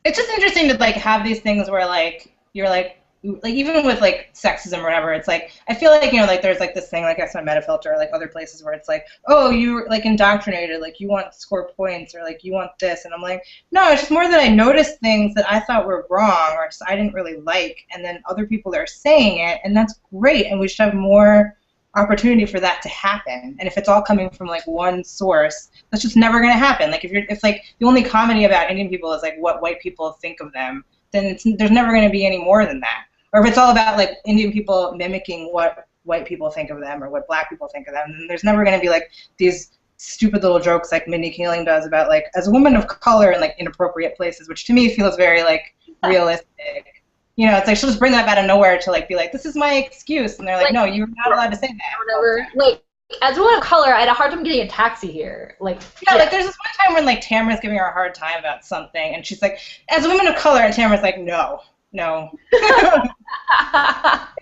It's just interesting to like have these things where like you're like even with like sexism or whatever, it's like I feel like like there's like this thing like I saw Metafilter or like other places where it's like, oh, you're like indoctrinated, like you want to score points or like you want this, and I'm like, no, it's just more that I noticed things that I thought were wrong or just I didn't really like, and then other people are saying it, and that's great, and we should have more opportunity for that to happen. And if it's all coming from like one source, that's just never going to happen. Like if like the only comedy about Indian people is like what white people think of them, then there's never going to be any more than that. Or if it's all about like Indian people mimicking what white people think of them or what black people think of them, then there's never going to be like these stupid little jokes like Mindy Kaling does about like as a woman of color in like inappropriate places, which to me feels very like realistic. It's like she'll just bring that out of nowhere to like be like, this is my excuse, and they're like, no, you're not allowed to say that. Whatever. Like as a woman of color, I had a hard time getting a taxi here. Like like there's this one time when like Tamara's giving her a hard time about something, and she's like, as a woman of color, and Tamara's like, no. It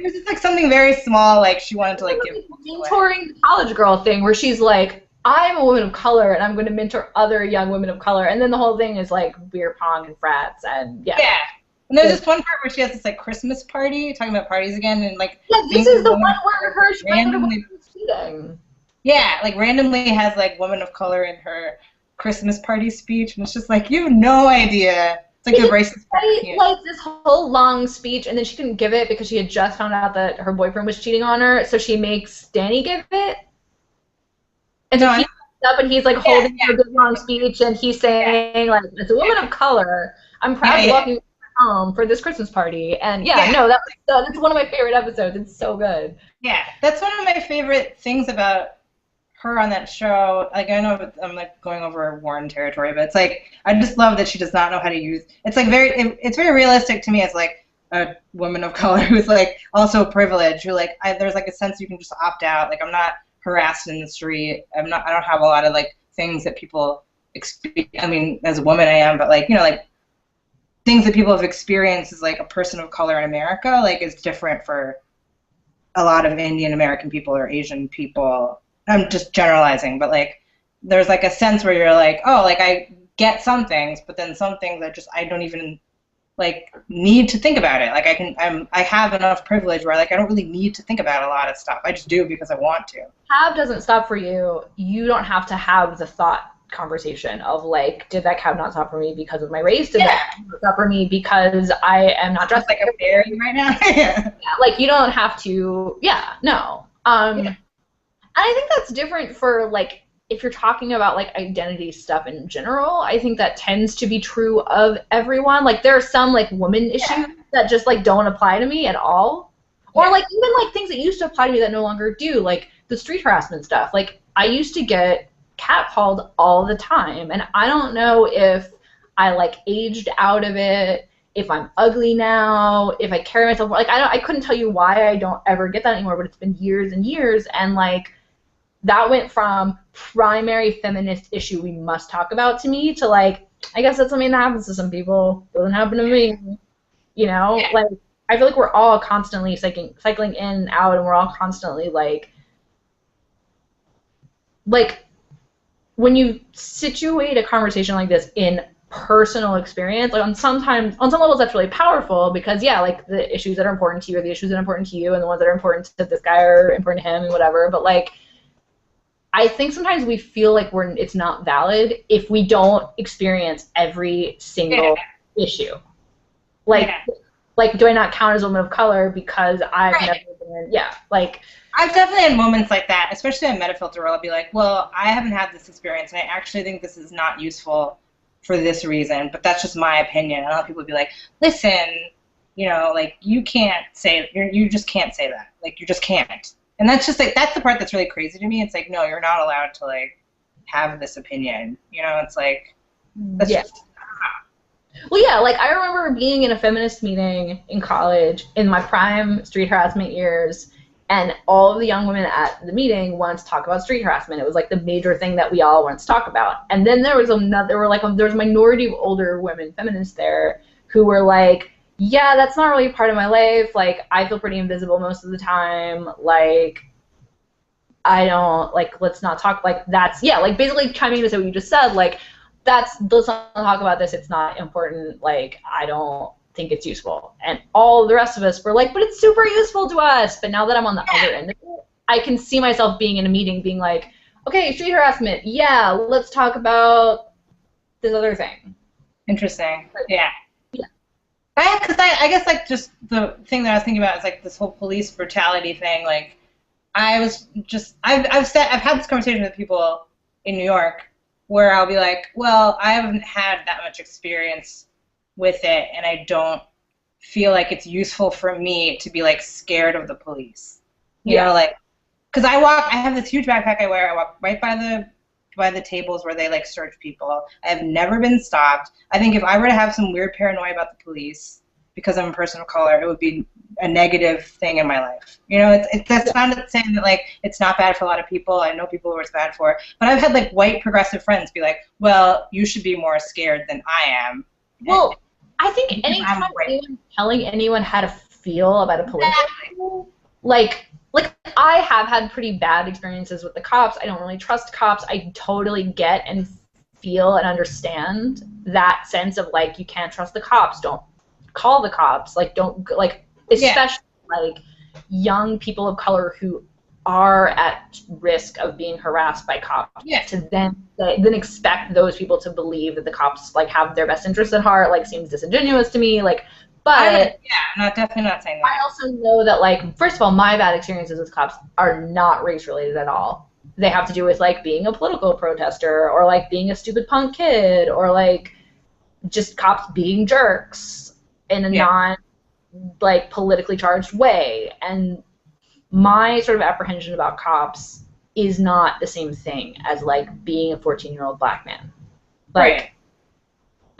was just like something very small, like she wanted to like give. Mentoring the college girl thing where she's like, I'm a woman of color and I'm going to mentor other young women of color, and then the whole thing is like beer pong and frats and yeah. And there's this one part where she has this like Christmas party, talking about parties again, and like this is the one where her randomly cheating. Yeah, like randomly has like woman of color in her Christmas party speech, and it's just like you have no idea. It's like the racist part. Like this whole long speech, and then she couldn't give it because she had just found out that her boyfriend was cheating on her, so she makes Danny give it. And so he comes up and he's like holding a good long speech, and he's saying like, as a woman of color, I'm proud to welcome you home for this Christmas party. And that's one of my favorite episodes. It's so good. Yeah, that's one of my favorite things about her on that show. Like I know I'm like going over Warren territory, but it's like I just love that she does not know how to use. It's like it's very realistic to me as like a woman of color who's like also privileged. Who like there's like a sense you can just opt out. Like I'm not harassed in the street. I don't have a lot of like things that people experience. I mean, as a woman I am, but like like things that people have experienced as like a person of color in America, like, is different for a lot of Indian American people or Asian people. I'm just generalizing, but like there's like a sense where you're like, oh, like I get some things, but then some things I don't even like need to think about it. Like I have enough privilege where like I don't really need to think about a lot of stuff. I just do because I want to. Cab doesn't stop for you. You don't have to have the thought conversation of like, did that cab not stop for me because of my race? Did that cab not stop for me because I am not dressed like a fairy right now? Yeah, like you don't have to. Yeah, no. And I think that's different for like if you're talking about like identity stuff in general. I think that tends to be true of everyone. Like there are some like woman issues that just like don't apply to me at all, or like even like things that used to apply to me that no longer do, like the street harassment stuff. Like I used to get catcalled all the time, and I don't know if I like aged out of it, if I'm ugly now, if I carry myself like I couldn't tell you why I don't ever get that anymore, but it's been years and years, and like that went from primary feminist issue we must talk about to me to like I guess that's something that happens to some people, doesn't happen to me, you know? Like I feel like we're all constantly cycling in and out, and we're all constantly like when you situate a conversation like this in personal experience, like on some levels that's really powerful because like the issues that are important to you are the issues that are important to you, and the ones that are important to this guy are important to him and whatever. But like I think sometimes we feel like it's not valid if we don't experience every single issue. Like do I not count as a woman of color because I've never been like I've definitely had moments like that, especially on Metafilter, where I'll be like, well, I haven't had this experience, and I actually think this is not useful for this reason, but that's just my opinion. And a lot of people would be like, listen, you know, like, you just can't say that. Like, you just can't. And that's just, like, that's the part that's really crazy to me. It's like, no, you're not allowed to, like, have this opinion. You know, it's like, that's just... Well, yeah, like, I remember being in a feminist meeting in college in my prime street harassment years, and all of the young women at the meeting wanted to talk about street harassment. It was like the major thing that we all wanted to talk about. And then there was a minority of older women feminists there who were like, yeah, that's not really a part of my life. Like, I feel pretty invisible most of the time. Like, I don't, like, let's not talk, like, that's, like, basically chiming in to say what you just said, like, let's not talk about this. It's not important. Like, I don't think it's useful. And all the rest of us were like, but it's super useful to us. But now that I'm on the other end of it, I can see myself being in a meeting being like, okay, street harassment, let's talk about this other thing. Interesting. Yeah. Because I guess, like, just the thing that I was thinking about is, like, this whole police brutality thing. Like, I've had this conversation with people in New York where I'll be like, well, I haven't had that much experience with it, and I don't feel like it's useful for me to be, like, scared of the police. You know, like, because I have this huge backpack I wear. I walk right by the tables where they, like, search people. I have never been stopped. I think if I were to have some weird paranoia about the police because I'm a person of color, it would be a negative thing in my life. You know, that's not saying that, like, it's not bad for a lot of people. I know people who it's bad for. But I've had, like, white progressive friends be like, well, you should be more scared than I am. Well, I think anytime anyone's telling anyone how to feel about a police officer, like I have had pretty bad experiences with the cops. I don't really trust cops. I totally get and feel and understand that sense of, like, you can't trust the cops. Don't call the cops. Like, don't, like, especially, like, young people of color who are at risk of being harassed by cops, to then expect those people to believe that the cops, like, have their best interests at heart, like, seems disingenuous to me, like, but I'm definitely not saying that. I also know that, like, first of all, my bad experiences with cops are not race related at all. They have to do with, like, being a political protester, or, like, being a stupid punk kid, or, like, just cops being jerks in a non, like, politically charged way. And my sort of apprehension about cops is not the same thing as, like, being a 14-year-old black man. Like,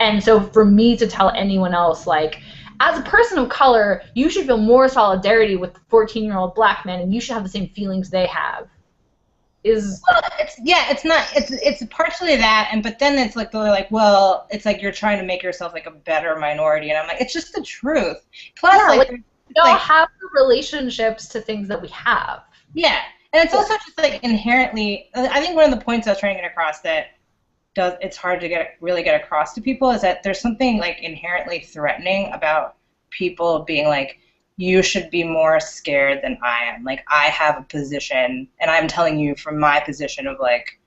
and so for me to tell anyone else, like, as a person of color, you should feel more solidarity with the 14-year-old black men, and you should have the same feelings they have, is. Well, it's partially that, but then it's like they're like, well, it's like you're trying to make yourself like a better minority, and I'm like, it's just the truth. Plus, Yeah, like we don't have the relationships to things that we have. yeah, and it's also just like inherently. I think one of the points I was trying to get across that it's hard to really get across to people is that there's something like inherently threatening about people being like, you should be more scared than I am. Like, I have a position, and I'm telling you from my position of, like,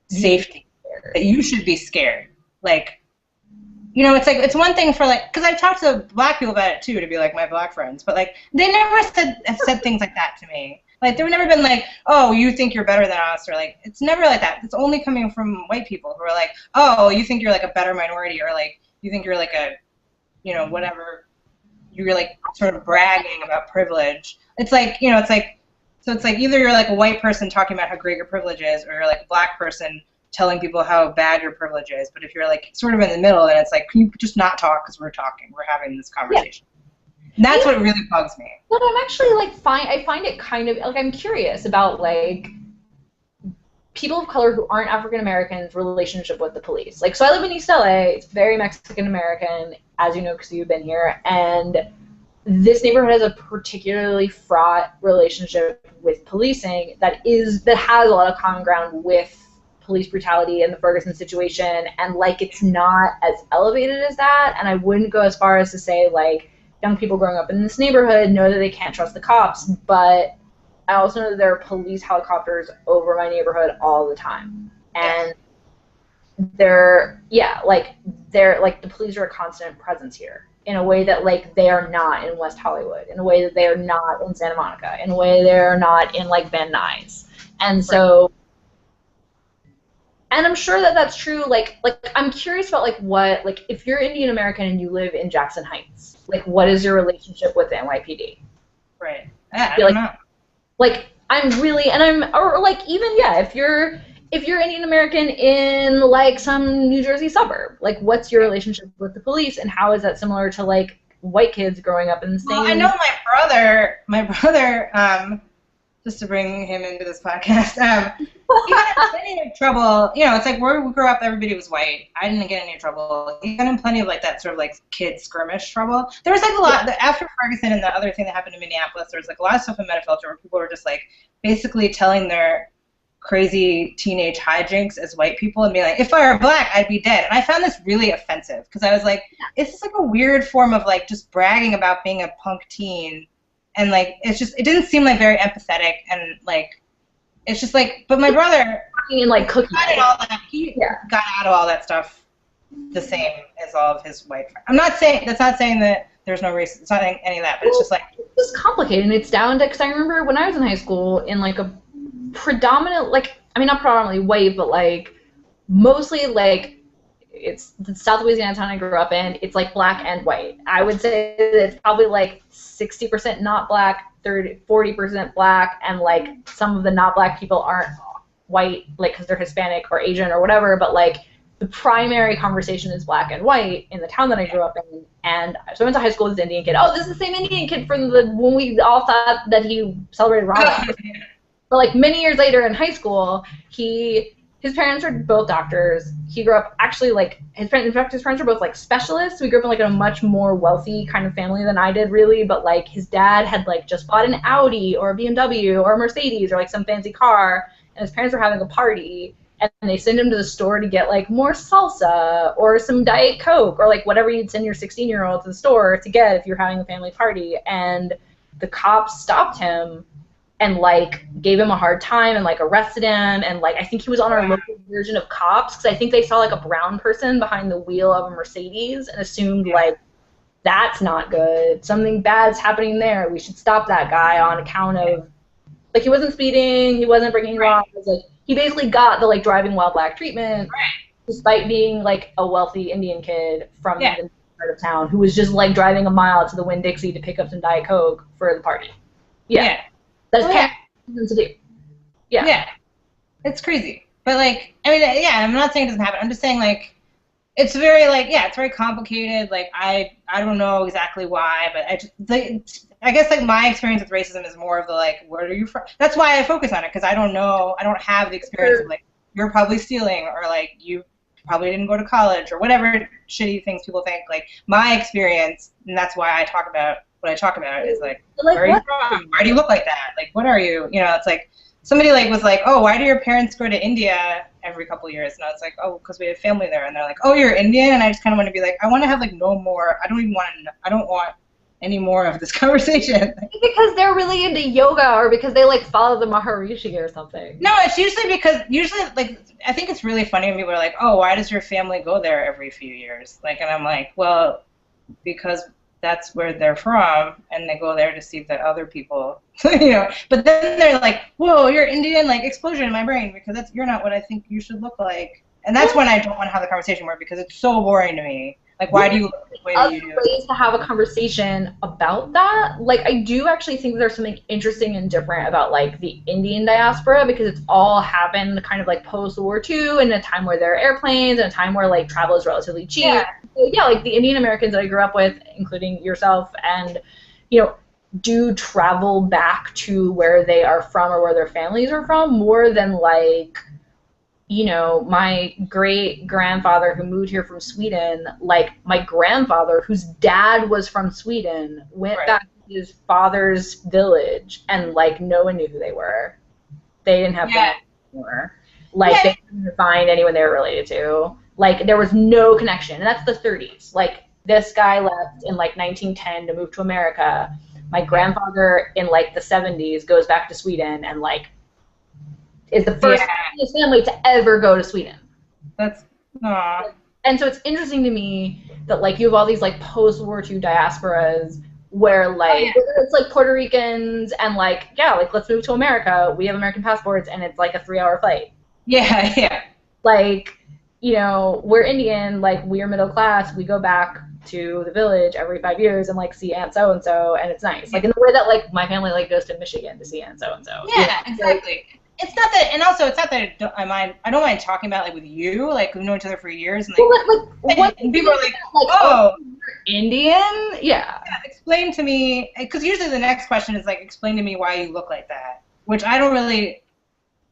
safety, that you should be scared. Like, you know, it's like, it's one thing for, like, because I've talked to black people about it, too, to be, like, my black friends, but, like, they never have said things like that to me. Like, they've never been like, oh, you think you're better than us, or, like, it's never like that. It's only coming from white people who are like, oh, you think you're, like, a better minority, or, like, you think you're, like, a, you know, whatever. You're like sort of bragging about privilege. It's like, you know, it's like, so it's like either you're like a white person talking about how great your privilege is, or you're like a black person telling people how bad your privilege is. But if you're like sort of in the middle, then it's like, can you just not talk because we're talking, we're having this conversation. Yeah. And that's what really bugs me. But I'm actually like I find it kind of like, I'm curious about like people of color who aren't African Americans' relationship with the police. Like, so I live in East LA. It's very Mexican American, as you know, because you've been here, and this neighborhood has a particularly fraught relationship with policing that has a lot of common ground with police brutality and the Ferguson situation, and like it's not as elevated as that. And I wouldn't go as far as to say like young people growing up in this neighborhood know that they can't trust the cops, but I also know that there are police helicopters over my neighborhood all the time, and they're the police are a constant presence here in a way that like they are not in West Hollywood, in a way that they are not in Santa Monica, in a way they are not in like Van Nuys, and so, and I'm sure that that's true. Like I'm curious about like what, like if you're Indian American and you live in Jackson Heights, like what is your relationship with the NYPD? Right. Yeah, I don't know. Like if you're Indian American in like some New Jersey suburb, like what's your relationship with the police, and how is that similar to like white kids growing up in the same? Well, I know my brother, just to bring him into this podcast, he got in plenty of trouble. You know, it's like where we grew up, everybody was white. I didn't get any trouble. He got in plenty of like that sort of like kid skirmish trouble. There was like a lot after Ferguson and the other thing that happened in Minneapolis. There was like a lot of stuff in Metafilter where people were just like basically telling their crazy teenage hijinks as white people and being like, if I were black, I'd be dead. And I found this really offensive because I was like, it's just like a weird form of like just bragging about being a punk teen. And like, it didn't seem like very empathetic, and like, it's just like, but my brother, and like cooking, he got out of all that stuff the same as all of his white friends. That's not saying that there's no race, it's not any of that, but it's just like. It's complicated, and it's down to, because I remember when I was in high school in like a predominant, like, I mean not predominantly white, but like mostly like, it's the South Louisiana town I grew up in, it's like black and white. I would say that it's probably like 60% not black, 40% black, and like some of the not black people aren't white, like because they're Hispanic or Asian or whatever, but like the primary conversation is black and white in the town that I grew up in. And so I went to high school with this Indian kid. Oh, this is the same Indian kid from when we all thought that he celebrated Ramadan. But like many years later in high school, his parents are both doctors. He grew up actually like his parents were both like specialists. We grew up in like a much more wealthy kind of family than I did really. But like his dad had like just bought an Audi or a BMW or a Mercedes or like some fancy car, and his parents were having a party, and they send him to the store to get like more salsa or some Diet Coke or like whatever you'd send your 16-year-old to the store to get if you're having a family party. And the cops stopped him and like gave him a hard time and like arrested him, and like I think he was on our local version of cops because I think they saw like a brown person behind the wheel of a Mercedes and assumed like that's not good, something bad's happening there, we should stop that guy on account of like he wasn't speeding, he wasn't breaking laws, like he basically got the like driving while black treatment despite being like a wealthy Indian kid from the part of town who was just like driving a mile to the Winn-Dixie to pick up some Diet Coke for the party. That's to do. Yeah, it's crazy. But like, I mean, I'm not saying it doesn't happen. I'm just saying like, it's very like, yeah, it's very complicated. Like I don't know exactly why, but I guess like my experience with racism is more of the like, where are you from? That's why I focus on it, because I don't know, I don't have the experience of like, you're probably stealing, or like you probably didn't go to college, or whatever shitty things people think. Like my experience, and that's why I talk about what I talk about is like where are you from? Why do you look like that? Like what are you? You know, it's like somebody like was like, oh, why do your parents go to India every couple of years? And I was like, oh, because we have family there. And they're like, oh, you're Indian? And I just kind of want to be like, I want to have like no more. I don't want any more of this conversation. Because they're really into yoga, or because they like follow the Maharishi or something. No, it's usually like I think it's really funny when people are like, oh, why does your family go there every few years? Like, and I'm like, well, because that's where they're from, and they go there to see the other people, you know. But then they're like, whoa, you're Indian, like explosion in my brain, because you're not what I think you should look like. And that's when I don't want to have the conversation more, because it's so boring to me. Like, why do you look the way that you do? Ways to have a conversation about that. Like, I do actually think there's something interesting and different about, like, the Indian diaspora, because it's all happened kind of, like, post-War II, in a time where there are airplanes, and a time where, like, travel is relatively cheap. Yeah. So, yeah, like, the Indian Americans that I grew up with, including yourself, and, you know, do travel back to where they are from or where their families are from more than, like, you know, my great-grandfather who moved here from Sweden, like my grandfather whose dad was from Sweden, went back to his father's village, and like no one knew who they were. They didn't have family anymore. Like they couldn't find anyone they were related to. Like there was no connection. And that's the 30s. Like this guy left in like 1910 to move to America. My grandfather in like the 70s goes back to Sweden and like is the first in his family to ever go to Sweden. That's And so it's interesting to me that like you have all these like post-War II diasporas where like it's like Puerto Ricans and like like let's move to America. We have American passports and it's like a 3-hour flight. Yeah. Like, you know, we're Indian, like we're middle class. We go back to the village every 5 years and like see Aunt so and so, and it's nice. Like in the way that like my family like goes to Michigan to see Aunt so and so. Yeah, exactly. It's not that, and also it's not that I don't mind talking about like with you, like we've known each other for years, and like, and people are like, oh, Indian, yeah. Explain to me, because usually the next question is like, explain to me why you look like that, which I don't really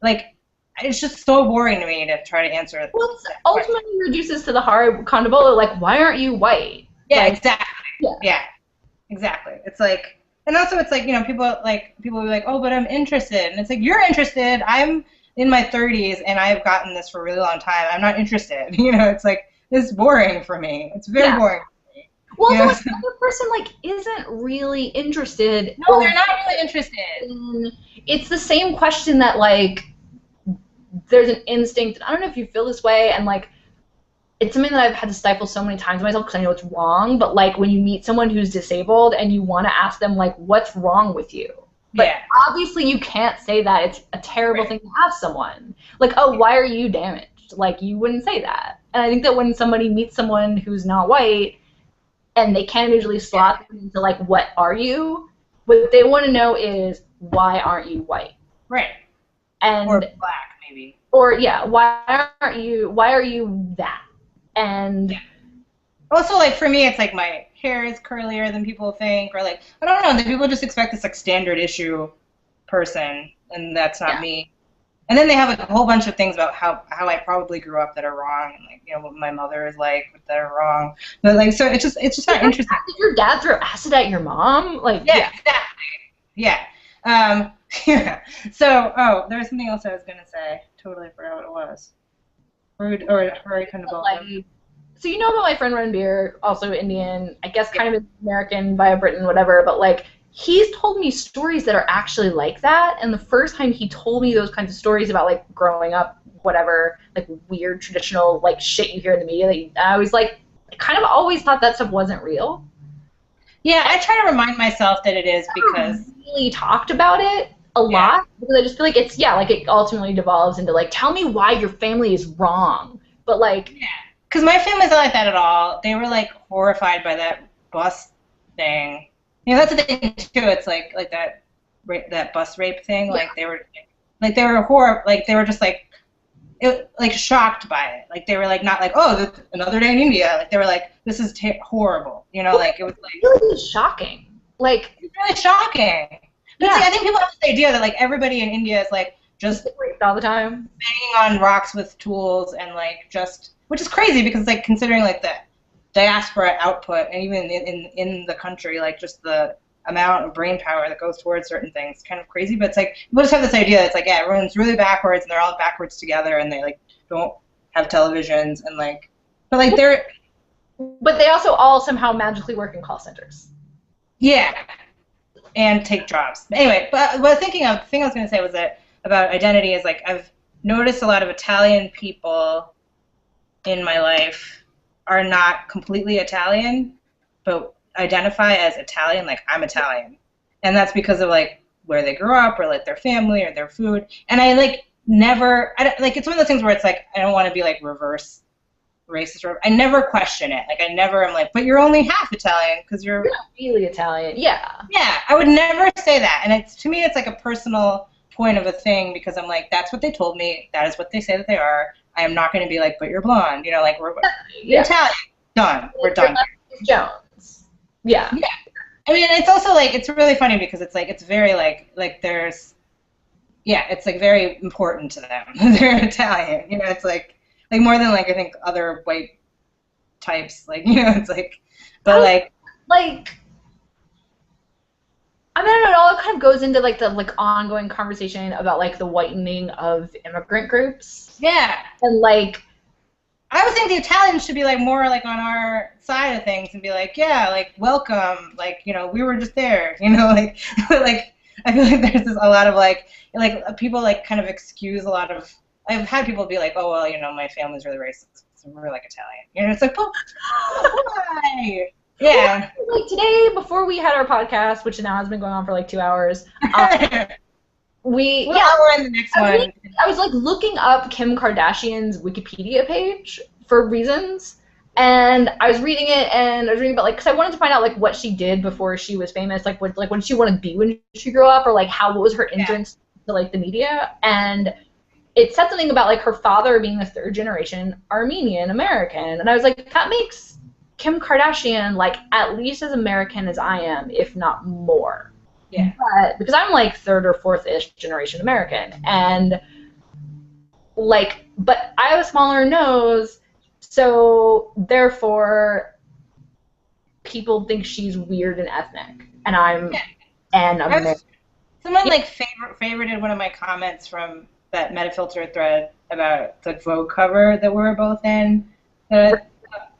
like. It's just so boring to me to try to answer it. Well, it ultimately reduces to the hard condobola, like, why aren't you white? Yeah, like, exactly. Yeah, exactly. It's like. And also, it's like, you know, people will be like, oh, but I'm interested. And it's like, you're interested. I'm in my 30s, and I've gotten this for a really long time. I'm not interested. You know, it's like, this is boring for me. It's very boring for me. Well, so like, the other person, like, isn't really interested. No, they're not really interested. It's the same question that, like, there's an instinct. I don't know if you feel this way, and, like, it's something that I've had to stifle so many times myself because I know it's wrong, but like when you meet someone who's disabled and you want to ask them like, what's wrong with you? But obviously you can't say that. It's a terrible thing to ask someone. Like, oh, why are you damaged? Like, you wouldn't say that. And I think that when somebody meets someone who's not white and they can't usually slot them into like, what are you? What they want to know is, why aren't you white? Right. And or black, maybe. Or, why are you that? And also, like, for me, it's like my hair is curlier than people think, or like, I don't know, the people just expect this like standard issue person, and that's not me. And then they have like a whole bunch of things about how I probably grew up that are wrong, and like, you know, what my mother is like that are wrong. But like, so it's just not interesting. Did your dad throw acid at your mom? Like, exactly. Yeah. So, there was something else I was gonna say. Totally forgot what it was. Or kind of like, so you know about my friend Ren Beer, also Indian, I guess kind of American via Britain, whatever, but like he's told me stories that are actually like that, and the first time he told me those kinds of stories about like growing up, whatever, like weird traditional like shit you hear in the media, I was like, I kind of always thought that stuff wasn't real. Yeah, I try to remind myself that it is because really talked about it a lot, because I just feel like it's like it ultimately devolves into like, tell me why your family is wrong, but like because my family's not like that at all. They were like horrified by that bus thing. You know, that's the thing too. It's like that bus rape thing. Like they were horrible. Like they were just like like shocked by it. Like they were like not like, oh, another day in India. Like they were like, this is horrible. You know, like it was like really shocking. Like it's really shocking. But yeah. it's like, I think people have this idea that like everybody in India is like just raped all the time, banging on rocks with tools and like just, which is crazy because like considering like the diaspora output and even in the country, like just the amount of brain power that goes towards certain things, kind of crazy. But it's like people just have this idea. It's like yeah, everyone's really backwards and they're all backwards together and they like don't have televisions and like, but like they're. But they also all somehow magically work in call centers. Yeah, and take jobs. Anyway, but what the thing I was going to say was that about identity is like I've noticed a lot of Italian people in my life are not completely Italian, but identify as Italian, like I'm Italian. And that's because of like where they grew up or like their family or their food. And I like never, it's one of those things where it's like I don't want to be like reverse racist or I never question it. Like I never am like, but you're only half Italian because you're not really Italian. Yeah. Yeah, I would never say that. And it's to me it's like a personal point of a thing because I'm like, that's what they told me. That is what they say that they are. I am not going to be like, but you're blonde. You know, like we're Italian. Done. We're done. Jones. Yeah. Yeah. I mean, it's also like it's really funny because it's like it's very like there's, yeah, it's like very important to them. They're Italian. You know, it's like more than like I think other white types. Like you know, it's like, but like. I mean, I don't know, it all kind of goes into like the like ongoing conversation about like the whitening of immigrant groups. Yeah. And like I would think the Italians should be like more like on our side of things and be like, yeah, like welcome, like, you know, we were just there, you know, like like I feel like there's a lot of like people like kind of excuse a lot of I've had people be like, oh well, you know, my family's really racist, so we're like Italian. You know, it's like, oh, why? Yeah. Like today, before we had our podcast, which now has been going on for like 2 hours, we're in the next one. I was like looking up Kim Kardashian's Wikipedia page for reasons, and I was reading it, and I was reading about like because I wanted to find out like what she did before she was famous, like what did she want to be when she grew up, or like what was her entrance to like the media, and it said something about like her father being a third generation Armenian American, and I was like, that makes Kim Kardashian like at least as American as I am, if not more. Yeah. But because I'm like third or fourth-ish generation American, and like, but I have a smaller nose, so therefore people think she's weird and ethnic, and I'm American. Someone like favorited one of my comments from that Metafilter thread about the Vogue cover that we're both in.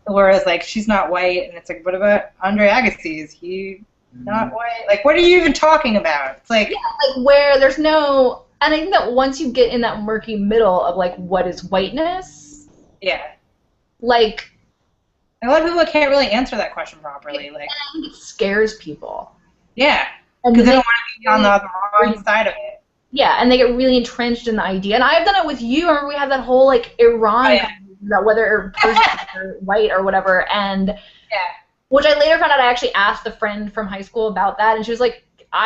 Whereas, like, she's not white, and it's like, what about Andre Agassi? Is he not white? Like, what are you even talking about? It's like... Yeah, like, where there's no... And I think that once you get in that murky middle of, like, what is whiteness... Yeah. Like... A lot of people can't really answer that question properly. Like, I think it scares people. Yeah. Because they don't want to be on the wrong side of it. Yeah, and they get really entrenched in the idea. And I've done it with you. I remember we had that whole, like, Iran... about whether person or white or whatever, and which I later found out I actually asked a friend from high school about that, and she was like, we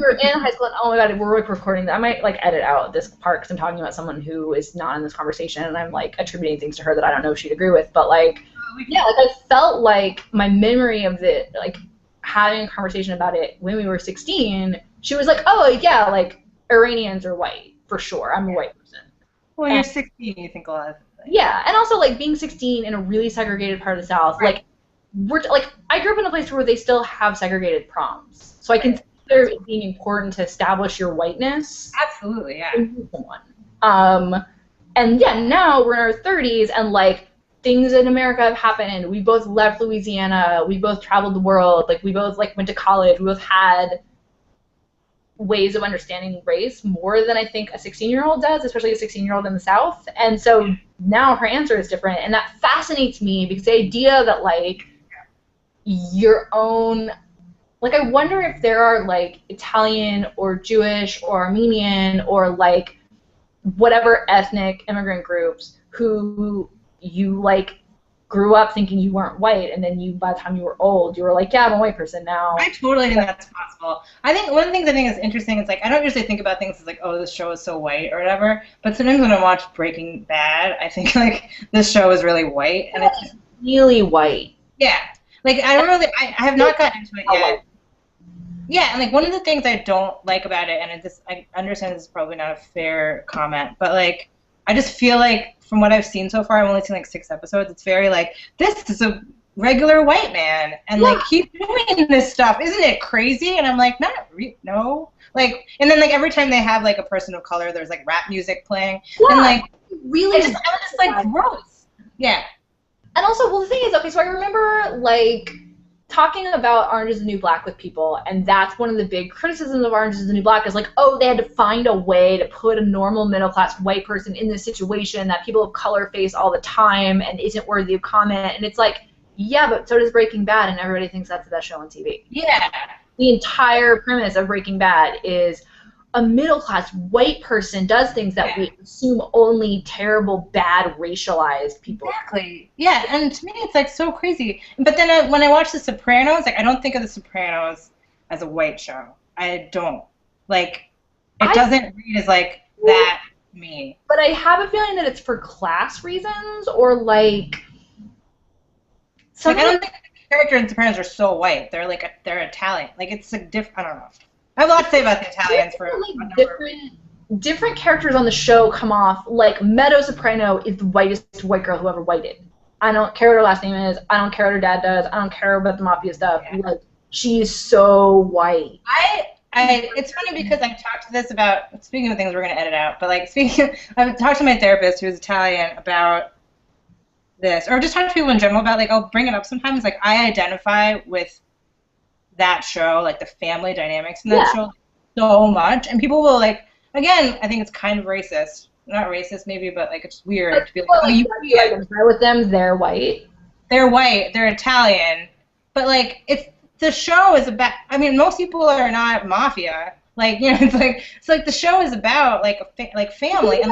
were in high school, and oh my god, we're like recording that. I might like edit out this part because I'm talking about someone who is not in this conversation, and I'm like attributing things to her that I don't know if she'd agree with, but like, yeah, like I felt like my memory of it, like having a conversation about it when we were 16, she was like, oh yeah, like Iranians are white. For sure, I'm a white person. Well, you're 16, you think a lot of things. Yeah, and also like being 16 in a really segregated part of the South, like I grew up in a place where they still have segregated proms, so I consider it being important to establish your whiteness. Absolutely, yeah. And yeah, now we're in our 30s, and like things in America have happened. We both left Louisiana. We both traveled the world. Like we both like went to college. We both had ways of understanding race more than I think a 16-year-old does, especially a 16-year-old in the South. And so now her answer is different, and that fascinates me because the idea that like your own, like I wonder if there are like Italian or Jewish or Armenian or like whatever ethnic immigrant groups who you like grew up thinking you weren't white, and then by the time you were old, you were like, yeah, I'm a white person now. I totally think that's possible. I think one of the things I think is interesting is like I don't usually think about things as like, oh, this show is so white or whatever. But sometimes when I watch Breaking Bad, I think like this show is really white, and it's really white. Yeah, like I have not gotten into it yet. Yeah, and like one of the things I don't like about it, and I understand this is probably not a fair comment, but like I just feel like from what I've seen so far, I've only seen like 6 episodes. It's very like this is a regular white man, and like he's doing this stuff. Isn't it crazy? And I'm like, no. Like, and then like every time they have like a person of color, there's like rap music playing, and like really, I'm just like gross. Yeah. And also, well, the thing is, okay, so I remember like talking about Orange is the New Black with people, and that's one of the big criticisms of Orange is the New Black is like, oh, they had to find a way to put a normal middle-class white person in this situation that people of color face all the time and isn't worthy of comment. And it's like, yeah, but so does Breaking Bad, and everybody thinks that's the best show on TV. Yeah. The entire premise of Breaking Bad is a middle-class white person does things that we assume only terrible, bad, racialized people. Exactly. Yeah, and to me it's like so crazy. But then when I watch The Sopranos, like I don't think of The Sopranos as a white show. I don't. Like, it doesn't read as like that me. But I have a feeling that it's for class reasons or like. Like I don't think the characters in The Sopranos are so white. They're like they're Italian. Like it's like different. I don't know. I have a lot to say about the Italians for different characters on the show come off like Meadow Soprano is the whitest white girl who ever whited. I don't care what her last name is. I don't care what her dad does. I don't care about the mafia stuff. Yeah. Like she's so white. It's funny because I've talked to this about speaking of things we're gonna edit out, but like I've talked to my therapist who's Italian about this, or just talk to people in general about like I'll bring it up sometimes. Like I identify with that show, like the family dynamics in that show so much, and people will like again I think it's kind of racist, not racist maybe, but like it's weird to be like, oh, you identify with them, they're white, they're Italian, but like it's the show is about, I mean most people are not mafia, like you know it's like the show is about like like family and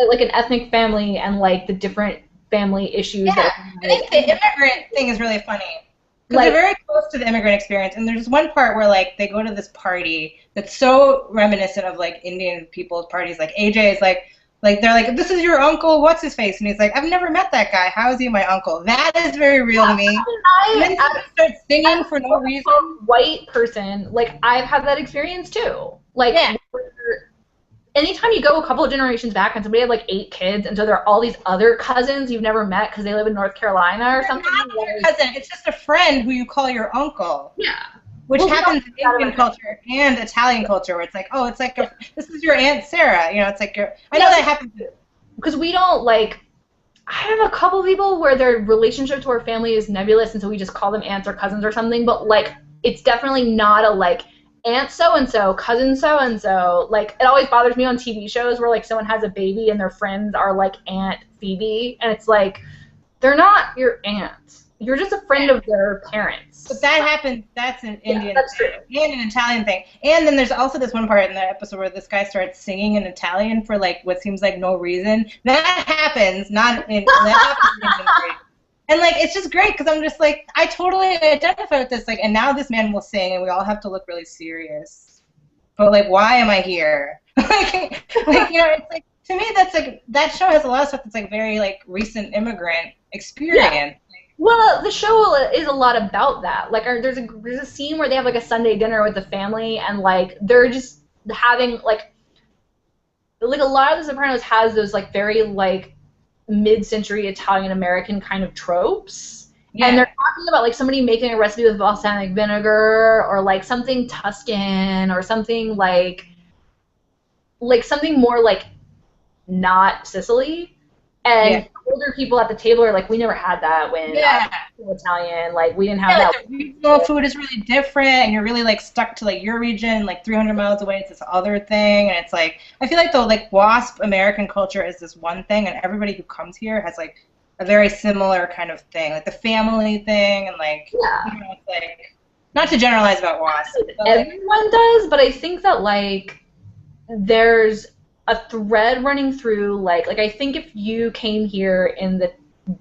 like an ethnic family and like the different family issues. Yeah, I think the immigrant thing is really funny. Because they're very close to the immigrant experience, and there's one part where like they go to this party that's so reminiscent of like Indian people's parties. Like AJ is like they're like, this is your uncle, what's his face, and he's like, I've never met that guy. How is he my uncle? That is very real to me. And then they start singing for no reason. White person, like I've had that experience too. Like anytime you go a couple of generations back and somebody had like 8 kids, and so there are all these other cousins you've never met because they live in North Carolina or something. Not a cousin. It's just a friend who you call your uncle. Yeah. Which happens in Indian culture and Italian culture, where it's like, oh, it's like this is your Aunt Sara. You know, it's like I know that happens. Because we don't like. I have a couple people where their relationship to our family is nebulous, and so we just call them aunts or cousins or something. But like, it's definitely not a like. Aunt so-and-so, cousin so-and-so. Like, it always bothers me on TV shows where, like, someone has a baby and their friends are, like, Aunt Phoebe. And it's like, they're not your aunt. You're just a friend of their parents. But that happens, that's an Indian that's thing. True. And an Italian thing. And then there's also this one part in the episode where this guy starts singing in Italian for, like, what seems like no reason. That happens, not in... that happens in and, like, it's just great because I'm just, like, I totally identify with this. Like, and now this man will sing, and we all have to look really serious. But, like, why am I here? like, you know, it's, like, to me, that's, like, that show has a lot of stuff that's, like, very, like, recent immigrant experience. Yeah. Well, the show is a lot about that. Like, there's a scene where they have, like, a Sunday dinner with the family, and, like, they're just having, like a lot of The Sopranos has those, like, very, like, mid-century Italian-American kind of tropes. Yeah. And they're talking about, like, somebody making a recipe with balsamic vinegar or, like, something Tuscan or something, like something more, like, not Sicily. And older people at the table are like, we never had that when I was Italian. Like, we didn't have that. Like the regional food is really different, and you're really, like, stuck to, like, your region, like, 300 miles away, it's this other thing. And it's, like, I feel like the, like, WASP American culture is this one thing, and everybody who comes here has, like, a very similar kind of thing. Like, the family thing, and, like, you know, it's, like, not to generalize about WASP. But, everyone does, but I think that, like, there's a thread running through, like I think if you came here in the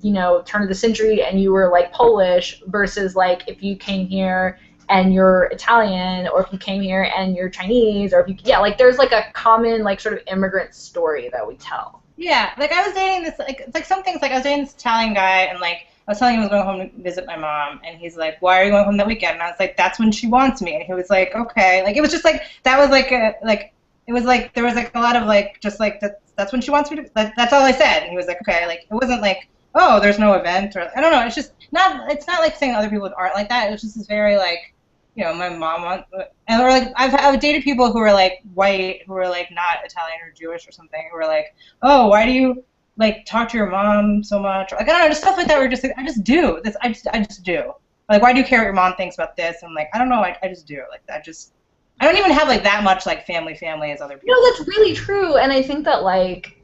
you know, turn of the century and you were like Polish versus like if you came here and you're Italian, or if you came here and you're Chinese, or if you, yeah, like there's like a common like sort of immigrant story that we tell. Yeah, like I was dating this, like, it's like some things, like I was dating this Italian guy, and like I was telling him I was going home to visit my mom, and he's like, why are you going home that weekend? And I was like, that's when she wants me. And he was like, okay. Like, it was just like, that was like, it was like, there was like a lot of like, just like, that's when she wants me to, like, that's all I said. And he was like, okay. Like, it wasn't like, oh, there's no event, or, I don't know, it's just not, it's not like saying other people aren't like that. It was just this very like, you know, my mom wants, and or like, I've dated people who were like white, who were like not Italian or Jewish or something, who were like, oh, why do you like talk to your mom so much? Or, like, I don't know, just stuff like that. Where just like, I just do this. I just do. Like, why do you care what your mom thinks about this? I'm like, I don't know. I just do. Like, I don't even have like that much like family as other people. No, that's really true, and I think that like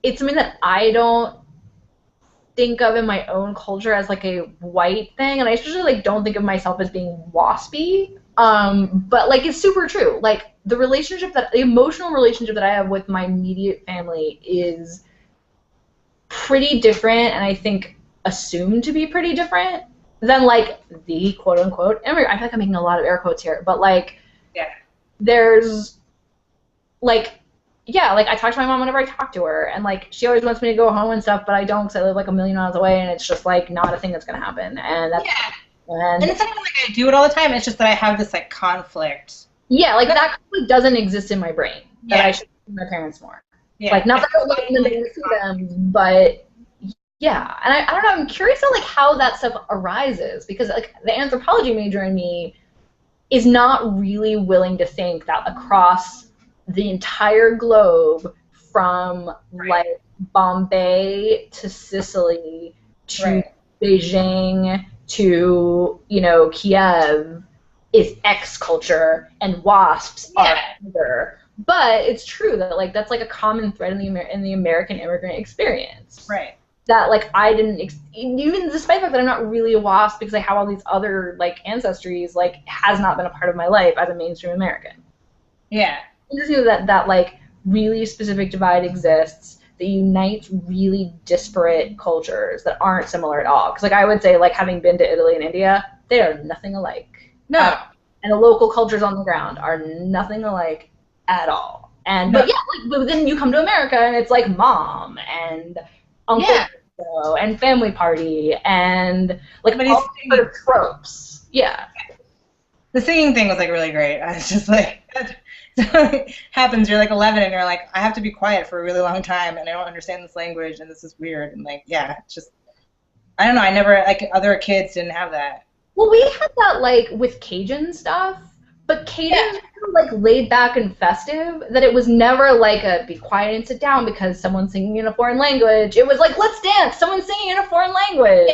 it's something that I don't think of in my own culture as like a white thing, and I especially like don't think of myself as being waspy. But like it's super true. Like the emotional relationship that I have with my immediate family is pretty different, and I think assumed to be pretty different than like the quote unquote immigrant. I feel like I'm making a lot of air quotes here, but like there's like, yeah, like I talk to my mom whenever I talk to her, and like she always wants me to go home and stuff, but I don't, because I live like a million miles away, and it's just like not a thing that's gonna happen. And that's and it's not even like I do it all the time. It's just that I have this like conflict. Yeah, like that conflict doesn't exist in my brain. That I should see my parents more. Yeah. Like not that I want them to see them, but yeah. And I don't know. I'm curious on like how that stuff arises, because like the anthropology major in me is not really willing to think that across the entire globe, from like Bombay to Sicily to Beijing to, you know, Kiev, is X culture and wasps are other. But it's true that like that's like a common thread in the American immigrant experience. Right. That like I didn't even despite the fact that I'm not really a wasp because I have all these other like ancestries, like has not been a part of my life as a mainstream American. Yeah. Interesting that like really specific divide exists that unites really disparate cultures that aren't similar at all. Because like I would say, like having been to Italy and India, they are nothing alike. No. And the local cultures on the ground are nothing alike at all. And but yeah, like but then you come to America and it's like mom and uncle and family party and like all sort of tropes. Yeah. The singing thing was like really great. I was just like, it happens. You're like 11 and you're like, I have to be quiet for a really long time and I don't understand this language and this is weird and like, yeah, it's just, I don't know. I never, like other kids didn't have that. Well, we had that like with Cajun stuff, but Cajun was like laid back and festive, that it was never like a be quiet and sit down because someone's singing in a foreign language. It was like, let's dance, someone's singing in a foreign language.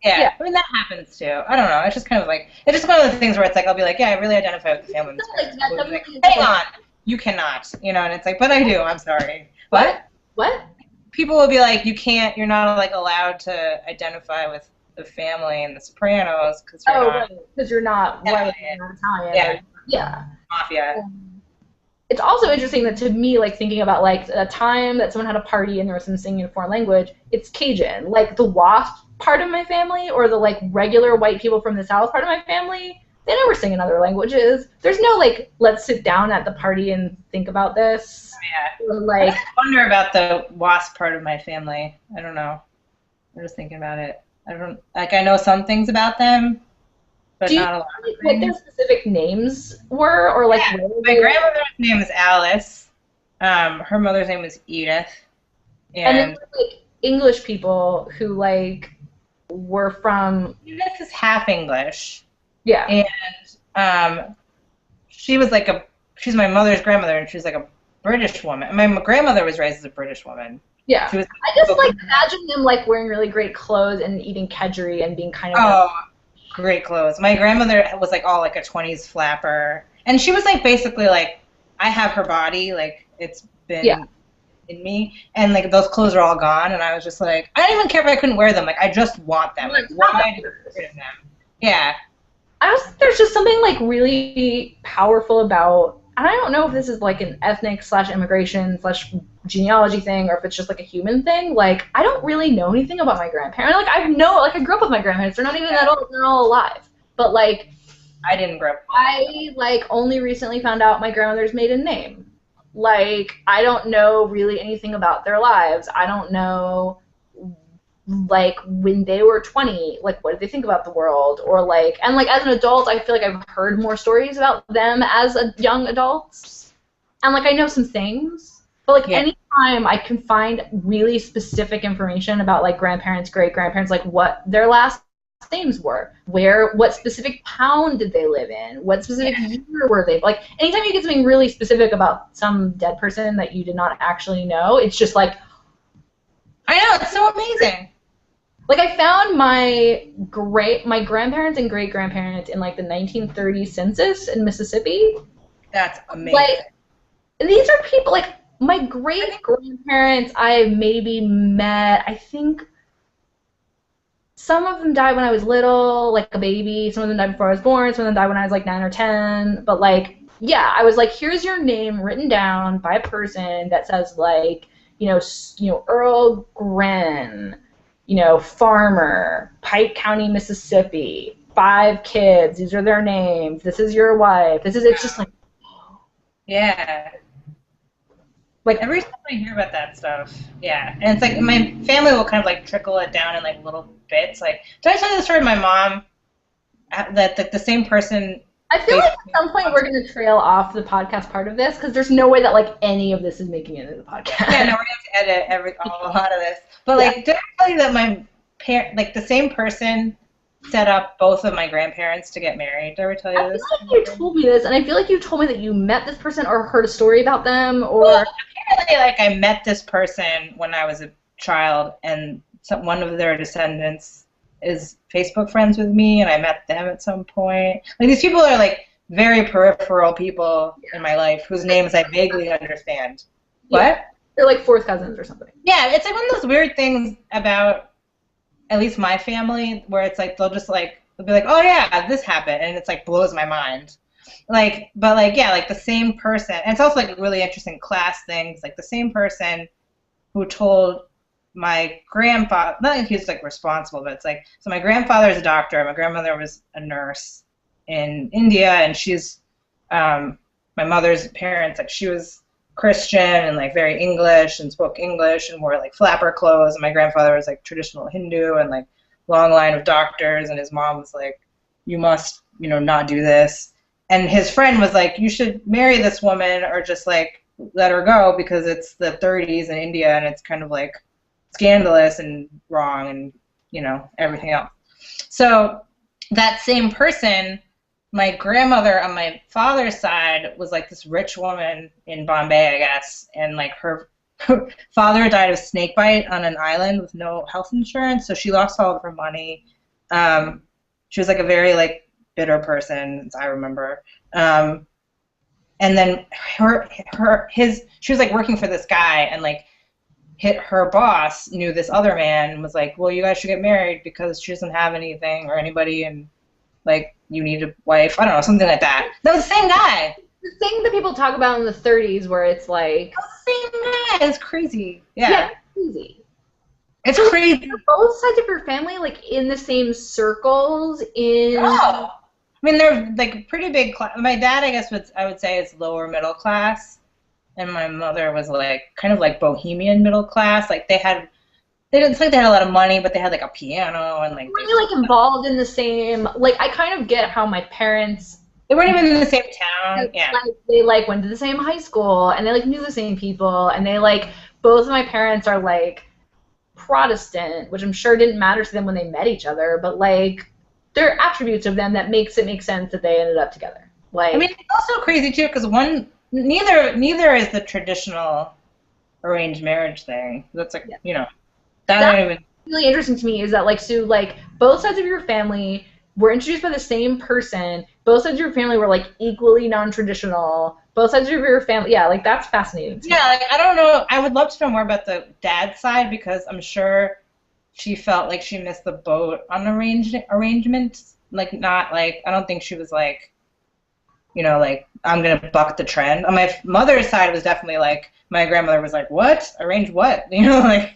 Yeah. I mean, that happens too. I don't know. It's just kind of like, it's just one of those things where it's like, I'll be like, yeah, I really identify with the family. Like, hang on, you cannot, you know, and it's like, but I do, I'm sorry. What? People will be like, you can't, you're not like allowed to identify with the family and the Sopranos because you're not. Because you're not white and Italian. Yeah. Mafia. It's also interesting that to me, like thinking about like a time that someone had a party and there was some singing in a foreign language, it's Cajun. Like the WASP part of my family or the like regular white people from the South part of my family, they never sing in other languages. There's no like, let's sit down at the party and think about this. Yeah. Or, like, I wonder about the WASP part of my family. I don't know. I'm just thinking about it. I know some things about them, but not a lot of things. What their specific names were, or like my grandmother's name is Alice. Her mother's name was Edith. And then like English people who like were from. Edith is half English. Yeah. And she was like she's my mother's grandmother, and she's like a British woman. My grandmother was raised as a British woman. Yeah, I just like imagine them like wearing really great clothes and eating kedgeree and being kind of great clothes. My grandmother was like all like a 20s flapper, and she was like basically like I have her body, like it's been in me, and like those clothes are all gone, and I was just like I didn't even care if I couldn't wear them, like I just want them, like why do I get rid of them? Yeah. There's just something like really powerful about and I don't know if this is like an ethnic / immigration / genealogy thing, or if it's just like a human thing. Like, I don't really know anything about my grandparents. Like, I grew up with my grandparents. They're not even that old. They're all alive. But like, I didn't grow up. I like only recently found out my grandmother's maiden name. Like, I don't know really anything about their lives. I don't know, like, when they were 20, like, what did they think about the world? Or, like, and, like, as an adult, I feel like I've heard more stories about them as a young adults. And, like, I know some things. But, like, anytime I can find really specific information about, like, grandparents, great-grandparents, like, what their last names were, what specific town did they live in, what specific year were they, like, anytime you get something really specific about some dead person that you did not actually know, it's just like, I know, it's so amazing. Like, I found my grandparents and great-grandparents in, like, the 1930 census in Mississippi. That's amazing. Like, these are people, like, my great-grandparents I maybe met, I think some of them died when I was little, like a baby. Some of them died before I was born. Some of them died when I was like 9 or 10. But like, yeah, I was like, here's your name written down by a person that says like, Earl Gren, farmer, Pike County, Mississippi, 5 kids. These are their names. This is your wife. It's just like, yeah. Like, every time I hear about that stuff, yeah. And it's like, my family will kind of, like, trickle it down in, like, little bits. Like, did I tell you the story of my mom? That the same person... I feel like at some point we're going to trail off the podcast part of this, because there's no way that, like, any of this is making it into the podcast. Yeah, no, we're going to have to edit a lot of this. But, like, did I tell you that my the same person set up both of my grandparents to get married? Did I ever tell you this? I feel like you told me this, and I feel like you told me that you met this person or heard a story about them, or... Well, apparently, like, I met this person when I was a child, and one of their descendants is Facebook friends with me, and I met them at some point. Like, these people are, like, very peripheral people in my life whose names I vaguely understand. Yeah. What? They're like fourth cousins or something. Yeah, it's like one of those weird things about at least my family, where it's like they'll be like, oh yeah, this happened, and it's like blows my mind. Like, but like, yeah, like the same person, and it's also like really interesting class things, like the same person who told my grandfather, not that he's like responsible, but it's like, so my grandfather is a doctor, my grandmother was a nurse in India, and she's, my mother's parents, like she was Christian and like very English and spoke English and wore like flapper clothes, and my grandfather was like traditional Hindu and like long line of doctors, and his mom was like, you must, not do this. And his friend was like, you should marry this woman or just like let her go because it's the 30s in India and it's kind of like scandalous and wrong and everything else. So that same person, my grandmother on my father's side was like this rich woman in Bombay, I guess, and like her father died of snake bite on an island with no health insurance, so she lost all of her money. She was like a very like bitter person, as I remember. And then she was like working for this guy, and like her boss knew this other man and was like, well, you guys should get married because she doesn't have anything or anybody, and like you need a wife. I don't know, something like that. That was the same guy. The thing that people talk about in the 30s where it's like... The same guy. It's crazy. Yeah. Yeah, it's crazy. It's crazy. Are both sides of your family like in the same circles in... Oh. I mean, they're like pretty big class. My dad, I guess, I would say is lower middle class, and my mother was like kind of like bohemian middle class. Like they didn't think they had a lot of money, but they had like a piano and like. Were they like involved in the same? Like I kind of get how my parents. They weren't even in the same town. Yeah. Like, they like went to the same high school, and they like knew the same people, and they like both of my parents are like Protestant, which I'm sure didn't matter to them when they met each other, but like. There are attributes of them that makes it make sense that they ended up together. Like, I mean, it's also crazy too because neither is the traditional arranged marriage thing. That's like that's really interesting to me is that like Sue, like both sides of your family were introduced by the same person. Both sides of your family were like equally non-traditional. Both sides of your family, yeah, like that's fascinating to me. Yeah, like I don't know. I would love to know more about the dad's side because I'm sure. She felt like she missed the boat on arrangements. Like, not like, I don't think she was like, you know, like, I'm going to buck the trend. On my mother's side, it was definitely like, my grandmother was like, what? Arrange what? You know, like,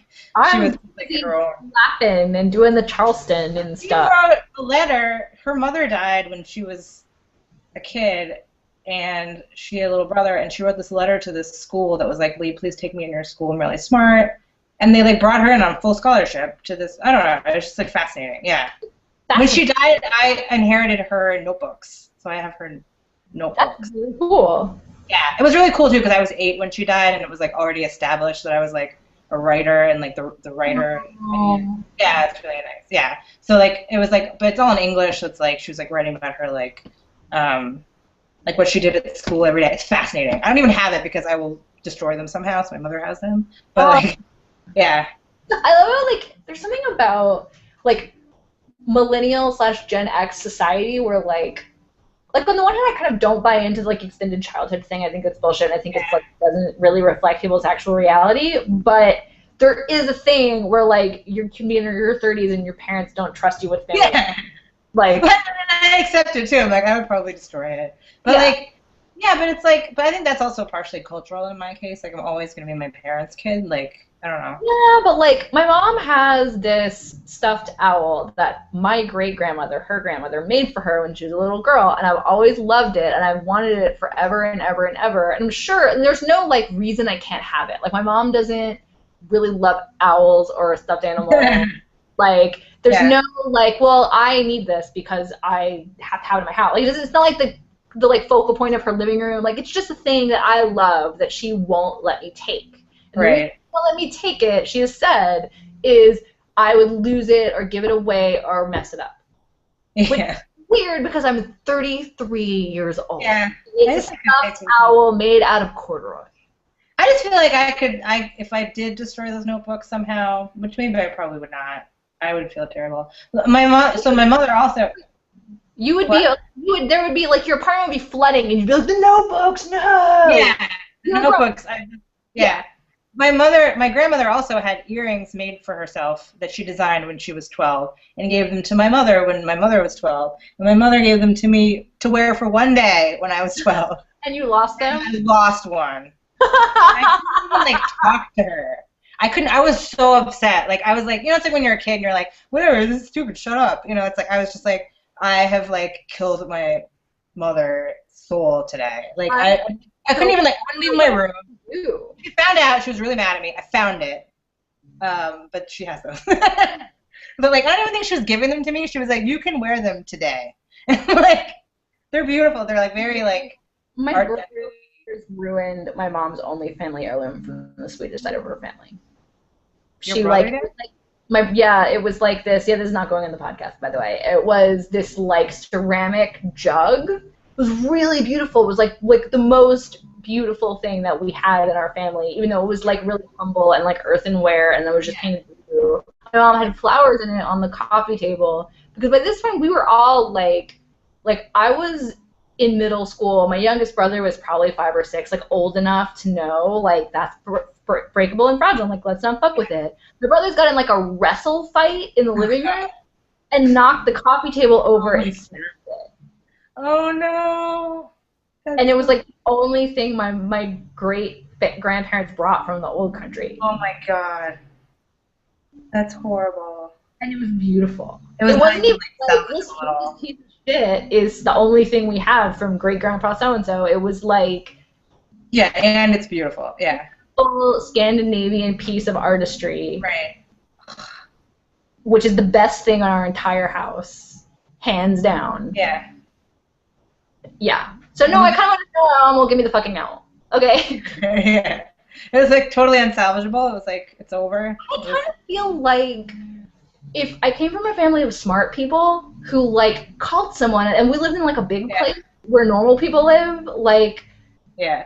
she was like in her own. Laughing and doing the Charleston and stuff. She wrote a letter. Her mother died when she was a kid, and she had a little brother, and she wrote this letter to this school that was like, will you please take me in your school? I'm really smart. And they, like, brought her in on full scholarship to this. I don't know. It was just, like, fascinating. Yeah. When she died, I inherited her notebooks. So I have her notebooks. That's really cool. Yeah. It was really cool, too, because I was 8 when she died, and it was, like, already established that I was, like, a writer and, like, the writer. Yeah, it's really nice. Yeah. So, like, it was, like, but it's all in English. So it's, like, she was, like, writing about her, like what she did at school every day. It's fascinating. I don't even have it because I will destroy them somehow, so my mother has them. But, like, yeah. I love how, like, there's something about, like, millennial / Gen X society where, like on the one hand, I kind of don't buy into the, like, extended childhood thing. I think it's bullshit, and I think it's, like, doesn't really reflect people's actual reality. But there is a thing where, like, you can be in your 30s and your parents don't trust you with family. Yeah. Like, but I accept it, too. I'm like, I would probably destroy it. But, like, yeah, but it's, like, but I think that's also partially cultural in my case. Like, I'm always going to be my parents' kid. Like, I don't know. Yeah, but, like, my mom has this stuffed owl that my great-grandmother, her grandmother, made for her when she was a little girl, and I've always loved it, and I've wanted it forever and ever and ever, and I'm sure, and there's no, like, reason I can't have it. Like, my mom doesn't really love owls or stuffed animals. Like, there's no, like, well, I need this because I have to have it in my house. Like, it's not like the like, focal point of her living room. Like, it's just a thing that I love that she won't let me take. And right. Won't let me take it, she has said, is I would lose it or give it away or mess it up. Yeah. Which is weird because I'm 33 years old. Yeah. It's a stuffed owl made out of corduroy. I just feel like if I did destroy those notebooks somehow, which maybe I probably would not, I would feel terrible. My mother also. You would there would be, like, your apartment would be flooding and you'd be like, the notebooks, no! Yeah, the notebooks. Yeah. My grandmother also had earrings made for herself that she designed when she was 12 and gave them to my mother when my mother was 12. And my mother gave them to me to wear for one day when I was 12. And you lost them? I lost one. I couldn't even, like, talk to her. I was so upset. Like, I was like, you know, it's like when you're a kid and you're like, whatever, this is stupid, shut up. You know, it's like, I was just like, I have, like, killed my mother's soul today. Like, I couldn't even, like, I wouldn't leave my room. She found out. She was really mad at me. I found it. But she has those. But, like, I don't even think she was giving them to me. She was like, you can wear them today. Like, they're beautiful. They're, like, very, like, my brothers ruined my mom's only family heirloom from the Swedish side of her family. Your brother did? It was like this. Yeah, this is not going in the podcast, by the way. It was this, like, ceramic jug. It was really beautiful. It was like the most beautiful thing that we had in our family, even though it was, like, really humble and, like, earthenware, and it was just painted blue. My mom had flowers in it on the coffee table because by this time we were all like I was in middle school. My youngest brother was probably 5 or 6, like, old enough to know, like, that's breakable and fragile. I'm like, let's not fuck with it. My brothers got in, like, a wrestle fight in the living room and knocked the coffee table over and smashed it. Oh, no. And it was, like, the only thing my great-grandparents brought from the old country. Oh, my God. That's horrible. And it was beautiful. It wasn't even, like, this piece of shit is the only thing we have from great-grandpa so-and-so. It was, like... Yeah, and it's beautiful. Yeah. Full Scandinavian piece of artistry. Right. Which is the best thing on our entire house. Hands down. Yeah. Yeah. So, no, I kind of want to know my mom will give me the fucking owl. Okay? Yeah. It was, like, totally unsalvageable. It was like, it's over. I kind of feel like if I came from a family of smart people who, like, called someone, and we lived in, like, a big place where normal people live, like... Yeah.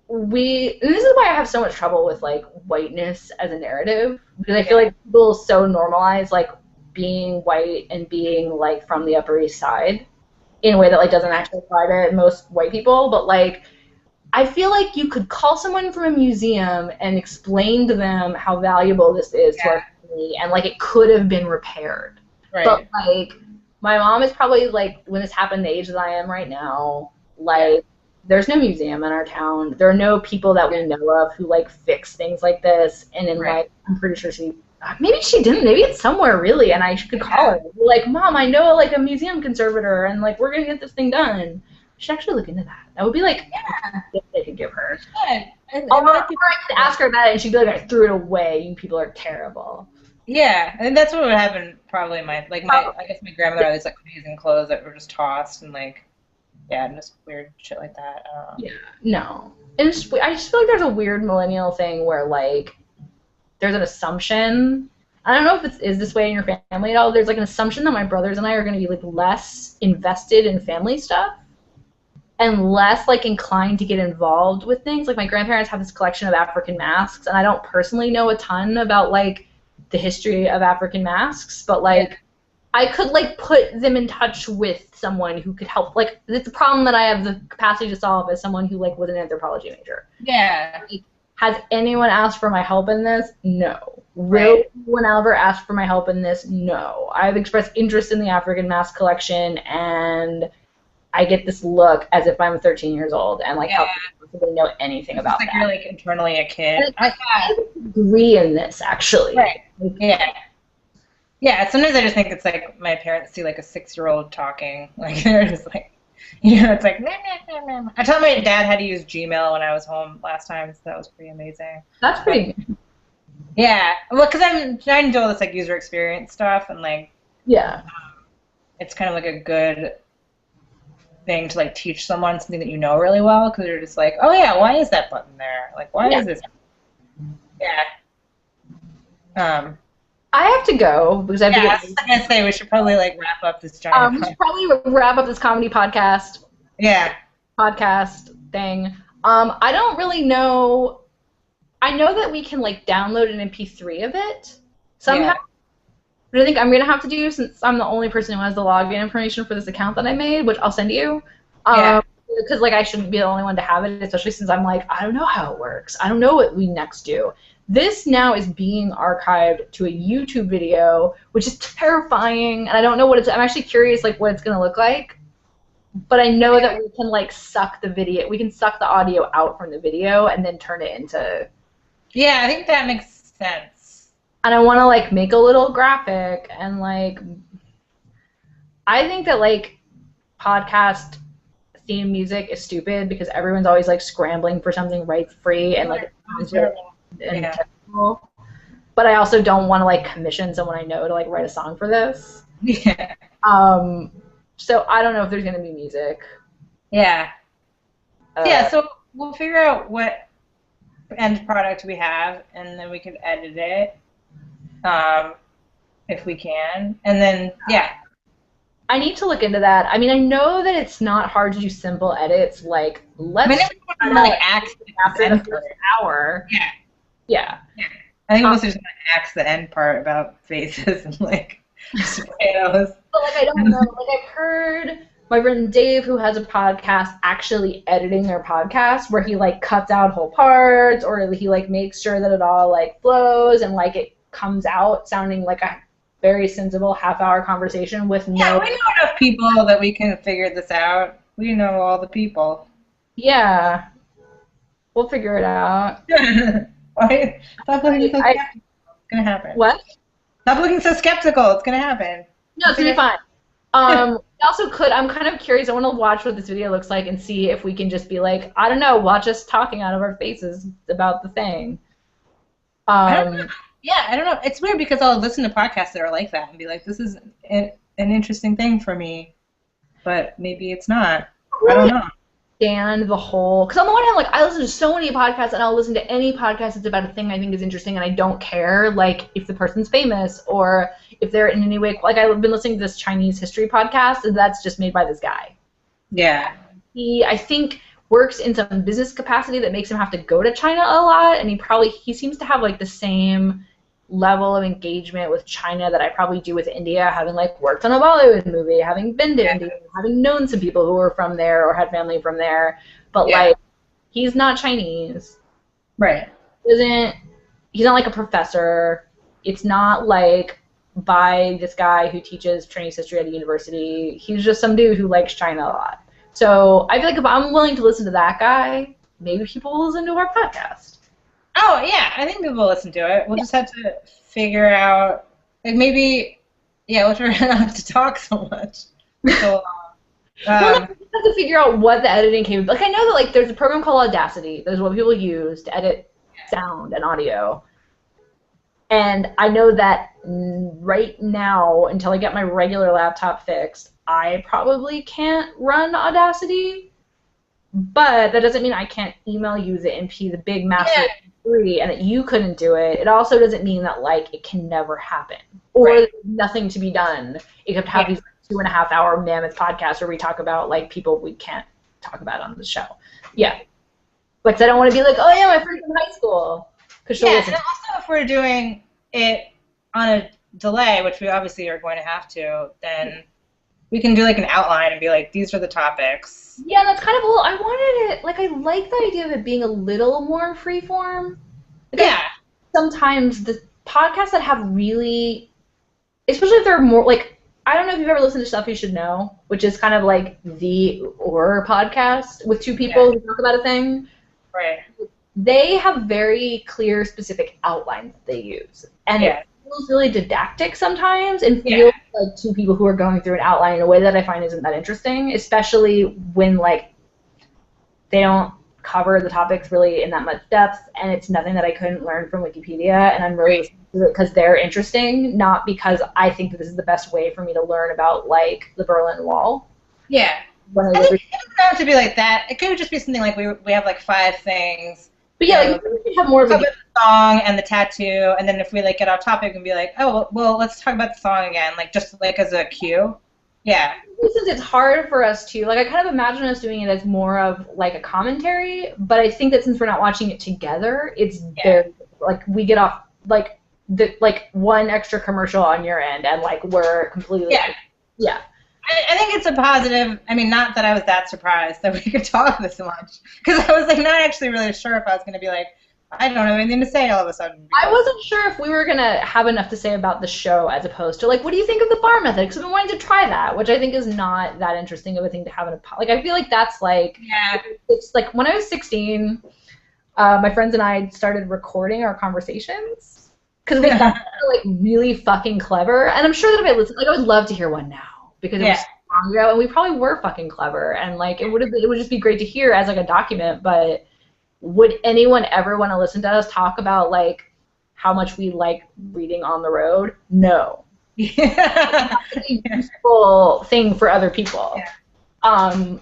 And this is why I have so much trouble with, like, whiteness as a narrative, because I feel like people so normalize, like, being white and being, like, from the Upper East Side in a way that, like, doesn't actually apply to most white people, but, like, I feel like you could call someone from a museum and explain to them how valuable this is to our family, and, like, it could have been repaired. Right. But, like, my mom is probably, like, when this happened, the age that I am right now, Like, there's no museum in our town. There are no people that we know of who, like, fix things like this. And then, like, I'm pretty sure maybe she didn't. Maybe it's somewhere, really, and I could call her. Be like, Mom, I know, like, a museum conservator, and, like, we're going to get this thing done. We should actually look into that. That would be, like, a gift they could give her. Or I could ask her that, and she'd be like, I threw it away. You people are terrible. Yeah, and that's what would happen probably. I guess my grandmother had these, like, amazing clothes that were just tossed, and, like, yeah, and just weird shit like that. Yeah, no. I just feel like there's a weird millennial thing where, like, there's an assumption. I don't know if it is this way in your family at all. There's, like, an assumption that my brothers and I are going to be, like, less invested in family stuff and less, like, inclined to get involved with things. Like, my grandparents have this collection of African masks, and I don't personally know a ton about, like, the history of African masks, but, like, I could, like, put them in touch with someone who could help. Like, it's a problem that I have the capacity to solve as someone who, like, was an anthropology major. Yeah. Like, has anyone asked for my help in this? No. Will anyone ever ask for my help in this? No. I've expressed interest in the African mask collection, and I get this look as if I'm 13 years old and, like, how could I possibly know anything about like that? You're, like, internally a kid. I agree in this, actually. Right. Yeah. Yeah, sometimes I just think it's like my parents see, like, a 6-year-old talking. Like, they're just like, it's like, nah, nah, nah, nah. I taught my dad how to use Gmail when I was home last time, so that was pretty amazing. That's pretty good. Yeah. Well, because I'm trying to do all this, like, user experience stuff, and, like, it's kind of, like, a good thing to, like, teach someone something that you know really well, because you're just like, oh, yeah, why is that button there? Like, why is this? Yeah. I have to go because I have to I was going to say we should probably, like, wrap up this giant we should probably wrap up this comedy podcast. Yeah. Podcast thing. I don't really know. I know that we can, like, download an MP3 of it somehow. But I think I'm going to have to do, since I'm the only person who has the login information for this account that I made, which I'll send you. Because, like, I shouldn't be the only one to have it, especially since I'm like, I don't know how it works. I don't know what we next do. This now is being archived to a YouTube video, which is terrifying, and I don't know what I'm actually curious, like, what it's going to look like. But I know that we can, like, suck the audio out from the video and then turn it into... Yeah, I think that makes sense. And I want to, like, make a little graphic and, like... I think that, like, podcast theme music is stupid because everyone's always, like, scrambling for something rights-free and, like... technical. But I also don't want to, like, commission someone I know to, like, write a song for this. Yeah. So I don't know if there's gonna be music. Yeah. So we'll figure out what end product we have, and then we can edit it, if we can, and then I need to look into that. I mean, I know that it's not hard to do simple edits. Like, let's after the first hour. Yeah. Yeah. I think most are just gonna axe the end part about faces and, like, potatoes. But, like, I don't know. Like, I've heard my friend Dave, who has a podcast, actually editing their podcast, where he, like, cuts out whole parts, or he, like, makes sure that it all, like, flows and, like, it comes out sounding like a very sensible half-hour conversation with no... Yeah, we know enough people that we can figure this out. We know all the people. Yeah. We'll figure it out. Why? Stop looking so skeptical. It's gonna happen. What? Stop looking so skeptical. It's gonna happen. No, it's gonna be fine. Also I'm kind of curious. I want to watch what this video looks like and see if we can just be like, I don't know, watch us talking out of our faces about the thing. I don't know. Yeah, I don't know. It's weird because I'll listen to podcasts that are like that and be like, this is an interesting thing for me, but maybe it's not. I don't know. Understand the whole, because on the one hand, like, I listen to so many podcasts, and I'll listen to any podcast that's about a thing I think is interesting, and I don't care, like, if the person's famous or if they're in any way, like, I've been listening to this Chinese history podcast, and that's just made by this guy. Yeah. He, I think, works in some business capacity that makes him have to go to China a lot, and he seems to have, like, the same level of engagement with China that I probably do with India, having, like, worked on a Bollywood movie, having been to India, having known some people who were from there or had family from there, but like, he's not Chinese. Right. He's not like a professor. It's not like by this guy who teaches Chinese history at a university. He's just some dude who likes China a lot. So I feel like if I'm willing to listen to that guy, maybe people will listen to our podcast. Oh, yeah, I think people will listen to it. We'll just have to figure out, like, maybe, we'll try not have to talk so much. So, Well, no, we just have to figure out what the editing capability. Like, I know that like there's a program called Audacity. There's what people use to edit sound and audio. And I know that right now, until I get my regular laptop fixed, I probably can't run Audacity. But that doesn't mean I can't email you the MP, the big master MP3, and that you couldn't do it. It also doesn't mean that like it can never happen or there's nothing to be done. You have to have these 2.5-hour mammoth podcasts where we talk about like people we can't talk about on the show. Yeah, like I don't want to be like, oh yeah, my friend from high school. And also if we're doing it on a delay, which we obviously are going to have to, then we can do like an outline and be like, these are the topics. Yeah, that's kind of a little, I wanted it, like I like the idea of it being a little more freeform. Like, sometimes the podcasts that have really, especially if they're more, like, I don't know if you've ever listened to Stuff You Should Know, which is kind of like the horror podcast with two people who talk about a thing. Right. They have very clear, specific outlines that they use. And it feels really didactic sometimes and feels like two people who are going through an outline in a way that I find isn't that interesting, especially when, like, they don't cover the topics really in that much depth, and it's nothing that I couldn't learn from Wikipedia, and I'm really listening to it because they're interesting, not because I think that this is the best way for me to learn about, like, the Berlin Wall. Yeah. I think it doesn't have to be like that. It could just be something like we have, like, 5 things. But yeah, like, we could have more of a the song and the tattoo, and then if we like get off topic and be like, oh well, let's talk about the song again, like just like as a cue. Yeah. Since it's hard for us to, like, I kind of imagine us doing it as more of like a commentary, but I think that since we're not watching it together, it's very like we get off like one extra commercial on your end, and like we're completely yeah. I think it's a positive. I mean, not that I was that surprised that we could talk this much, because I was like not actually really sure if I was going to be like, I don't have anything to say all of a sudden. I wasn't sure if we were going to have enough to say about the show as opposed to like, what do you think of the bar method? Because I've been wanting to try that, which I think is not that interesting of a thing to have in a like. I feel like that's like it's like when I was 16, my friends and I started recording our conversations because we thought they were like really fucking clever, and I'm sure that if I listened, like I would love to hear one now. Because it was so long ago, and we probably were fucking clever, and like it would just be great to hear as like a document. But would anyone ever want to listen to us talk about like how much we like reading on the road? No. It's a useful thing for other people. And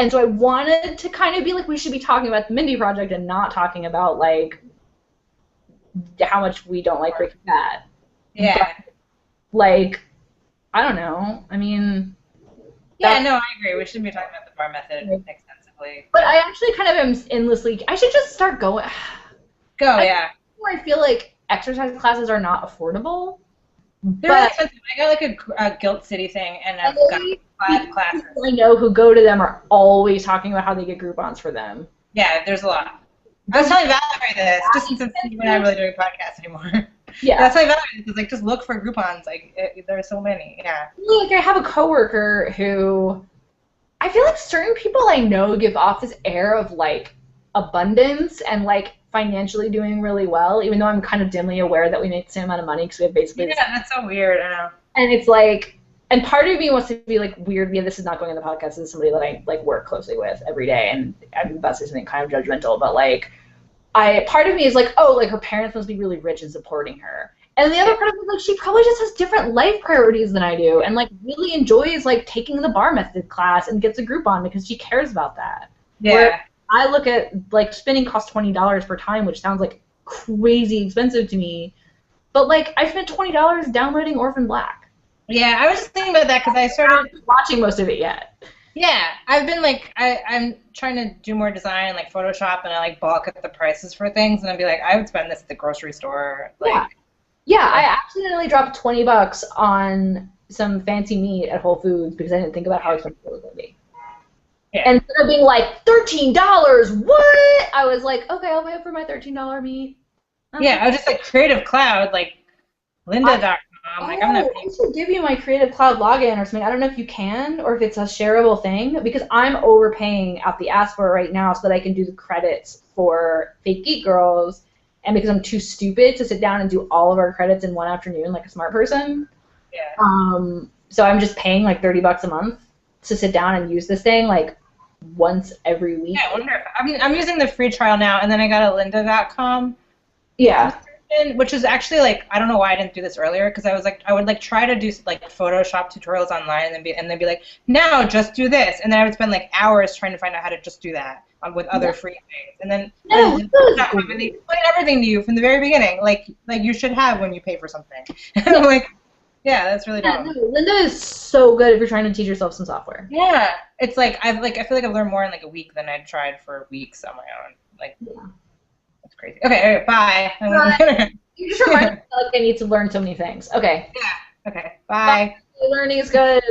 so I wanted to kind of be like, we should be talking about the Mindy Project and not talking about like how much we don't like Breaking Bad. Yeah. But, like, I don't know. I mean... Yeah, no, I agree. We shouldn't be talking about the bar method extensively. But I actually kind of am endlessly... I should just start going... Where I feel like exercise classes are not affordable. They're expensive. I got like a Guilt City thing, and I've got 5 classes. I know who go to them are always talking about how they get Groupons for them. Yeah, there's a lot. I was telling Valerie this, just since you and I are really doing podcasts anymore. Yeah. That's why Valerie was like, just look for Groupons. Like, there are so many. Yeah. Like, I have a coworker who, I feel like certain people I know give off this air of like abundance and like financially doing really well, even though I'm kind of dimly aware that we make the same amount of money because we have basically. Yeah, that's so weird. I know. And it's like, and part of me wants to be like weird. Yeah, this is not going on the podcast. This is somebody that I like work closely with every day, and I'm about to say something kind of judgmental, but like. Part of me is like, oh, like her parents must be really rich and supporting her. And the other part of me is like, she probably just has different life priorities than I do and like really enjoys like taking the bar method class and gets a Groupon because she cares about that. Yeah. Where I look at like spending costs $20 per time, which sounds like crazy expensive to me. But like I spent $20 downloading Orphan Black. Yeah, I was just thinking about that because I started watching most of it yet. Yeah, I've been like, I'm trying to do more design, like Photoshop, and I like balk at the prices for things, and I'd be like, I would spend this at the grocery store. Like, yeah, I accidentally dropped $20 on some fancy meat at Whole Foods because I didn't think about how expensive it was going to be. Yeah. And instead of being like, $13, what? I was like, okay, I'll pay for my $13 meat. Yeah, I was just like Creative Cloud, like Lynda.com. I'm like, I'm not I paying. should give you my Creative Cloud login or something. I don't know if you can or if it's a shareable thing because I'm overpaying out the ass for it right now so that I can do the credits for Fake Geek Girls, and because I'm too stupid to sit down and do all of our credits in one afternoon like a smart person. Yeah. So I'm just paying like $30 a month to sit down and use this thing like once every week. Yeah, I wonder if, I'm using the free trial now, and then I got a lynda.com. Yeah. Which is actually like, I don't know why I didn't do this earlier, because I was like, I would like try to do like Photoshop tutorials online and they'd be like, now just do this, and then I would spend like hours trying to find out how to just do that with other free things, and then No, they explain everything to you from the very beginning, like you should have when you pay for something. And I'm like, yeah, that's really dumb. no, Lynda is so good if you're trying to teach yourself some software. Yeah, it's like I feel like I've learned more in like a week than I tried for weeks on my own. Like, that's crazy. Okay, bye. You just remind me like I need to learn so many things. Okay. Yeah. Okay. Bye. Learning is good.